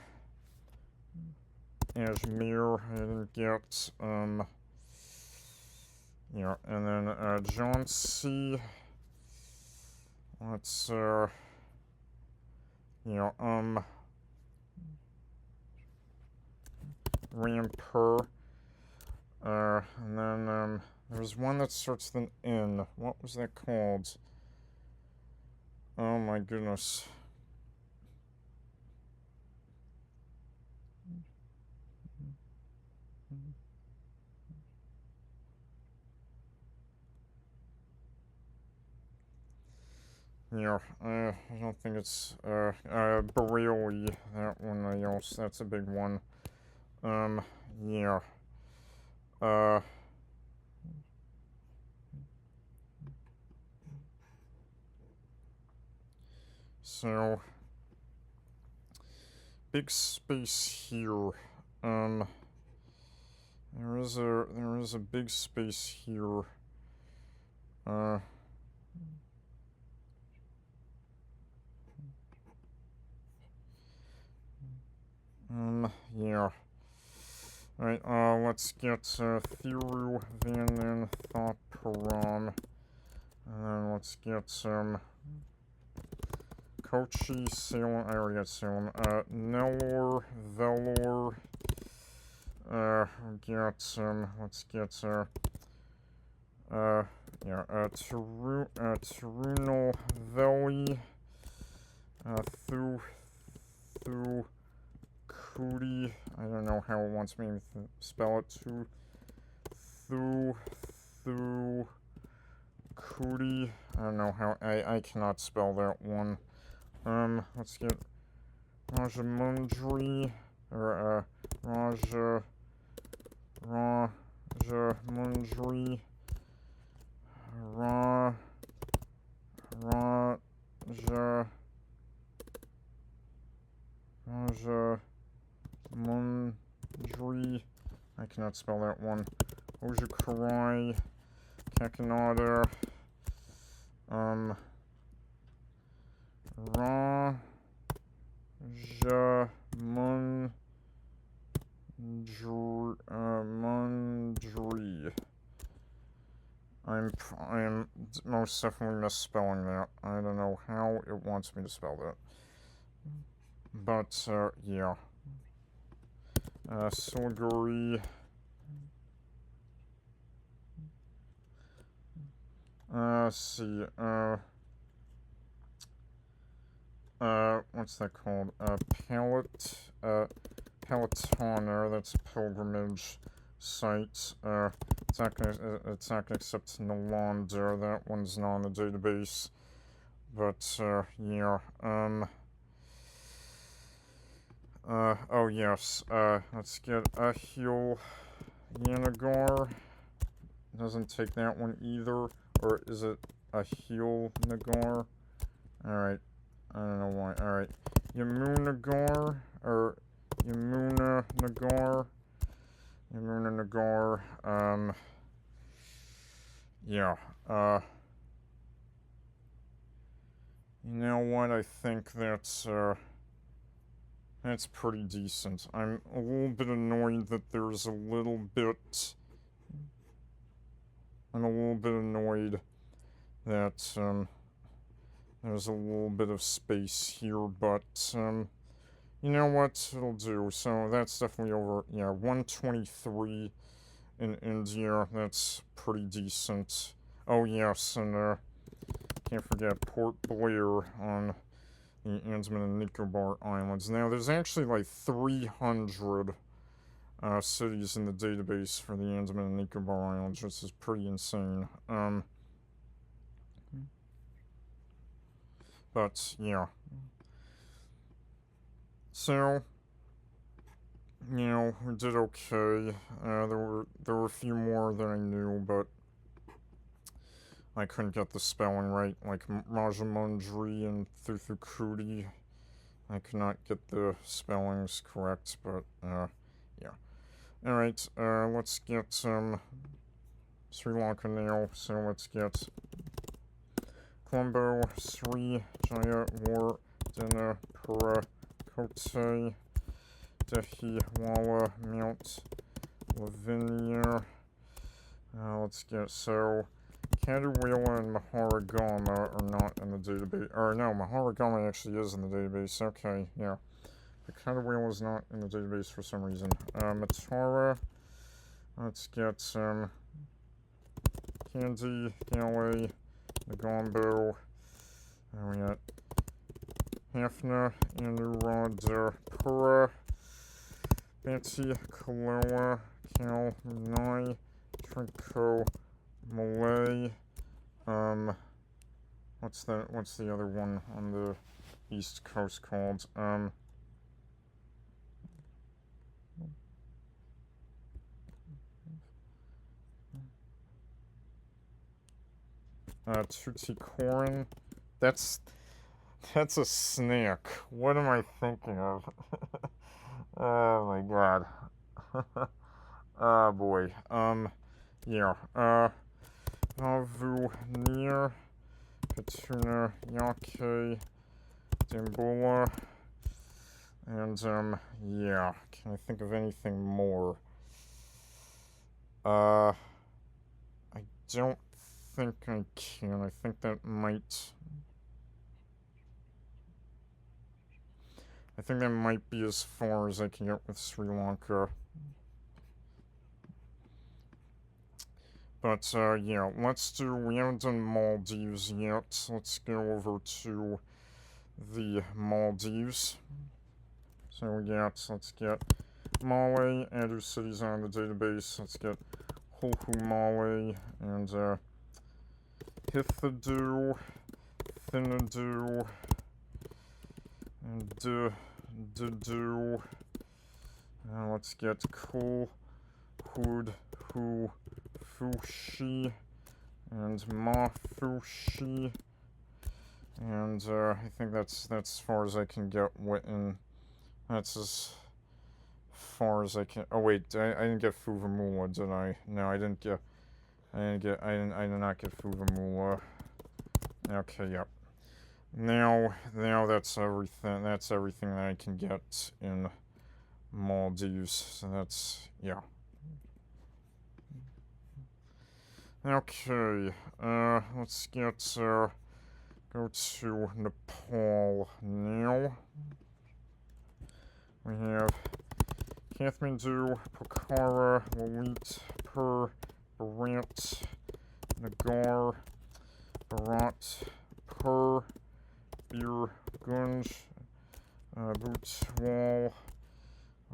Ajmer, I didn't get, and then, Jhansi, let's, Rampur, and then, there's one that starts with an N. What was that called? Oh my goodness. I don't think it's, Bareilly, that one else, that's a big one. So, big space here. There is a big space here. Alright, let's get, Thiru, Vanan, Thopparam. And then let's get, Kochi, Salem, I already got Salem, Nellore, Velore, let's get, Tirunelveli, Thuthukudi, I don't know how it wants me to spell it, Thuthukudi, I don't know how, I cannot spell that one. Let's get Rajamundry, or, Rajamundry, Rajamundry, I cannot spell that one. Ojukarai, Kakinada, Mundry. I am most definitely misspelling that. I don't know how it wants me to spell that. But, yeah. Siliguri. Let's see, what's that called? Pelotoner, that's a pilgrimage site. It's not gonna accept Nalanda, that one's not on the database. But, yeah, oh yes, let's get Ahil Yanagar. Doesn't take that one either. Or is it Ahil Nagar? Alright, I don't know why. Alright, Yamunagar, or Yamuna Nagar. Yamuna Nagar, yeah, you know what, I think that's pretty decent. I'm a little bit annoyed that there's a little bit, I'm a little bit annoyed that, there's a little bit of space here, but, you know what, it'll do. So that's definitely over, yeah, 123 in India, that's pretty decent. Oh yes, and, can't forget Port Blair on the Andaman and Nicobar Islands. Now, there's actually like 300 cities in the database for the Andaman and Nicobar Islands, which is pretty insane. But, yeah. So, you know, we did okay. There were a few more than I knew, but I couldn't get the spelling right, like Rajamundry and Thuthukudi. I could not get the spellings correct, but, yeah. Alright, let's get, Sri Lanka now, so let's get Colombo, Sri Jaya War, Dina Pura, Kote, Dehi Wala, Mount Lavinia. Let's get, so Kadawila and Maharagama are not in the database. Or no, Maharagama actually is in the database. Okay, yeah. But Kadawila is not in the database for some reason. Matara. Let's get Candy, Galley, Nagombo. And we got Hafna, Anurad, Pura, Betsy, Kaloa, Cal, Nai, Trinco, Malay. What's the other one on the East Coast called? Tuticorin. That's a snack. What am I thinking of? Oh my god. Oh boy. Yeah. Avu Near, Petuna Yake, Dimbola, and, yeah. Can I think of anything more? I don't think I can. I think that might be as far as I can get with Sri Lanka. But, yeah, we haven't done Maldives yet. Let's go over to the Maldives. So let's get Male, Andrew Cities on the database. Let's get Hulhu Male, and, Hithadu, Thinadu, and Didu. Let's get Cool, Hood, Hu, Fushi, and Mafushi, and I think that's as far as I can get Witten. That's as far as I can. Oh wait, I didn't get Fuvamula, did I? No, I did not get Fuvamula. Okay, yep. Now that's everything. That's everything that I can get in Maldives. So that's, yeah. Okay, let's get, go to Nepal now. We have Kathmandu, Pokhara, Lalit, Pur, Barant, Nagar, Barat, Pur, Bir, Gunj, Butwal,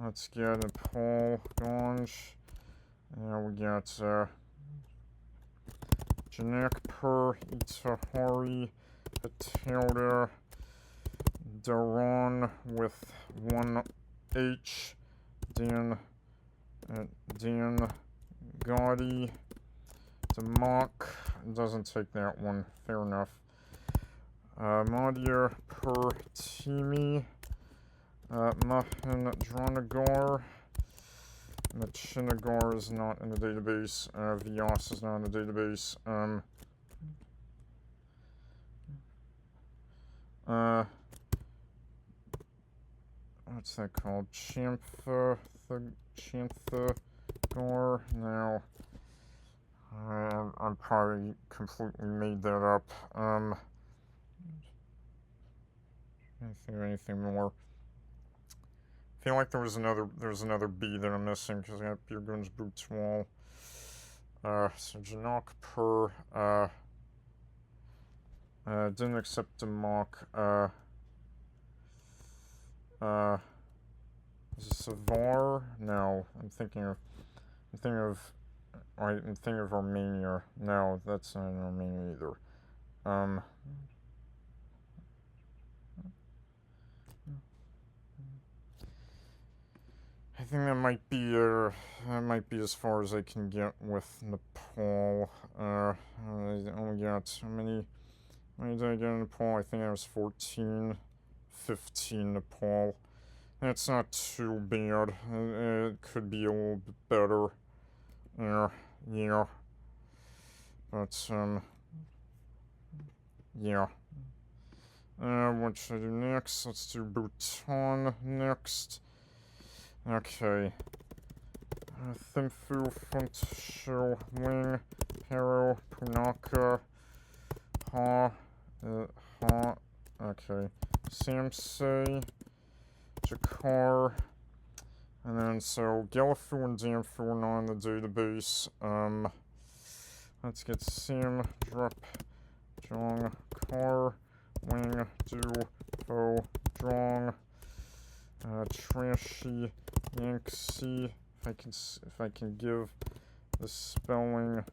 let's get Nepal, Ganj, and we got Janakpur, Itahari, Patalda, Daran with one H, Dan Gaudi, Damak, doesn't take that one, fair enough. Madhya Per Timi, Mahendranagar, Machinagar is not in the database, Vyas is not in the database, what's that called? Champthagar. Now, I probably completely made that up. Anything more? I feel like there's another B that I'm missing because I got Birgun's Boots Wall. So Janakpur, didn't accept Damak. Is it Savar? No, I'm thinking of Armenia. No, that's not in Armenia either. I think that might be as far as I can get with Nepal. I only got how many did I get in Nepal? I think I was 14, 15 Nepal. That's not too bad. It could be a little bit better. Yeah. But yeah. What should I do next? Let's do Bhutan next. Okay. Thimphu, Funchal, Wing, Paro, Punaka, Ha, okay. Samsei, Jakar, and then so Galafu and Damfu are not in the database. Let's get Sam, Drup, Jong, Kar, Wing, Do, Ho, Drong, Trashy, Yanxi, if I can give the spelling.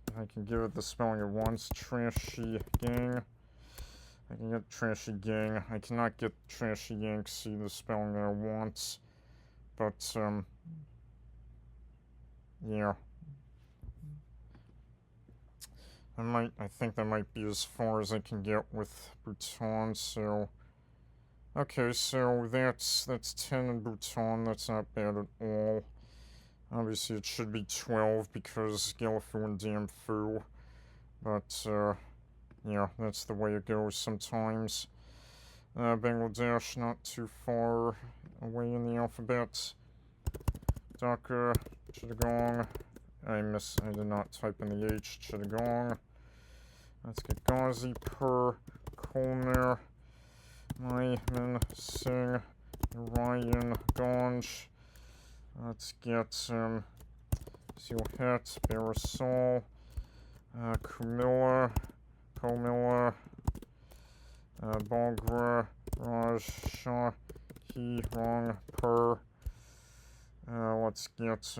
If I can give it the spelling at once, Trashy Gang. I can get Trashy Gang. I cannot get Trashy Yanxi the spelling that I want. But yeah. I think that might be as far as I can get with Bhutan, so okay, so that's 10 in Bhutan. That's not bad at all. Obviously it should be 12 because Galafu and Damfu, but yeah, that's the way it goes sometimes. Bangladesh, not too far away in the alphabet. Dhaka, Chittagong. I did not type in the H. Chittagong. Let's get Ghazi-Pur, Kolner, Maiman, Singh, Ryan, Ganj. Let's get Sylhet, Barasol, Kumilla, Komilla, Bagra, Raj, Shahi, Rangpur. Let's get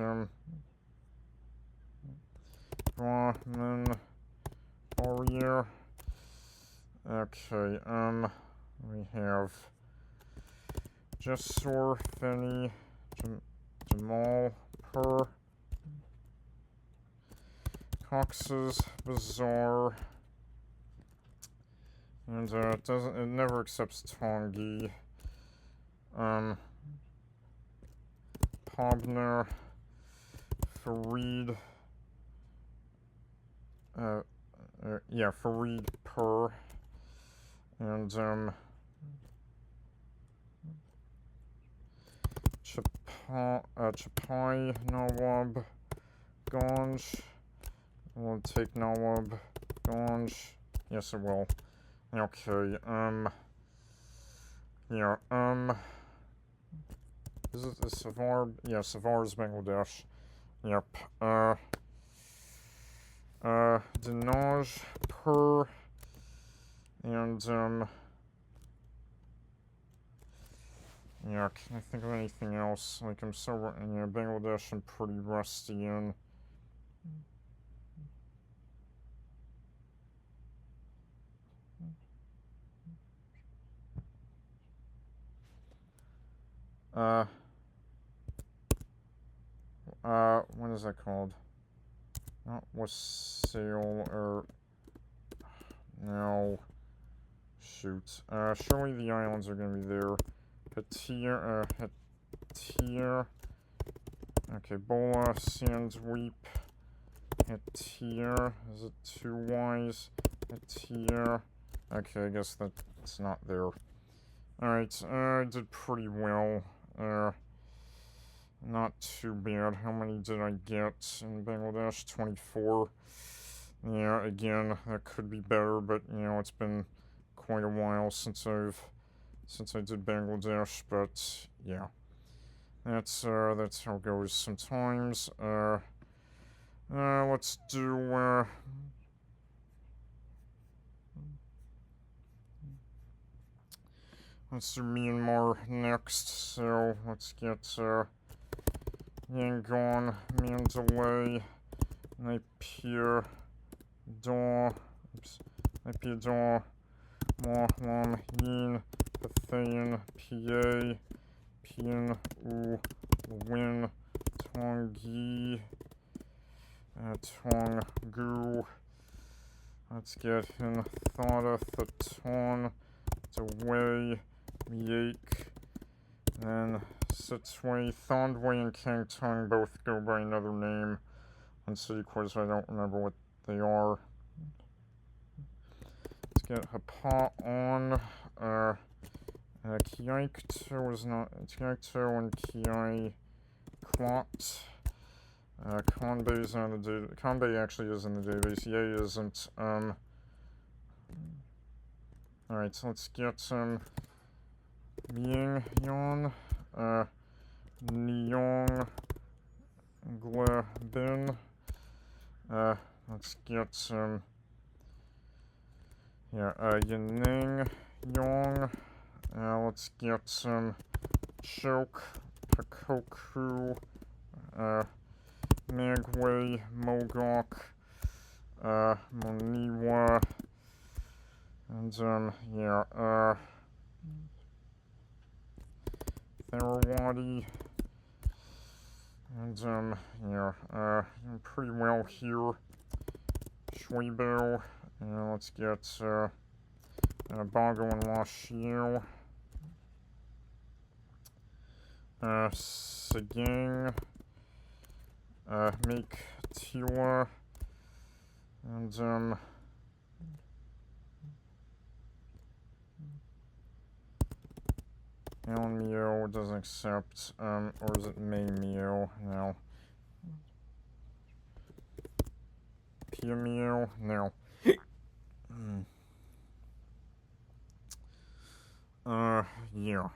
Brahman, Arya. Okay, we have Jessor, Feni, Jamal, Pur, Cox's Bazaar, and it never accepts Tongi. Pabner, Farid, Farid Pur, and Chapai, Nawab, Ganj. We'll take Nawab, Ganj. Yes, it will. Okay, yeah, is it Savar? Yeah, Savar is Bangladesh. Yep. Dinajpur, and, yeah, can I think of anything else? Like, I'm so, yeah, Bangladesh I'm pretty rusty in. What is that called? Not Wassail, or, no, shoot. Surely the islands are gonna be there. Hatir, Hatir, okay, Bola, Sandweep, Hatir, is it 2 Y's? Hatir, okay, I guess that's not there. Alright, I did pretty well. Not too bad. How many did I get in Bangladesh? 24. Yeah, again, that could be better, but, you know, it's been quite a while since I did Bangladesh, but, yeah. That's how it goes sometimes. Let's do, let's do Myanmar next. So let's get Yangon, Mandalay, Napier, Daw, Napier Daw, Lam Yin, Pathayan, PA, Pien U, Win, Tongyi, Tonggu. Let's get him Thada, Thaton, Dawei, Miek, then Sitway, Thondway, and Kangtung both go by another name on city quiz. I don't remember what they are. Let's get Hapa on. Kiaikto is not. Kiaikto and Kiai Klot. Kanbei is on the data. Kanbei actually is in the database. Yay isn't. Alright, so let's get Ming Yon, Nyong Glebin. Let's get Yaning Yong. Let's get Choke, Pakoku, Magway, Mogok, Moniwa, and, Therawadi, and, I'm pretty well here. Shuibo, let's get, Bongo and Washiu, Sagang, Make Tiwa, and, Alan Mio doesn't accept, or is it May Mio? No. Pia Mio? No. Yeah.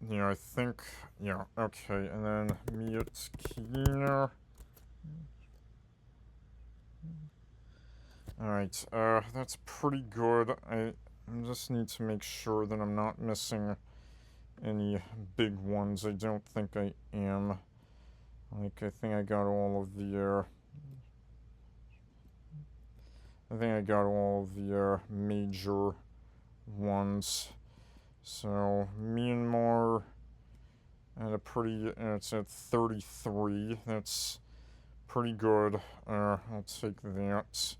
Yeah, I think, yeah, okay, and then Miut Keener. Alright, that's pretty good. I just need to make sure that I'm not missing any big ones. I don't think I am. Like, I think I got all of the, major ones. So, Myanmar it's at 33. That's pretty good. I'll take that.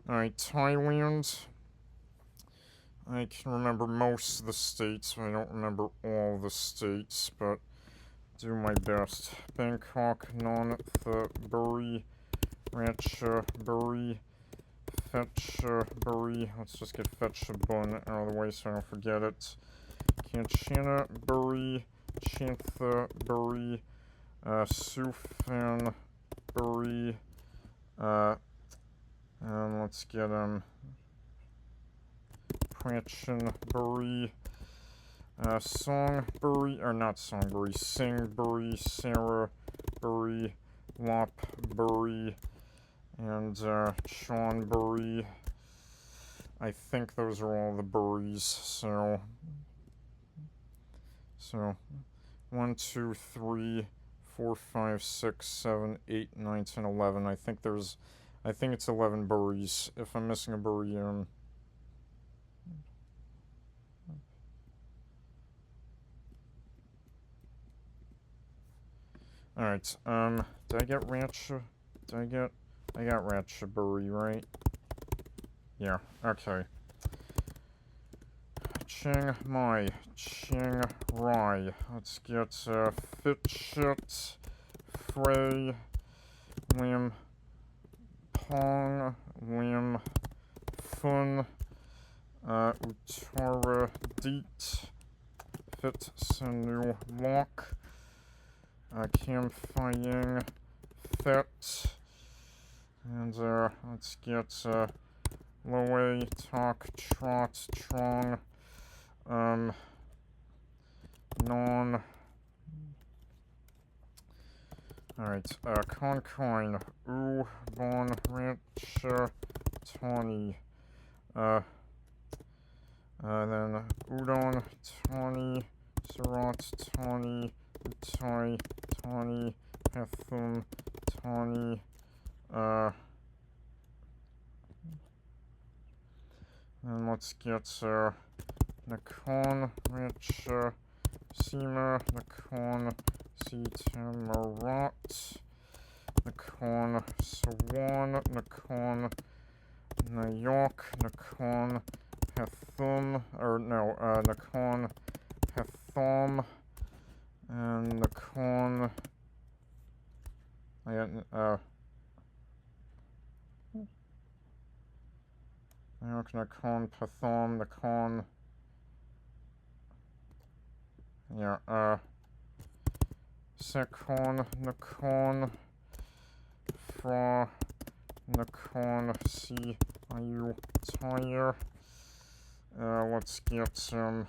Alright, Thailand. I can remember most of the states, but I don't remember all the states, but do my best. Bangkok, Nonthaburi, Ratchaburi, Phetchaburi. Let's just get Phetchabun out of the way so I don't forget it. Kanchanaburi, Chanthaburi, Suphanburi, let's get Pratchenbury, Songbury, or not Songbury, Singbury, Sarahbury, Lopbury, and Seanbury. I think those are all the buries, so 1, 2, 3, 4, 5, 6, 7, 8, 9, 10, 11. I think it's 11 buries. If I'm missing a bury, alright, did I get Ratcha? I got Ratchabury, right? Yeah, okay. Chiang Mai, Chiang Rai. Let's get, Fitchit, Frey, Lim Pong, Lim Fun, Uttara Deet, Fit Sanu Lok, Kim Faying, Fet, and, let's get, Loe, Talk, Trot, Trong, Non. Alright, Concoin, U, Bon, Ranch, Tawny, then Udon, Tawny, Surat, Tawny, Utai, Tawny, Hethum, Tawny, and let's get, Nakon, Rich, Seema, Nakon, Tamarat, Nakon, Swan, Nakon, Nayok, Nakon, Hethum, Nakon, Hethum, and Nakon, Nakon, Pathom, Nakon, Sekon, Nakon, Fra, Nakon, Si, Ayu, Tire. Let's get some,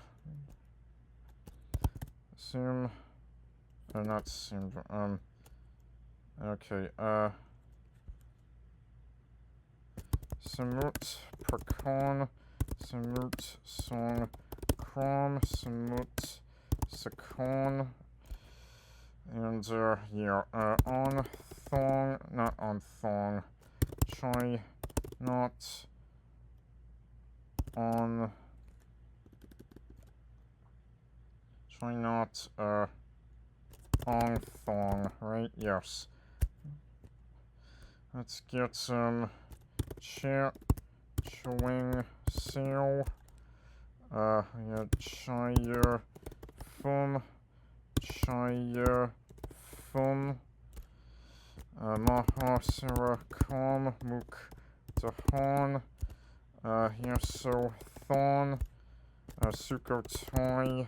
Sim, not Sim, okay, Samut, Prakon, Samut, Song, Krom, Samut, Sakon, and, on Thong, not on Thong, Chai, not on, Chai, not, on Thong, right? Yes. Let's get some, Chat, Chewing, Sail, Chaya, Fum, Chaya, Fum, Maha, Sarah, Kom, Mook, Dahan, Yaso, Thon, Suko, Toy.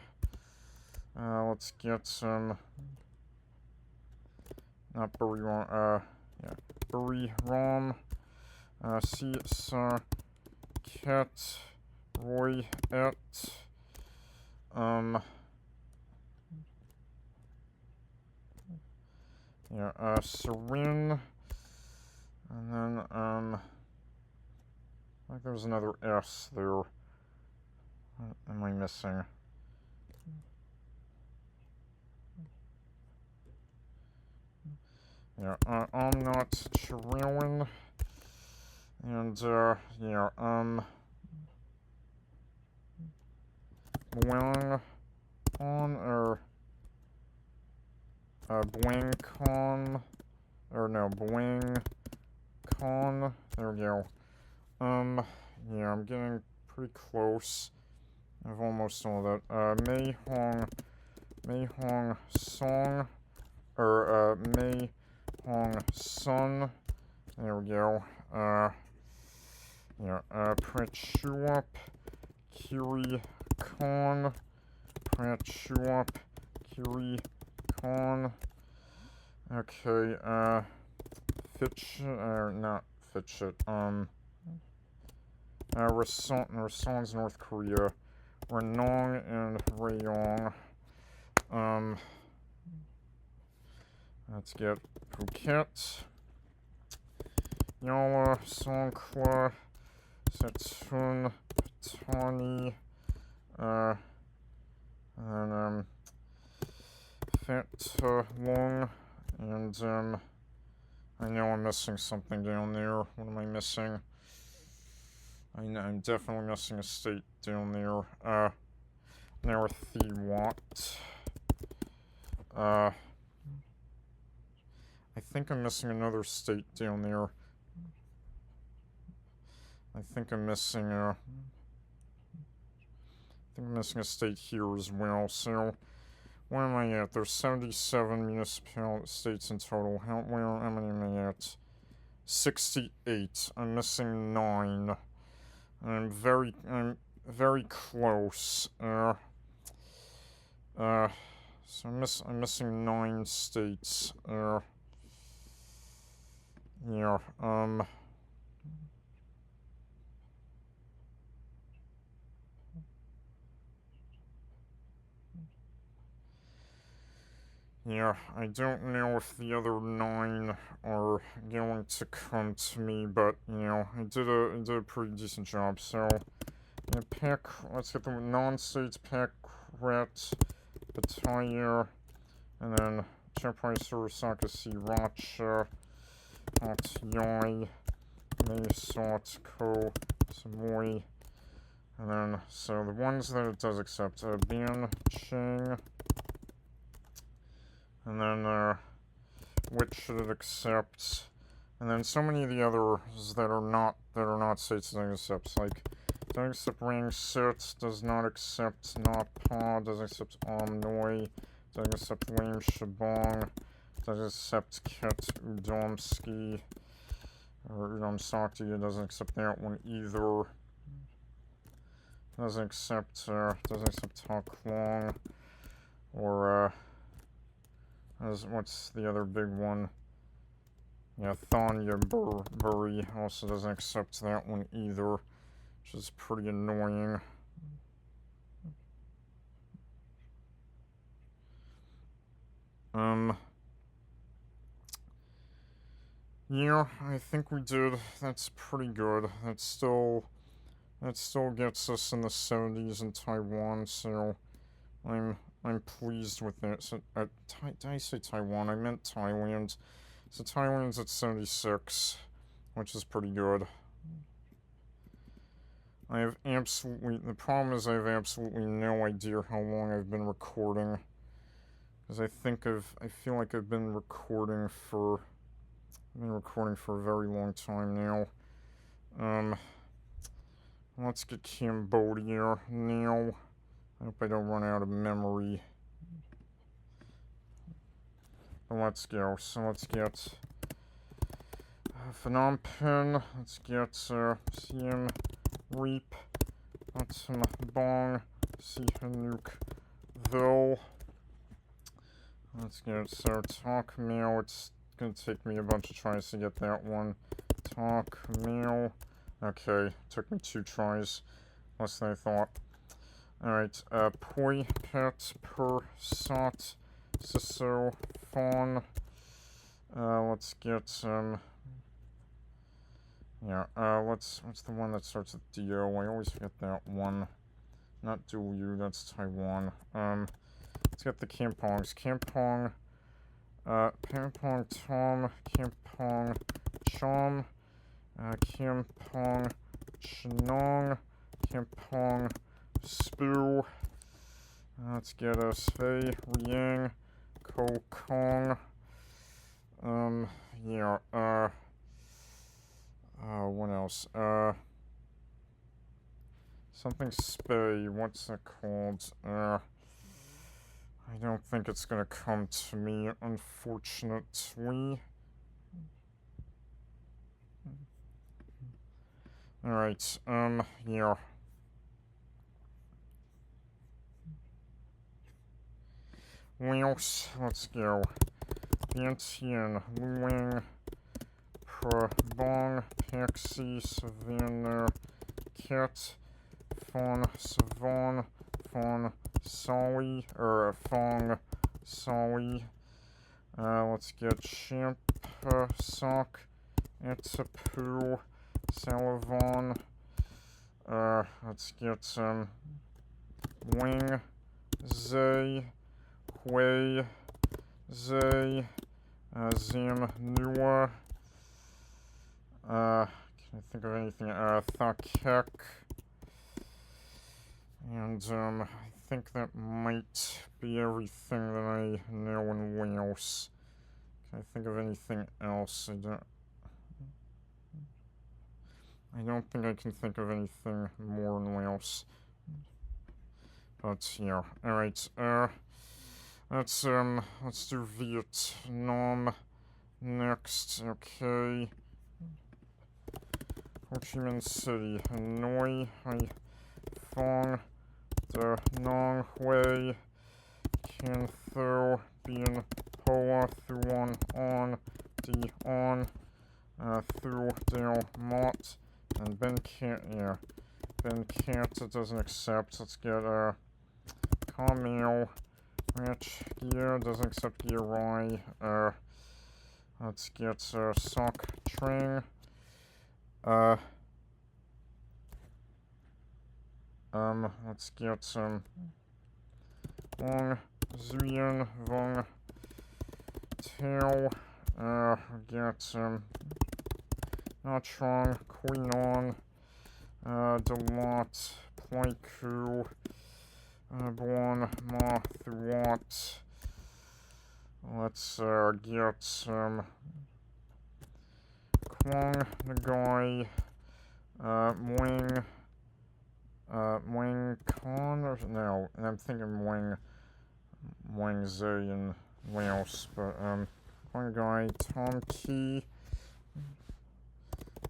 Let's get some, not Buri Rom, Buri Rom, Si, Sa, Ket, Roy, Et, Serin, and then, like there's another S there. What am I missing? Omnot, Chirillin, and, Bwang on, or, Bwang Con, or no, Bwang Con, there we go. I'm getting pretty close. I've almost all that. Mei Hong Song, or, Mei Hong Sun, there we go. Prachuap, Kiri Kon, Prachuap, Kiri Kon. Okay, Fitch, not Fitchit, Rason's North Korea. Ranong and Rayong. Let's get Phuket. Yala, Songkhla, Satun, Patani, and then, Phat Long, and, I know I'm missing something down there. What am I missing? I know I'm definitely missing a state down there. Narathiwat. I think I'm missing another state down there. I think I'm missing a state here as well. So, where am I at? There's 77 municipal states in total. How many am I at? 68. I'm missing 9. I'm very close. So I'm missing 9 states. Yeah, yeah, I don't know if the other 9 are going to come to me, but, I did a pretty decent job. So, let's get the non-states, Pakrat, Pattaya, and then Chaprai, Surasaka, Sriracha, Hatyai, Mesot, Ko, Samoy, and then, so the ones that it does accept, Ban, Ching, and then, which should it accept, and then so many of the others that are not states that it accepts, like, doesn't accept Rangsit, does not accept Napa, doesn't accept Amnoi, doesn't accept Lame Shabong, doesn't accept Ket Udomsky, or Udomsakti, it doesn't accept that one either. Doesn't accept Taklong, or, what's the other big one? Yeah, Thanya Buri also doesn't accept that one either, which is pretty annoying. Yeah, I think we did. That's pretty good. That still gets us in the 70s in Taiwan, so I'm pleased with it. So, did I say Taiwan? I meant Thailand. So Thailand's at 76, which is pretty good. The problem is I have absolutely no idea how long I've been recording. Because I feel like I've been recording for a very long time now. Let's get Cambodia now. I hope I don't run out of memory. But let's go. So let's get Phnom Penh. Let's get Siem Reap. Batam Bong. Sihanoukville. Let's get Talk Mail. It's gonna take me a bunch of tries to get that one. Talk Mail. Okay, took me 2 tries. Less than I thought. Alright, Poi, Pet, Per, Sot, Siso, Fawn. Let's get, what's the one that starts with D-O? I always forget that one. Not Duyu, that's Taiwan. Let's get the Kampongs. Kampong, Kampong Tom, Kampong Chom, Kampong Chenong, Kampong Spoo. Let's get Svei, Riang, Ko Kong. What else? Something Spey. What's that called? I don't think it's gonna come to me, unfortunately. Alright, yeah. Laos, let's go. Vientiane, Luang, Prabong, Paxi, Savannah, cat, fon, savon, fon, soli, or fong, soli. Let's get champ, sock, etapu, salavon. Let's get some wing, zay, hui, zay, zim, nua. Can I think of anything? Thakek. And, I think that might be everything that I know in Wales. Can I think of anything else? I don't think I can think of anything more in Wales. But, yeah. Alright, let's do Vietnam next. Okay. Ho Chi Minh City, Hanoi, Hai Phong, Da Nong, Hue, Can Tho, Bien Hoa, Thuan, On, Di On, Thu, Dale, Mott, and Ben Can't, yeah. Ben Can't, it doesn't accept. Let's get, Camille, Ranch Gear, doesn't accept Gear Rai, let's get, Sock Tring, let's get some Wong, Zuyan, Vong, Tail, get some Not Strong, Queen On, Delot, Pleiku, Buon, Ma, Thuat. Let's, get some Kwang, Nagai, Mwing, Mwing Khan, or no, I'm thinking Mwing Zay in Wales, but, Kwang Nagai, Tom Key,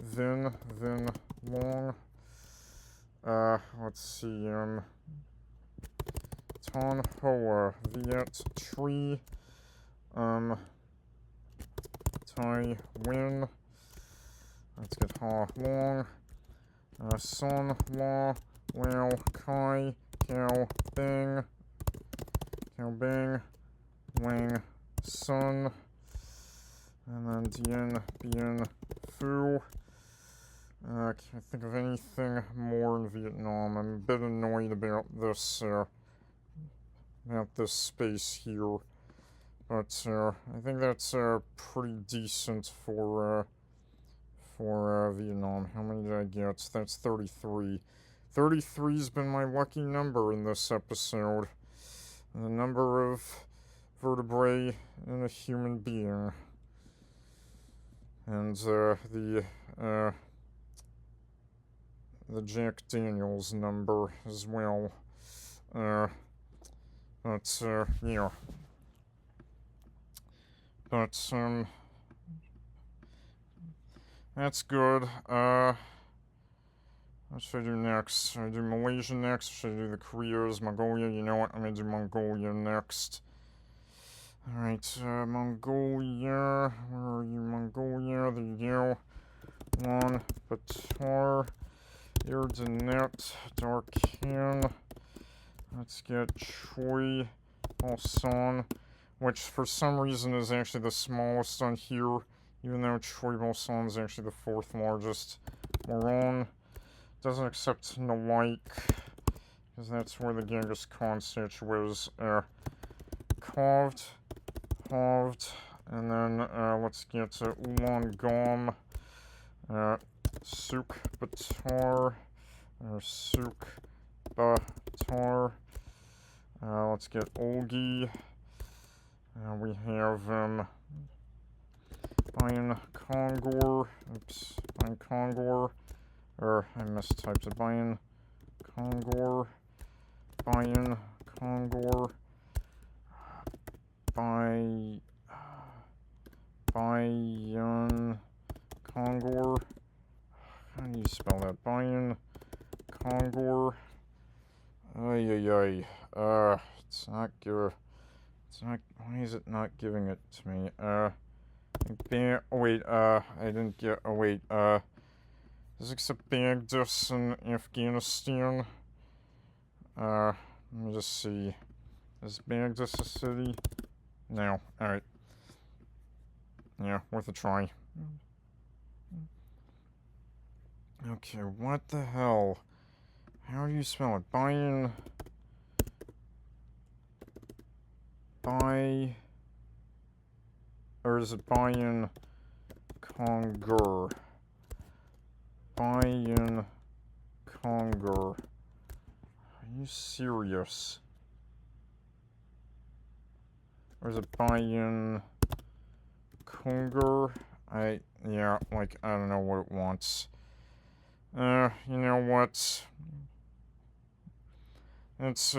Vin Long, let's see, Ton Hoa, Viet Tree, Tai Win, let's get Ha Long, Son La, Lao Kai, Cao Bing, Wang Sun, and then Dien Bien Phu. Can't think of anything more in Vietnam. I'm a bit annoyed about this space here. But, I think that's, pretty decent for Vietnam. How many did I get? That's 33. 33's been my lucky number in this episode. The number of vertebrae in a human being. And, the Jack Daniels number as well. Yeah. But, that's good. What should I do next? Should I do Malaysia next? Or should I do the Koreas? Mongolia? You know what? I'm gonna do Mongolia next. Alright, Mongolia. Where are you, Mongolia? There you go. One, Batar, Erdenet, Darkhan. Let's get Choi, Balsan, which for some reason is actually the smallest on here, even though Choi Balsan is actually the 4th largest. Moron doesn't accept Nawike, because that's where the Genghis Khan statue is. Carved, and then let's get Ulaangom, Suk Batar, or Suk Batar. Let's get Olgi. We have Bayan Kongor. Oops, Bayan Kongor. I mistyped it. Bayan Kongor. Bayan Kongor. Bayan Kongor. How do you spell that? Bayan Kongor. Ay. It's not why is it not giving it to me? I didn't get, Does it accept Baghdad in Afghanistan? Let me just see. Is Baghdad a city? No. Alright. Yeah, worth a try. Okay, what the hell? How do you spell it? By... Or is it Bayan Conger? Bayan Conger. Are you serious? Or is it Bayan Conger? Yeah, like, I don't know what it wants. You know what? It's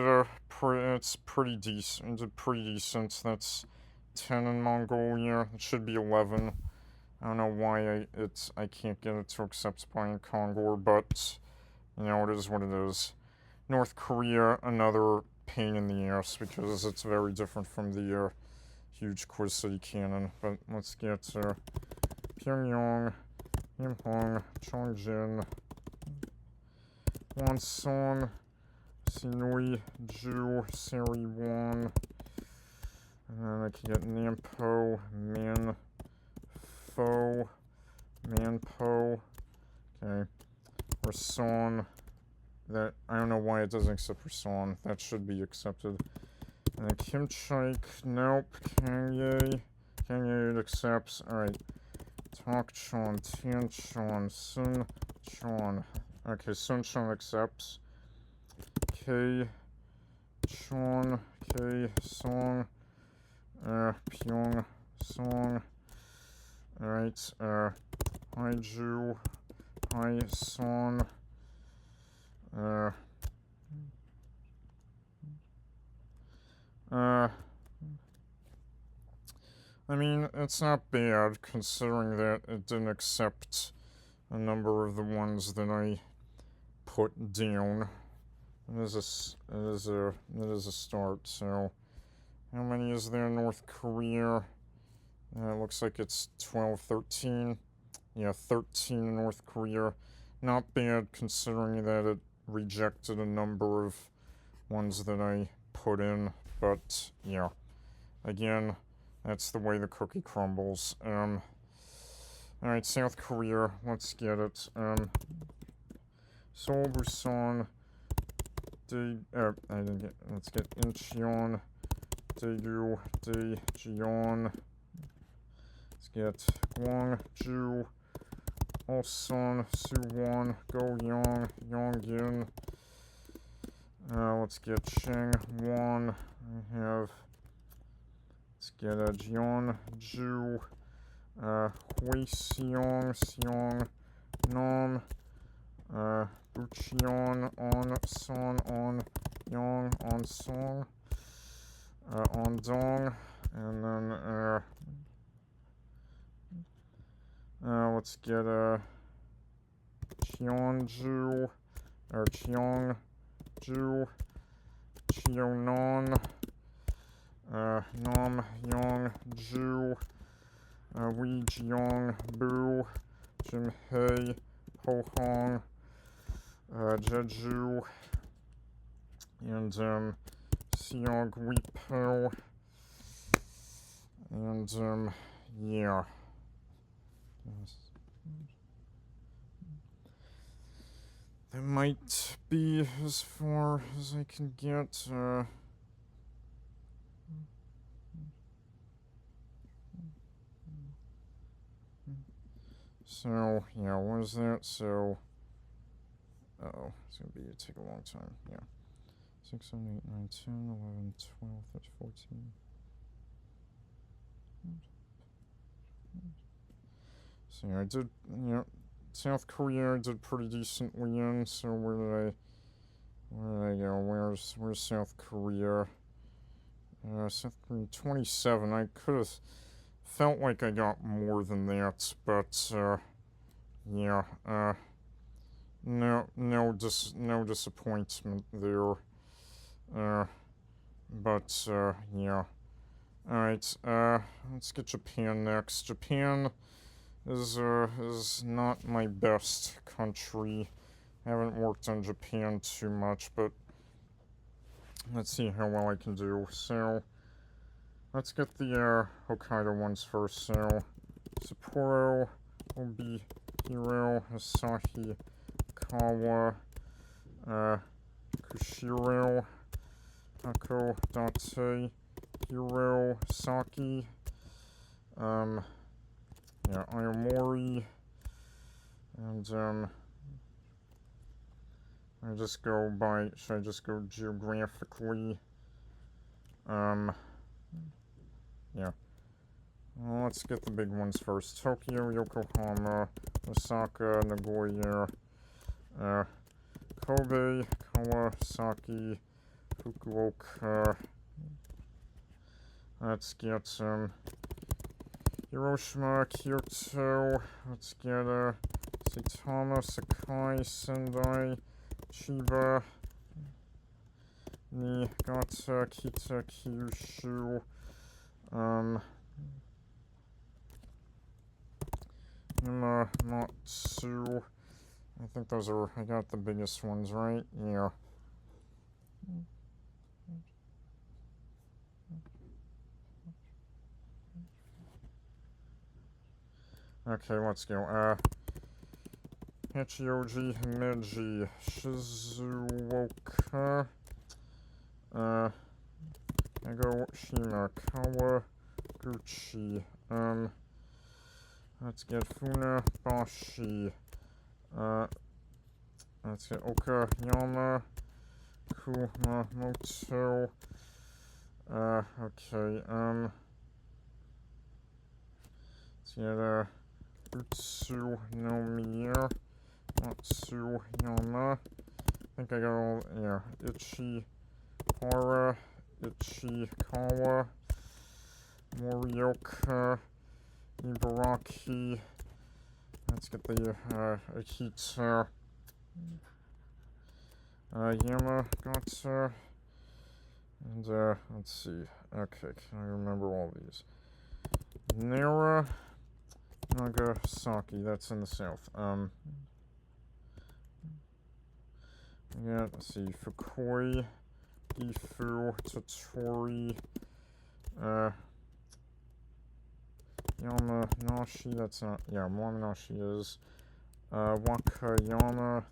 pretty decent. It's pretty decent. That's 10 in Mongolia. It should be 11. I don't know why I can't get it to accept Bayan Conger, but you know, it is what it is. North Korea, another pain in the ass because it's very different from the huge Quiz City canon. But let's get Pyongyang, Yimhong, Chongjin, Wonsan, Sinui, Ju, Sariwon, and then I can get Nampo, Manpo, okay, Rason, that, I don't know why it doesn't accept Rason, that should be accepted, and then Kimchik, nope, Kanye it accepts, alright, Tokchon, Tianchon, Sunchon, okay, Sunchon accepts, K, Chon, K, Song, Pyong, Song, alright, Haiju, Hai, Son, I mean, it's not bad considering that it didn't accept a number of the ones that I put down. It is a start. So, how many is there in North Korea? It looks like it's 12, 13. Yeah, 13 in North Korea. Not bad considering that it rejected a number of ones that I put in. But, yeah. Again, that's the way the cookie crumbles. Alright, South Korea. Let's get it. Seoul, Busan. I didn't get. Let's get Incheon, Daegu, Daejeon. Let's get Gwangju, Ulsan, Suwon, Goyang, Yonggyon. Let's get Changwon. Let's get Jeonju, Hwaiseong, Seong, Nam. Bucheon, On, Son, On, Yong, On Song, On Dong, and then, let's get, Cheonju, or Cheongju, Cheonon, Nam, Yong, Ju, Wee Jeong, Bu, Jimhae, Ho Hong, Jeju, and Seong Weepo, and yeah. That might be as far as I can get. So, yeah, what is that? So, uh-oh, it's gonna take a long time, yeah. 6, 7, 8, 9, 10, 11, 12, 13, 14. So, yeah, I did, South Korea I did pretty decently in, so where did I go? Where's South Korea? South Korea, 27. I could have felt like I got more than that, but, yeah, no disappointment there. But, yeah. Alright, let's get Japan next. Japan, is not my best country. I haven't worked on Japan too much, but let's see how well I can do. So, let's get the Hokkaido ones first. So, Sapporo, Obi, Hiro, Asahi, Kawa, Kushiro, Hakodate, Hiro, Saki, yeah, Ayomori, and, I just go by, should I just go geographically? Yeah. Well, let's get the big ones first. Tokyo, Yokohama, Osaka, Nagoya, Kobe, Kawasaki, Fukuoka. Let's get Hiroshima, Kyoto. Let's get Saitama, Sakai, Sendai, Chiba, Niigata, Kita, Kyushu, Yamamatsu. I think those are, I got the biggest ones, right? Yeah. Okay, let's go. Hachioji, Himeji, Shizuoka, Nagoshima, Kawaguchi, let's get Funabashi, let's get Okayama, Kumamoto, okay, let's get, Utsunomiya, Matsuyama, I think I got all, yeah, Ichihara, Ichikawa, Morioka, Ibaraki, let's get the, Akita, Yamagata, and, let's see, okay, can I remember all these? Nara, Nagasaki, that's in the south, yeah, let's see, Fukui, Gifu, Tottori, Yamanashi, that's not, yeah, Yamanashi is, Wakayama,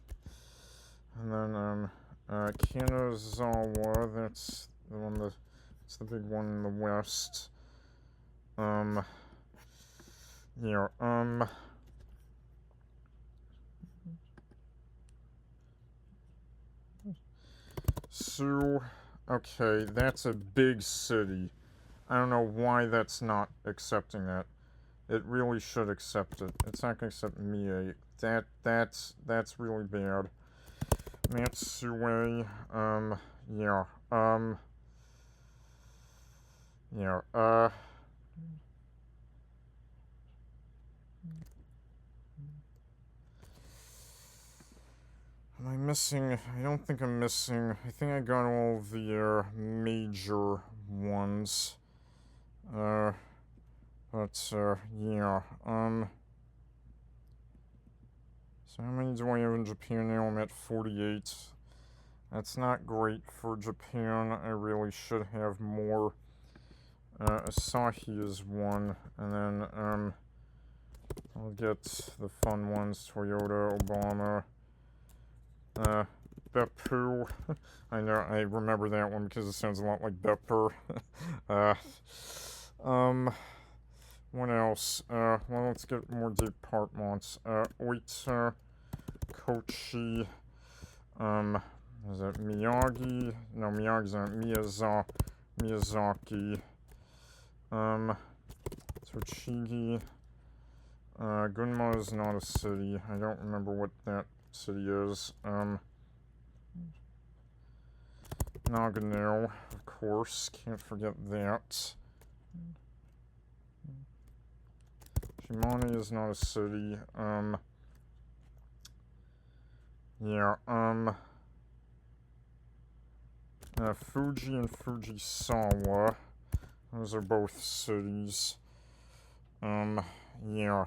and then, Kanazawa, that's the one that's the big one in the west, yeah, Sue, okay, that's a big city. I don't know why that's not accepting that. It really should accept it. It's not gonna accept Mie. That's really bad. Matsue, yeah, yeah, am I missing? I don't think I'm missing. I think I got all the major ones. But yeah. So how many do I have in Japan now? I'm at 48. That's not great for Japan. I really should have more. Asahi is one, and then I'll get the fun ones: Toyota, Obama. Beppu. I know, I remember that one because it sounds a lot like Bepper. What else? Well, let's get more departments. Oita, Kochi, is that Miyagi? No, Miyagi's not. Miyazaki, Tochigi, Gunma is not a city. I don't remember what that city is. Nagano, of course, can't forget that. Shimane is not a city. Yeah, Fuji and Fujisawa, those are both cities. Yeah,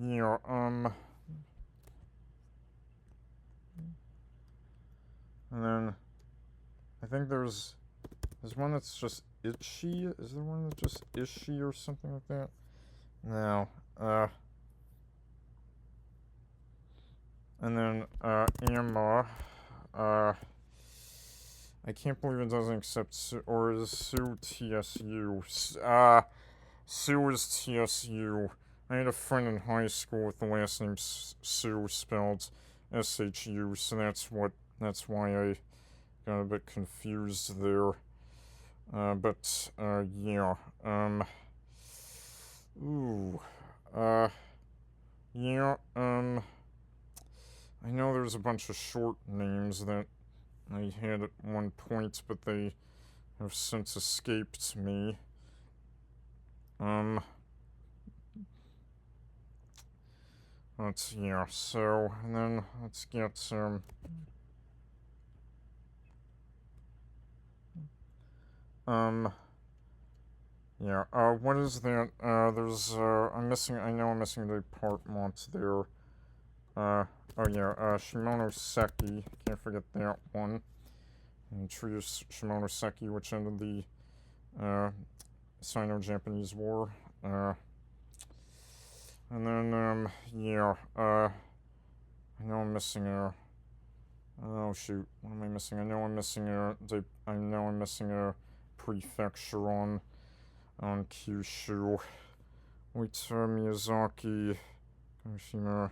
yeah, and then I think there's one that's just itchy. Is there one that's just ishy or something like that? No. And then, Emma, I can't believe it doesn't accept Sue, or is Sue TSU? Sue is TSU. I had a friend in high school with the last name Sue, spelled SHU, so that's why I got a bit confused there. Yeah, ooh, yeah, I know there's a bunch of short names that I had at one point, but they have since escaped me. Yeah, so, and then let's get, yeah, what is that? There's, I know I'm missing the department there. Oh yeah, Shimonoseki, can't forget that one. And Trios Shimonoseki, which ended the, Sino-Japanese War. And then, yeah, I know I'm missing a, oh shoot, what am I missing? I know I'm missing a prefecture on Kyushu. Oita, Miyazaki, Hiroshima,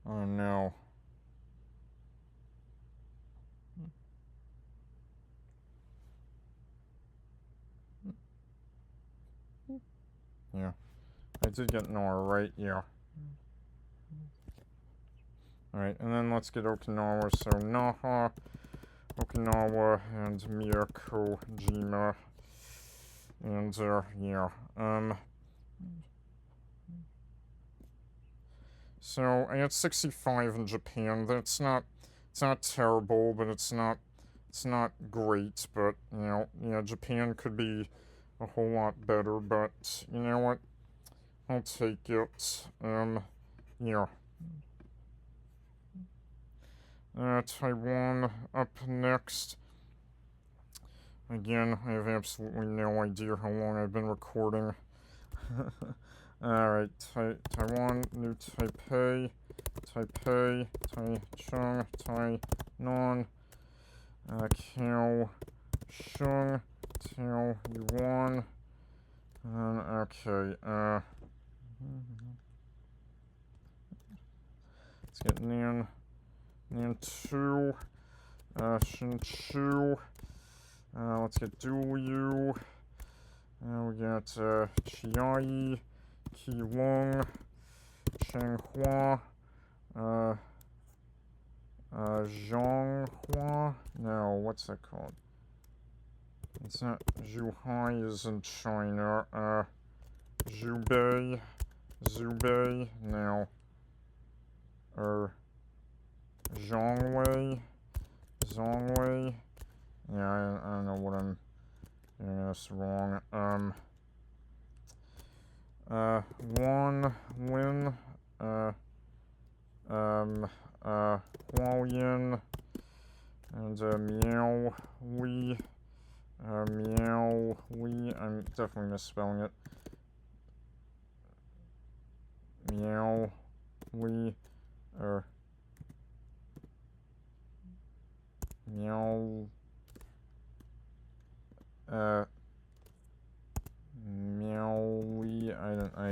oh no. Yeah. I did get Nora, right? Yeah. Alright, and then let's get Okinawa. So, Naha, Okinawa, and Miyakojima. And, yeah. So, I got 65 in Japan. It's not terrible, but it's not great. But, yeah, Japan could be a whole lot better. But, you know what? I'll take it. Yeah. Taiwan up next. Again, I have absolutely no idea how long I've been recording. Alright, Taiwan, New Taipei, Taichung, Tainan, Kaohsiung, Taoyuan, okay, let's get Nantu, Hsinchu, let's get Duyu, we got, Chiayi, Keelung, Changhua, Zhonghua, no, what's that called? It's not, Zhuhai is in China, Zhubei, no, Zhongwei, yeah, I don't know what I'm doing this wrong, Wanlin, Hualien, and, Miaohui, I'm definitely misspelling it, Miaohui,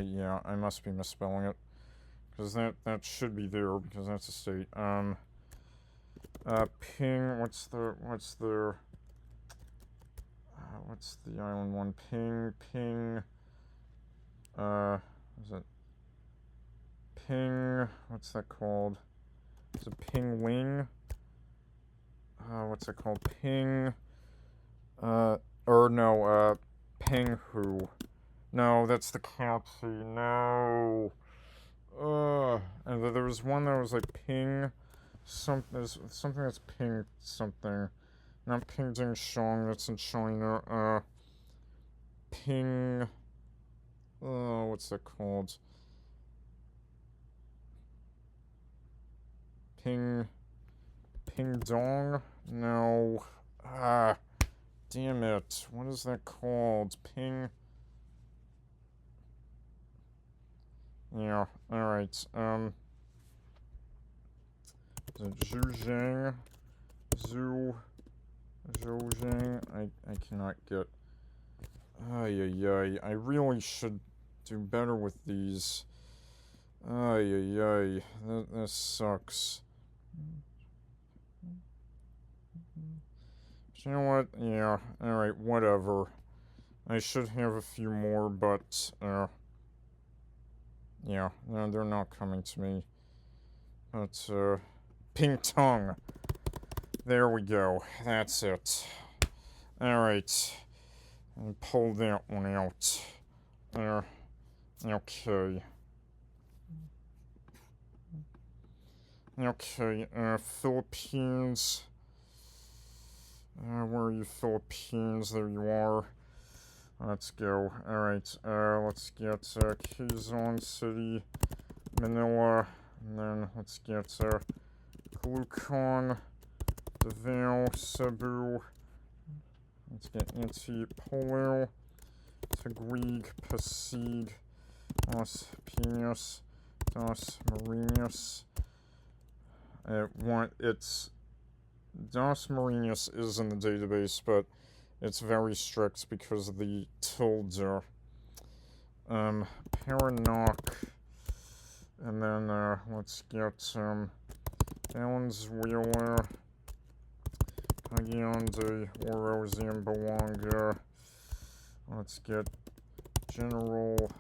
yeah, I must be misspelling it, because that should be there, because that's a state. Ping, what's the island one? Ping, is it Ping, what's that called? Is it Ping Wing? What's it called? Ping, Penghu. No, that's the Capsy. No. And there was one that was like ping. There's something that's ping something. Not Ping Ding Shong, that's in China. Ping. Oh, what's that called? Ping. Ping Dong? No. Ah. Damn it. What is that called? Ping. Yeah, alright. Zhuzhang. Zhuzhang. I cannot get. Ay, ay, ay. I really should do better with these. Ay, ay, ay. That sucks. But you know what? Yeah, alright, whatever. I should have a few more, but, yeah, no, they're not coming to me. But, Ping Tong. There we go. That's it. Alright. And pull that one out. Okay. Okay, Philippines. Where are you, Philippines? There you are. Let's go. Alright, let's get Quezon City, Manila, and then let's get Caloocan, Davao, Cebu. Let's get Antipolo, Taguig, Pasig, Los Pinos, Dos Marinas. Dos Marinas is in the database, but it's very strict because of the tilde. Paranak. And then, let's get, Valenzuela, Cagayan de Oro, Zamboanga. Let's get General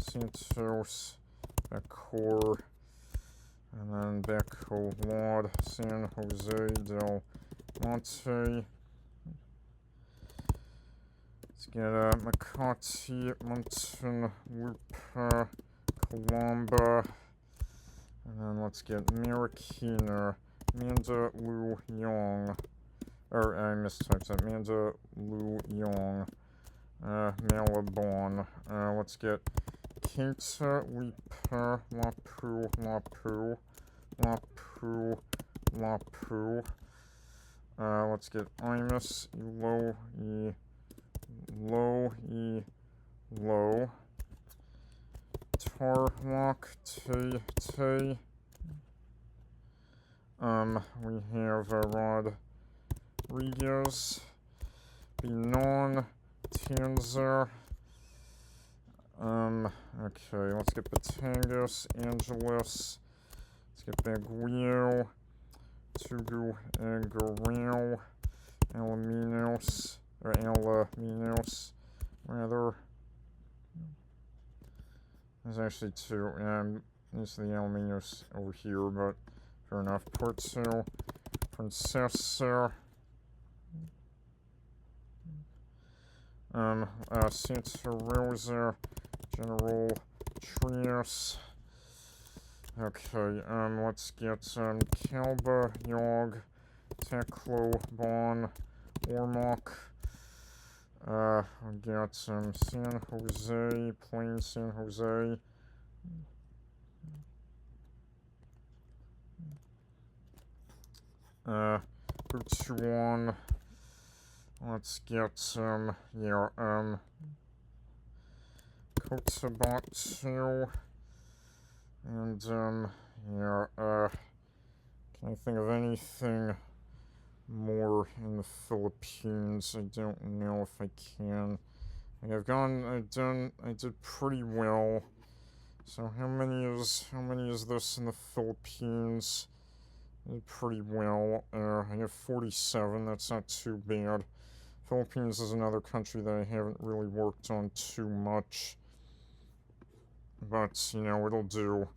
Santos, Bacoor, and then Bacolod, San Jose del Monte. Let's get Makati, Muntinlupa, Colomba, and then let's get Marikina, Mandaluyong, or I mistyped that, Mandaluyong, Malabon. Let's get Quinta, Lipa, Lapu. Let's get Imus, Low, Tarlac, Tay. We have Rodriguez, Binon, Tanzer. Okay, let's get Batangas, Angeles. Let's get Baguio, Tugu, Garao, Alaminos, rather. There's actually two. There's the Alaminos over here, but fair enough. Porto, Princesa, Santa Rosa, General Trios. Okay, let's get, Calba, Yog, Teclo, Bon, Ormoc. We got some San Jose, Plain San Jose. Butuan. Let's get some, Cotabato. And, can I think of anything more in the Philippines? I don't know if I can. I did pretty well. So how many is this in the Philippines? I did pretty well. I have 47, that's not too bad. Philippines is another country that I haven't really worked on too much. But, it'll do.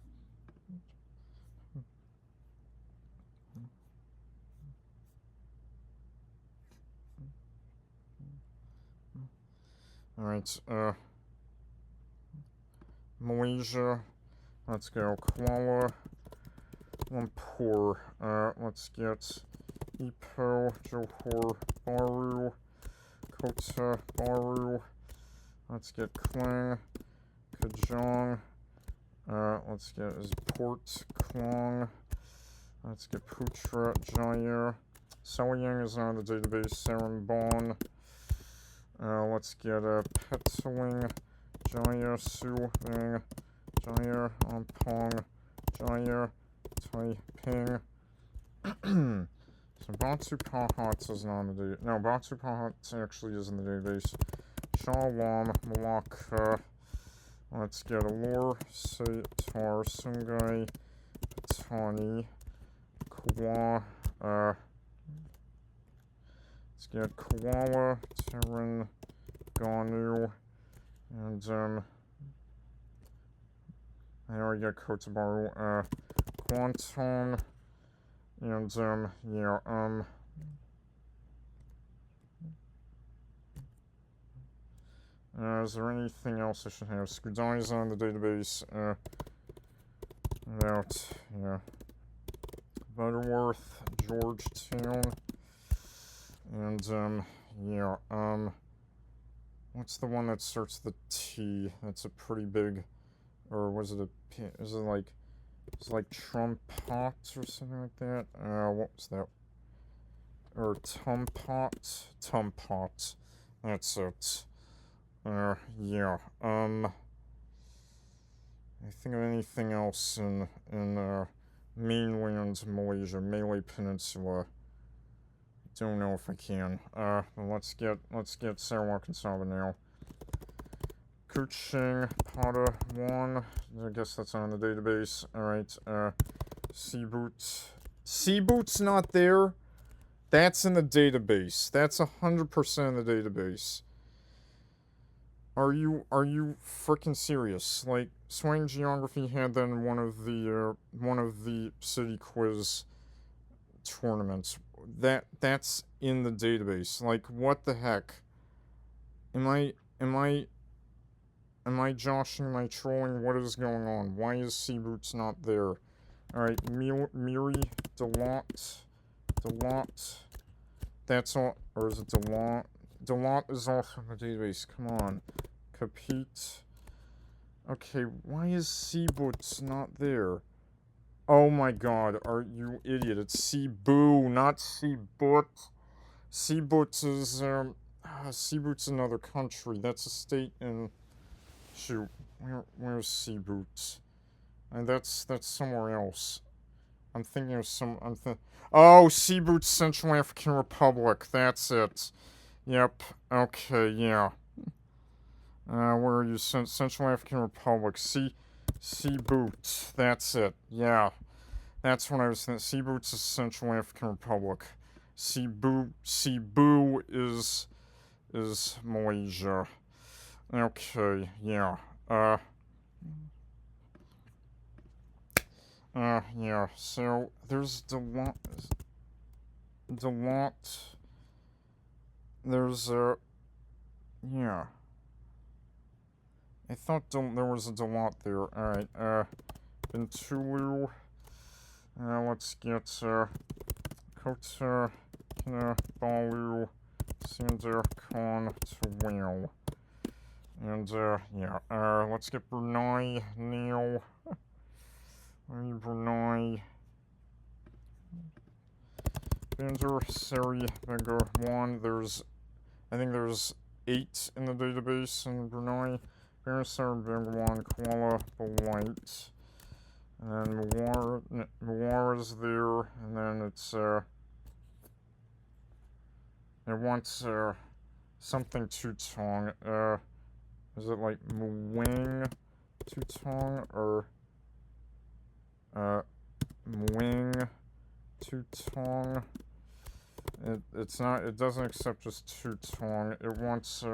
Alright, Malaysia. Let's go Kuala Lumpur. Let's get Ipoh, Johor Bahru, Kota Bahru. Let's get Klang, Kajang. Let's get Port Klang. Let's get Putrajaya. Saoyang is on the database. Seremban. Let's get Petaling, Jaya, Suling, Jaya, Ampong, Jaya, Taiping. So Batu Pahat is not on the database. No, Batu Pahat actually is in the database. Shalom, Malacca. Let's get Alor, Satar, Sungai, Patani, Kwa, let's get Koala, Terengganu, and, I already got Kota Bahru, Kuantan, and, yeah, is there anything else I should have? Skudai's on the database, without, yeah, Butterworth, Georgetown, and, yeah, what's the one that starts the T? That's a pretty big, or was it is it like Trumpot or something like that? What was that? Or Tumpot, that's it. Yeah, I think of anything else in mainland Malaysia, Malay Peninsula. Don't know if I can. Let's get Sarawak and Sabah now. Kuching, Padawan. I guess that's on the database. Alright, Seaboot's not there. That's in the database. That's 100% in the database. Are you freaking serious? Like, Swang Geography had that in one of the city quiz tournaments. That's in the database. Like, what the heck? Am I joshing? Am I trolling? What is going on? Why is Seaboots not there? Alright, Miri, Delot. That's all, or is it Delot? Delot is also in the database. Come on. Kapit. Okay, why is Seaboots not there? Oh my god, are you idiot? It's Cebu, not Seaboot. Seaboots is, Seaboot's another country. That's a state in... Shoot, where's Seaboots? And that's somewhere else. I'm thinking of oh, Seaboots, Central African Republic. That's it. Yep. Okay, yeah. Where are you? Central African Republic. Seaboots. That's it. Yeah. That's what I was thinking. Seaboots is Central African Republic. Cebu is Malaysia. Okay, yeah. Yeah. So there's Delot. There's yeah. I thought there was a Delot there. Alright, Bintulu. Let's get, Kota Kinabalu, Sandarkhan to Whale. And, yeah, let's get Brunei, Neil. Brunei. Bandar Seri Beggar 1. I think there's 8 in the database in Brunei. Bandar Seri Beggar 1, Kuala Belait. And then Muar is there, and then it's, it wants, something Tutong. Is it like Muang Tutong, or, Muang Tutong? It's not, it doesn't accept just Tutong. It wants,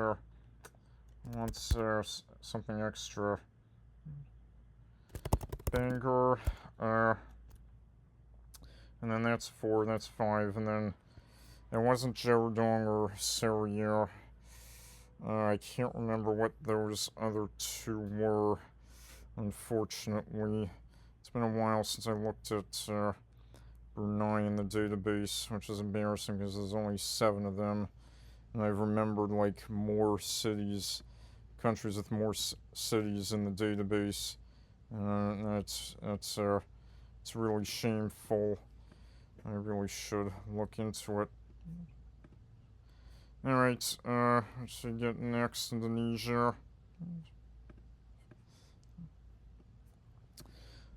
something extra. Bangor, and then that's 4, that's 5, and then it wasn't Jerodong or Seria. I can't remember what those other 2 were. unfortunately. It's been a while since I looked at Brunei in the database, which is embarrassing because there's only 7 of them. And I've remembered like more cities, countries with more cities in the database. It's really shameful. I really should look into it. Alright, let's see, get next, Indonesia.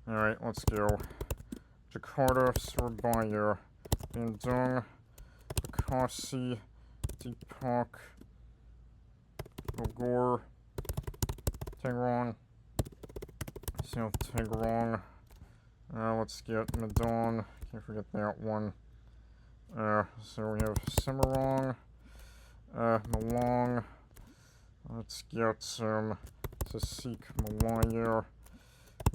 Alright, let's go. Jakarta, Surabaya, Bandung, Bekasi, Depok, Bogor, Tangerang, South Tangerang. Let's get Medan. Can't forget that one. So we have Semarang, Malang. Let's get Tasik Malaya,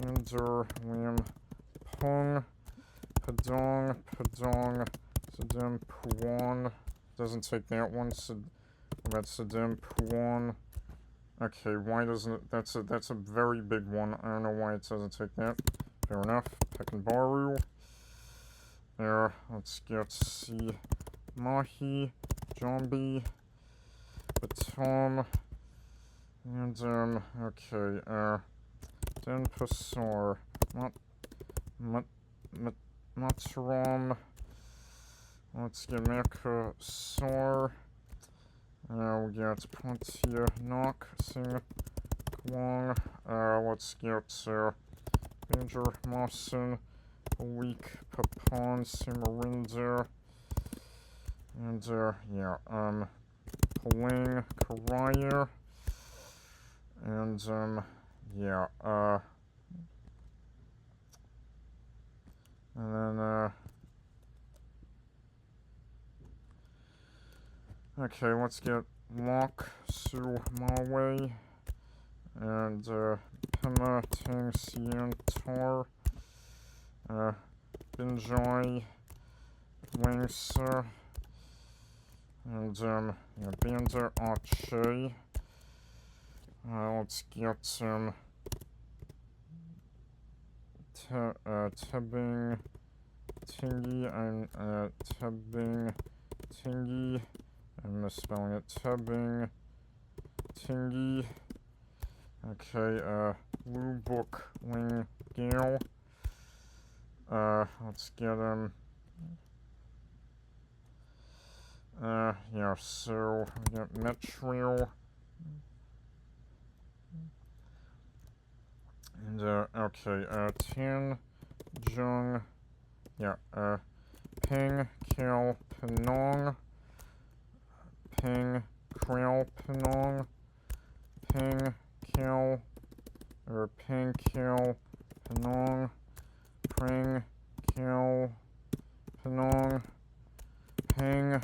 Inder, Lampung, Padang, Sedempuan. Doesn't take that one. That's Sedempuan. Okay, why doesn't it? That's a very big one. I don't know why it doesn't take that. Fair enough. Pekanbaru. There. Let's get Mahi, Jambi, Batam, and okay. Denpasar, Mataram. Let's get Makassar. We got Pontianak, Singkuang. Let's get Banjarmasin, Balik, Papan, Samarinda. And yeah, Palang, Karaya. And yeah, and then okay, let's get Lok, Su, Mawe, and Pema, Tang, Sian, Tar, Binjai, Wangsa, and yeah, Banda, Aceh. Let's get Tebing, Tingi, and Tebing, Tingi. I'm misspelling it. Tebing, Tingi. Okay, Lubuk, Ling, Gale. Let's get yeah, so we got Metro. And, okay, Tanjung, yeah, Ping, Kale, Penang, Ping, Krell, Penang, Ping, Kale, or Ping, Kale, Penang, Pring, Kale, Penang, Ping,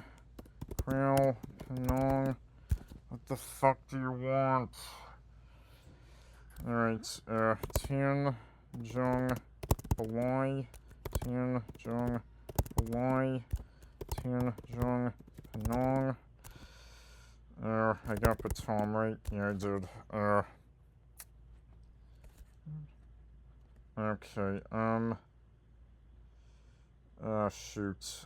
Krell, Penang. What the fuck do you want? Alright, Tanjung, Balai, Tanjung, Balai, Tanjung, Penang. I got Batam, right? Yeah, I did. Okay, shoot.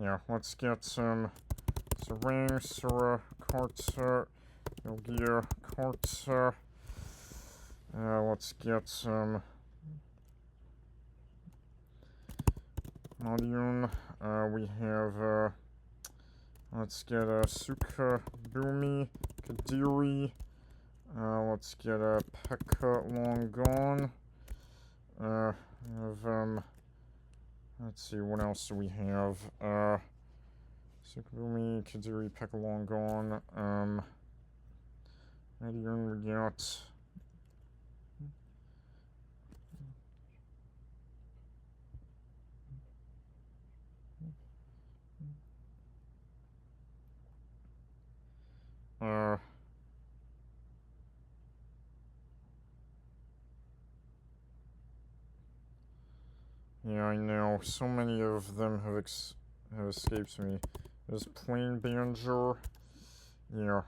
Yeah, let's get Sarang, Surakarta, Yogia, Karta. Let's get Madiun. We have, let's get Suka Bumi, Kadiri. Let's get Pekka Longon. Let's see, what else do we have? Sukabumi, Kadiri, Pekka Longon. Madiun, we got. Yeah, I know. So many of them have escaped me. There's Plain Banjo. Yeah,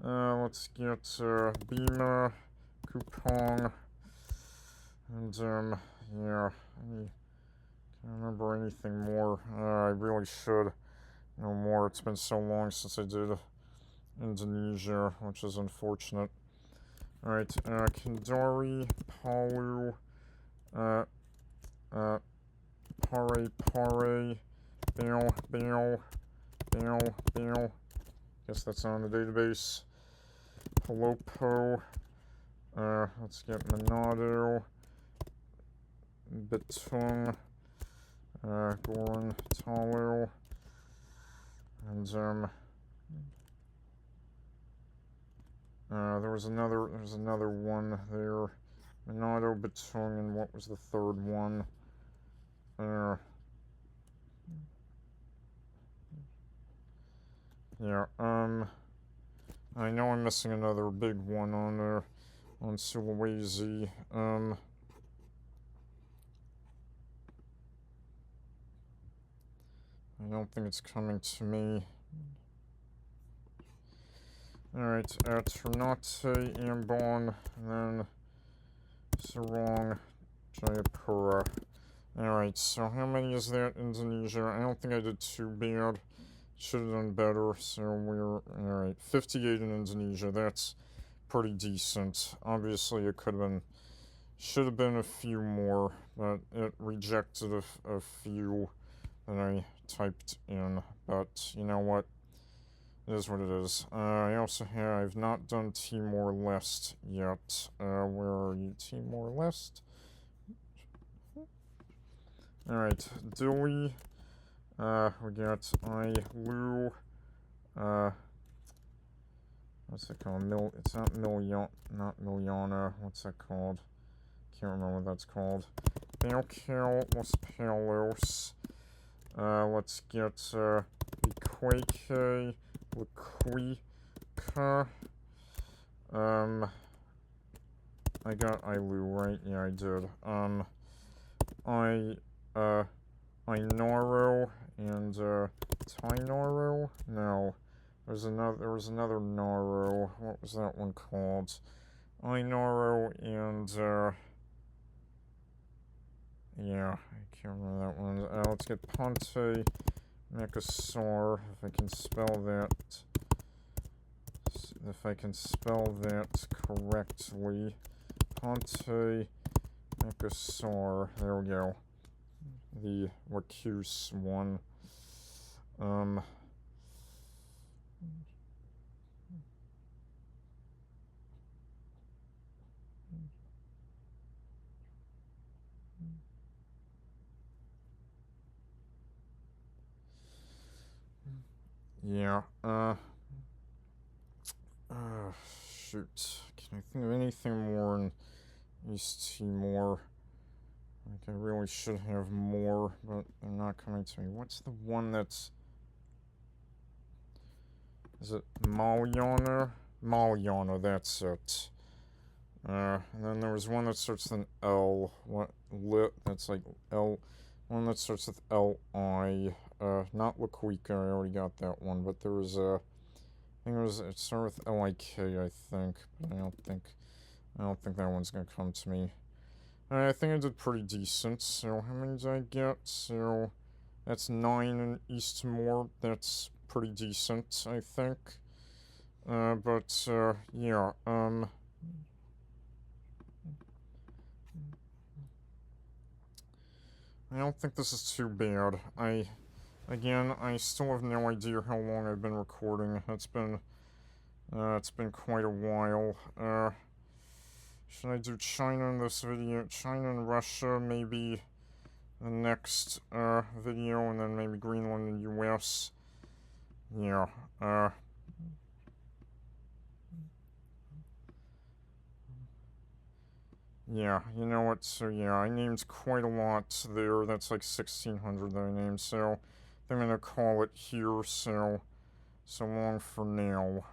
Let's get Bima, Kupong, and yeah, I can't remember anything more. I really should know more. It's been so long since I did Indonesia, which is unfortunate. Alright, Kendari, Palu, uh, Pare Pare, Bail, Bail, Bail, Bail. Guess that's on the database. Palopo, let's get Manado, Betung, Goran, Talu, and there's another one there. Manado, Betung, and what was the third one? Yeah, I know I'm missing another big one on there, on Sulawesi. I don't think it's coming to me. Alright, Ternate, Ambon, and then Sarong, Jayapura. Alright, so how many is that, Indonesia? I don't think I did too bad. Should have done better, so we're... Alright, 58 in Indonesia, that's pretty decent. Obviously, it could have been... Should have been a few more, but it rejected a few that I typed in. But, you know what? It is what it is. I also have... I've not done Timor-Leste yet. Where are you, Timor-Leste? Alright, Dili... we got Lu, what's it called? It's not Miliana. What's that called? Can't remember what that's called. Balcal, Los Palos. Let's get, Liquake, Liquica. I got Ilu, right? Yeah, I did. Inoro and Tainoro? No. There was another Noro. What was that one called? Inoro and yeah, I can't remember that one. Let's get Ponte Mechasar, if I can spell that. If I can spell that correctly. Ponte Mechasar. There we go. The Recuse one. Yeah, shoot. Can I think of anything more in East Timor? Like, I really should have more, but they're not coming to me. What's the one that's... Is it Malyana? Malyana, that's it. And then there was one that starts with an L. What? That's like L. One that starts with L-I. Not Laquika, I already got that one, but there was a... I think it started with L-I-K, I think, but I don't think that one's gonna come to me. I think I did pretty decent. So how many did I get? So that's 9 in East Timor. That's pretty decent, I think. But yeah. I don't think this is too bad. Again, I still have no idea how long I've been recording. It's been quite a while. Should I do China in this video? China and Russia, maybe the next video, and then maybe Greenland and US. Yeah. Yeah, you know what? So yeah, I named quite a lot there. That's like 1,600 that I named. So I'm gonna call it here. So long for now.